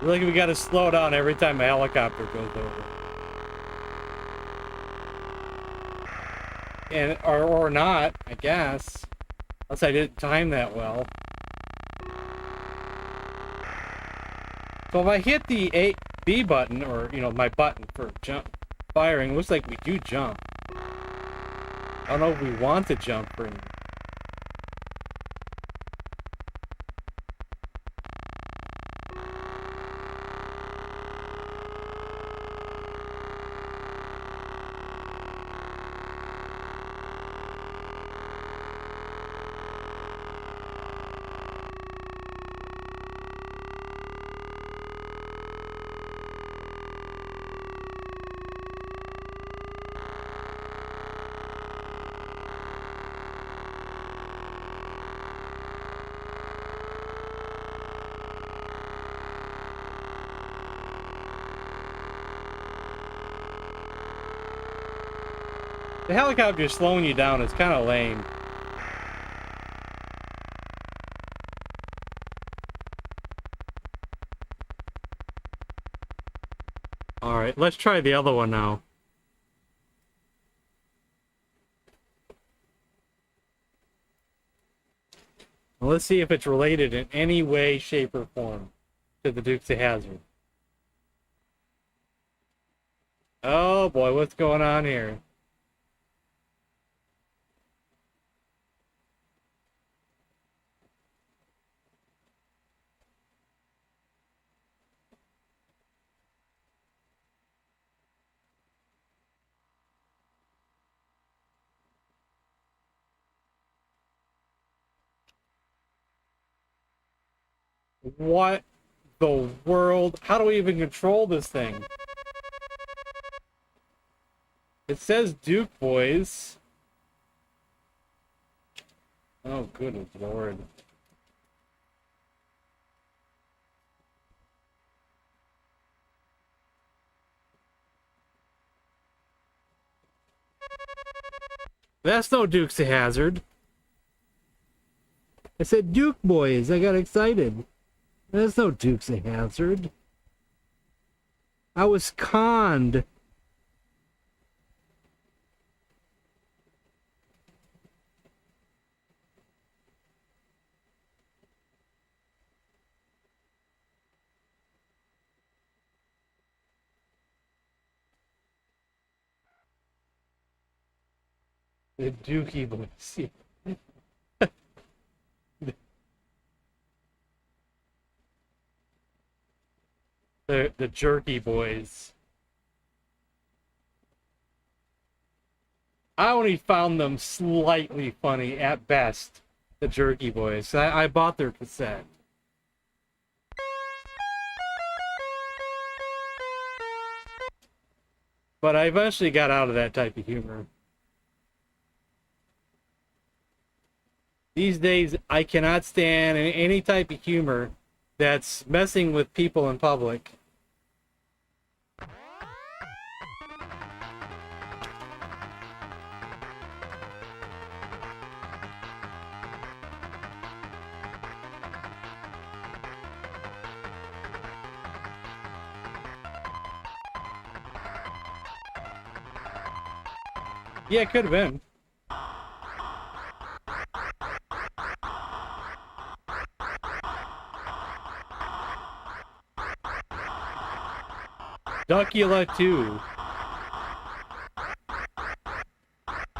Like we gotta slow down every time a helicopter goes over. And or not, I guess. Unless I didn't time that well. So if I hit the B button, or you know, my button for jump firing, it looks like we do jump. I don't know if we want to jump or anything. The helicopter slowing you down is kind of lame. Alright, let's try the other one now. Well, let's see if it's related in any way, shape, or form to the Dukes of Hazzard. Oh boy, what's going on here? What the world? How do we even control this thing? It says Duke Boys. Oh, good lord. That's no Dukes of Hazzard. I said Duke Boys. I got excited. That's no Dukes of Hazzard. I was conned. The Dookie Boys. The Jerky Boys. I only found them slightly funny at best. The Jerky Boys. I bought their cassette. But I eventually got out of that type of humor. These days, I cannot stand any type of humor that's messing with people in public. Yeah, it could have been. Duckula 2. I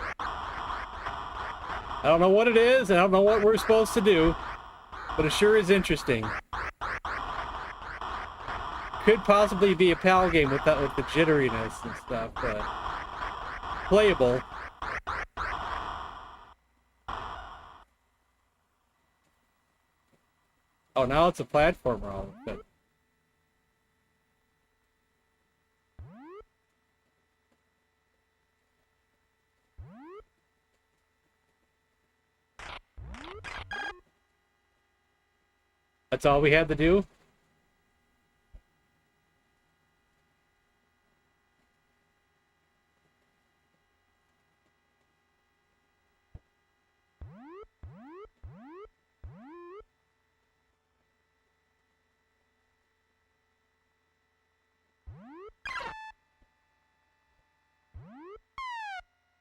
don't know what it is, and I don't know what we're supposed to do, but it sure is interesting. Could possibly be a PAL game with that, with the jitteriness and stuff, but playable. Oh, now it's a platformer all of a sudden. That's all we had to do?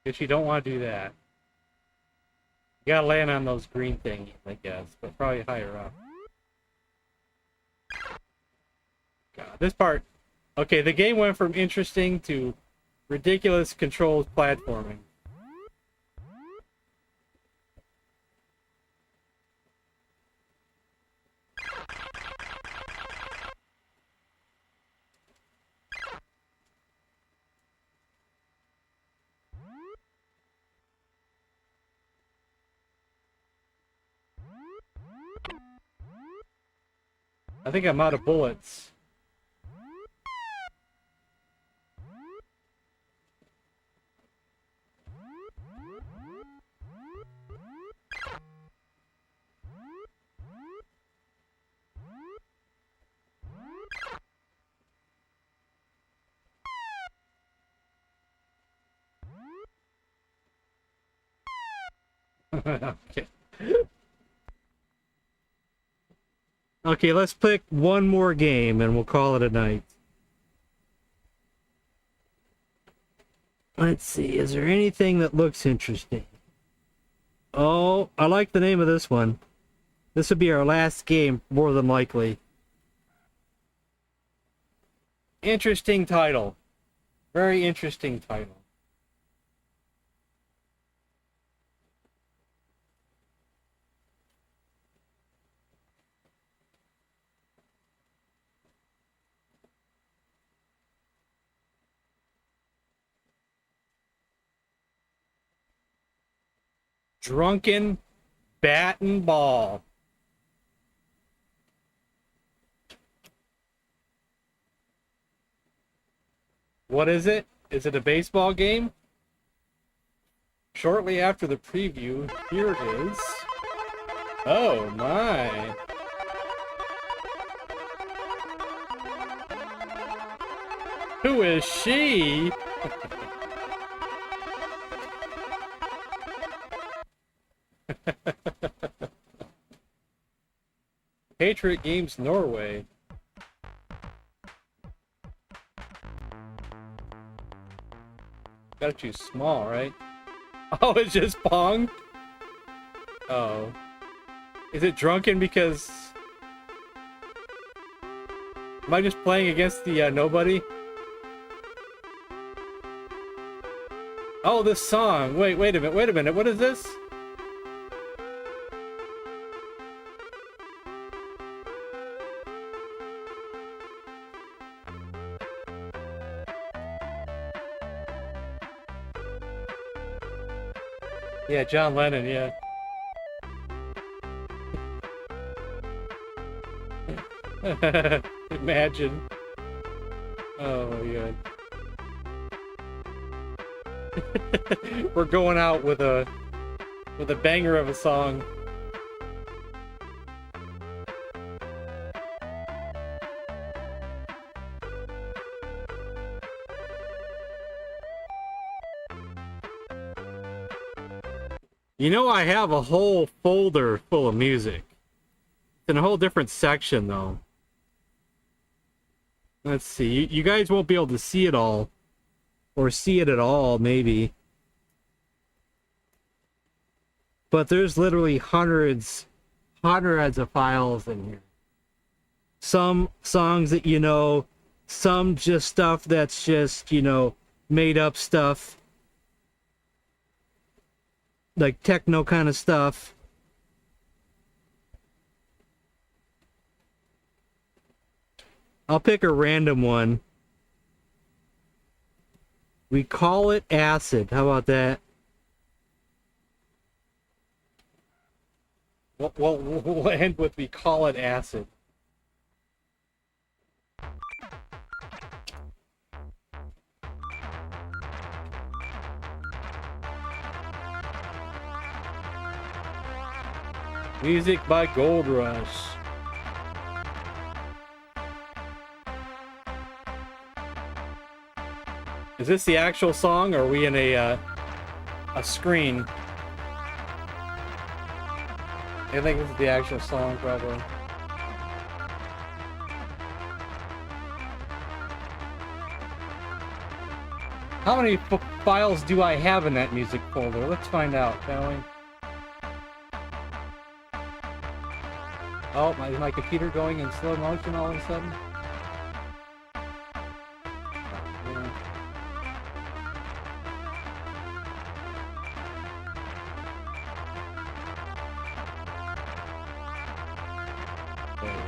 Guess you don't want to do that. You gotta land on those green thingies, I guess, but probably higher up. God, this part... Okay, the game went from interesting to ridiculous controls platforming. I think I'm out of bullets. Okay. Okay, let's pick one more game and we'll call it a night. Let's see, is there anything that looks interesting? Oh, I like the name of this one. This would be our last game, more than likely. Interesting title. Very interesting title. Drunken Bat and Ball. What is it? Is it a baseball game? Shortly after the preview, here it is. Oh my. Who is she? Patriot Games Norway. Gotta choose small, right? Oh, it's just Pong? Oh. Is it drunken because... Am I just playing against the nobody? Oh, this song. Wait a minute. What is this? Yeah, John Lennon, yeah. Imagine. Oh my god. We're going out with a banger of a song. You know, I have a whole folder full of music. It's in a whole different section, though. Let's see. You guys won't be able to see it all. Or see it at all, maybe. But there's literally hundreds of files in here. Some songs that you know, some just stuff that's just, you know, made up stuff. Like techno kind of stuff. I'll pick a random one. We call it acid. How about that? We'll end with we call it acid. Music by Gold Rush. Is this the actual song, or are we in a screen? I think this is the actual song, probably. How many files do I have in that music folder? Let's find out, shall we? Oh, is my computer going in slow motion all of a sudden? Yeah. There we go.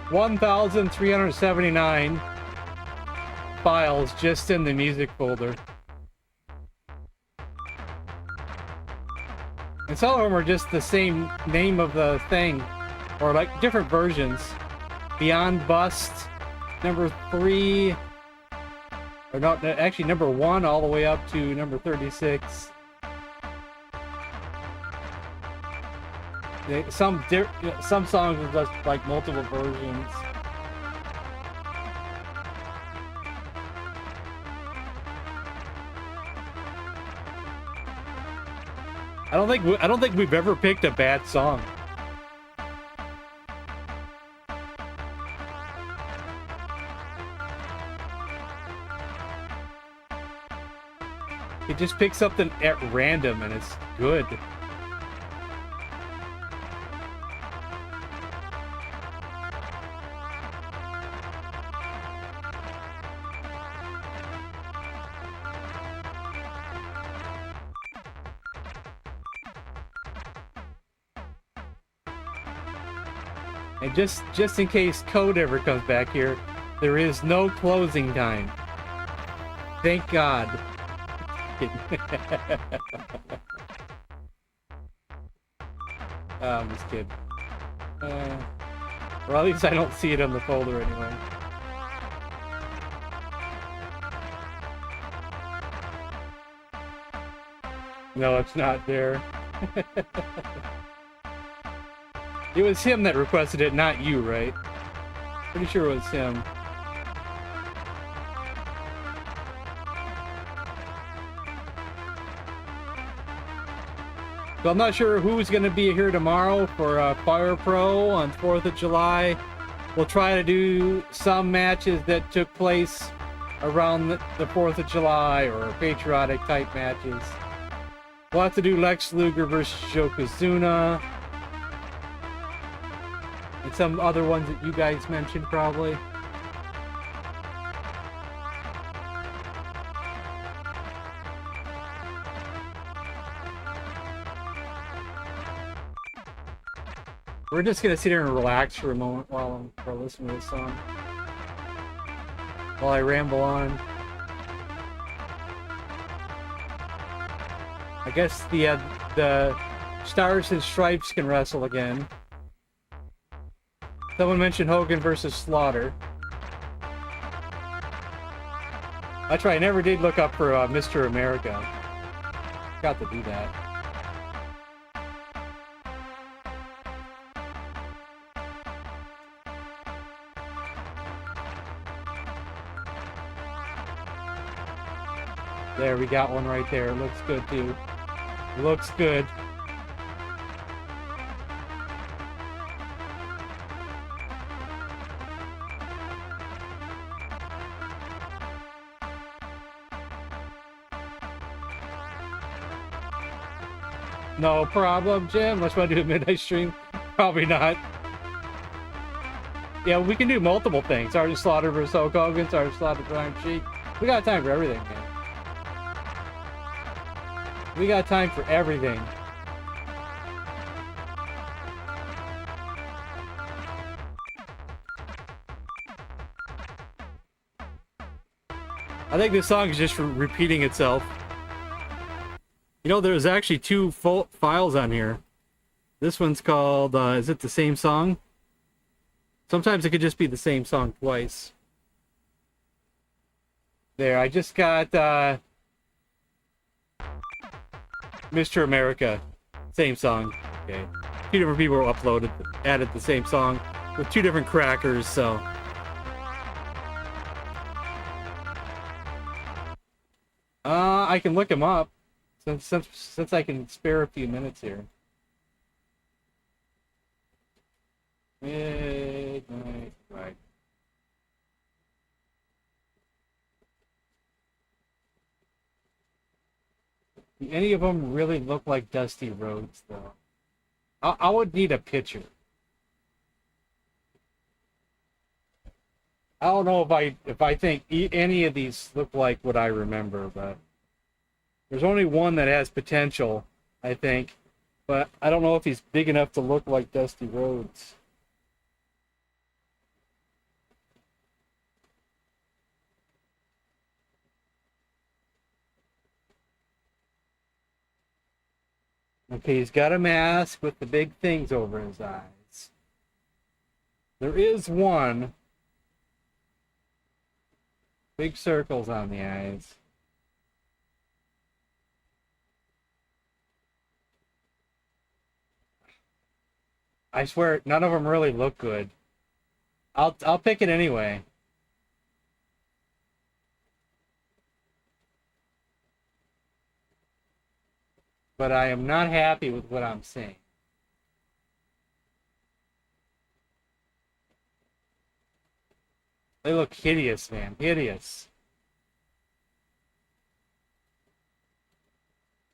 $1,379 files just in the music folder. And some of them are just the same name of the thing, or like different versions. Beyond Bust, number 3, or not, actually number 1 all the way up to number 36. Some songs are just like multiple versions. I don't think we've ever picked a bad song. You just pick something at random and it's good. And just in case Code ever comes back here, there is no closing time. Thank God. I'm just kidding. Or at least I don't see it on the folder anyway. No, it's not there. It was him that requested it, not you, right? Pretty sure it was him. So I'm not sure who's going to be here tomorrow for Fire Pro on 4th of July. We'll try to do some matches that took place around the 4th of July, or patriotic type matches. We'll have to do Lex Luger versus Yokozuna. And some other ones that you guys mentioned, probably. We're just gonna sit here and relax for a moment while we're listening to this song. While I ramble on. I guess the Stars and Stripes can wrestle again. Someone mentioned Hogan versus Slaughter. That's right, I never did look up for Mr. America. Got to do that. There, we got one right there. Looks good, too. Looks good. No problem, Jim. Let's want to do a midnight stream? Probably not. Yeah, we can do multiple things. Sergeant Slaughter versus Hulk Hogan, Sergeant Slaughter versus Iron Sheik. We got time for everything, man. We got time for everything. I think this song is just repeating itself. You know, there's actually two full files on here. This one's called, is it the same song? Sometimes it could just be the same song twice. There, I just got Mr. America. Same song. Okay. Two different people uploaded, added the same song with two different crackers, so. I can look them up since I can spare a few minutes here. Midnight, right. Do any of them really look like Dusty Rhodes, though? I would need a picture. I don't know if I think any of these look like what I remember, but there's only one that has potential, I think. But I don't know if he's big enough to look like Dusty Rhodes. Okay, he's got a mask with the big things over his eyes. There is one. Big circles on the eyes. I swear, none of them really look good. I'll pick it anyway. But I am not happy with what I'm seeing. They look hideous, man. Hideous.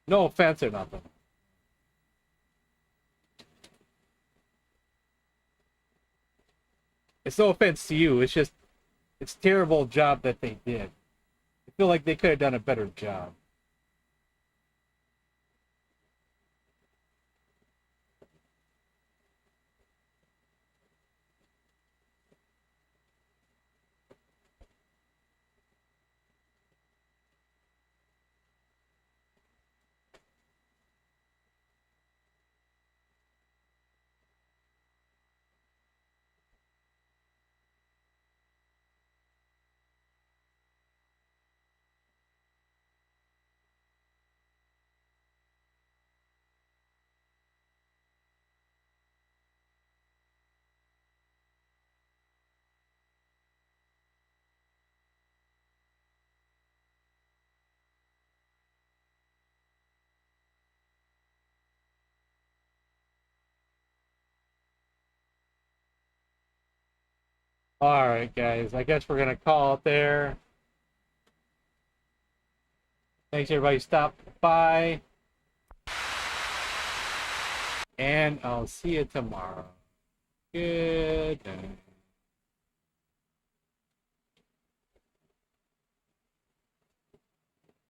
No offense or nothing. It's no offense to you. It's just, it's a terrible job that they did. I feel like they could have done a better job. All right, guys. I guess we're gonna call it there. Thanks everybody stopping by. And I'll see you tomorrow. Good night.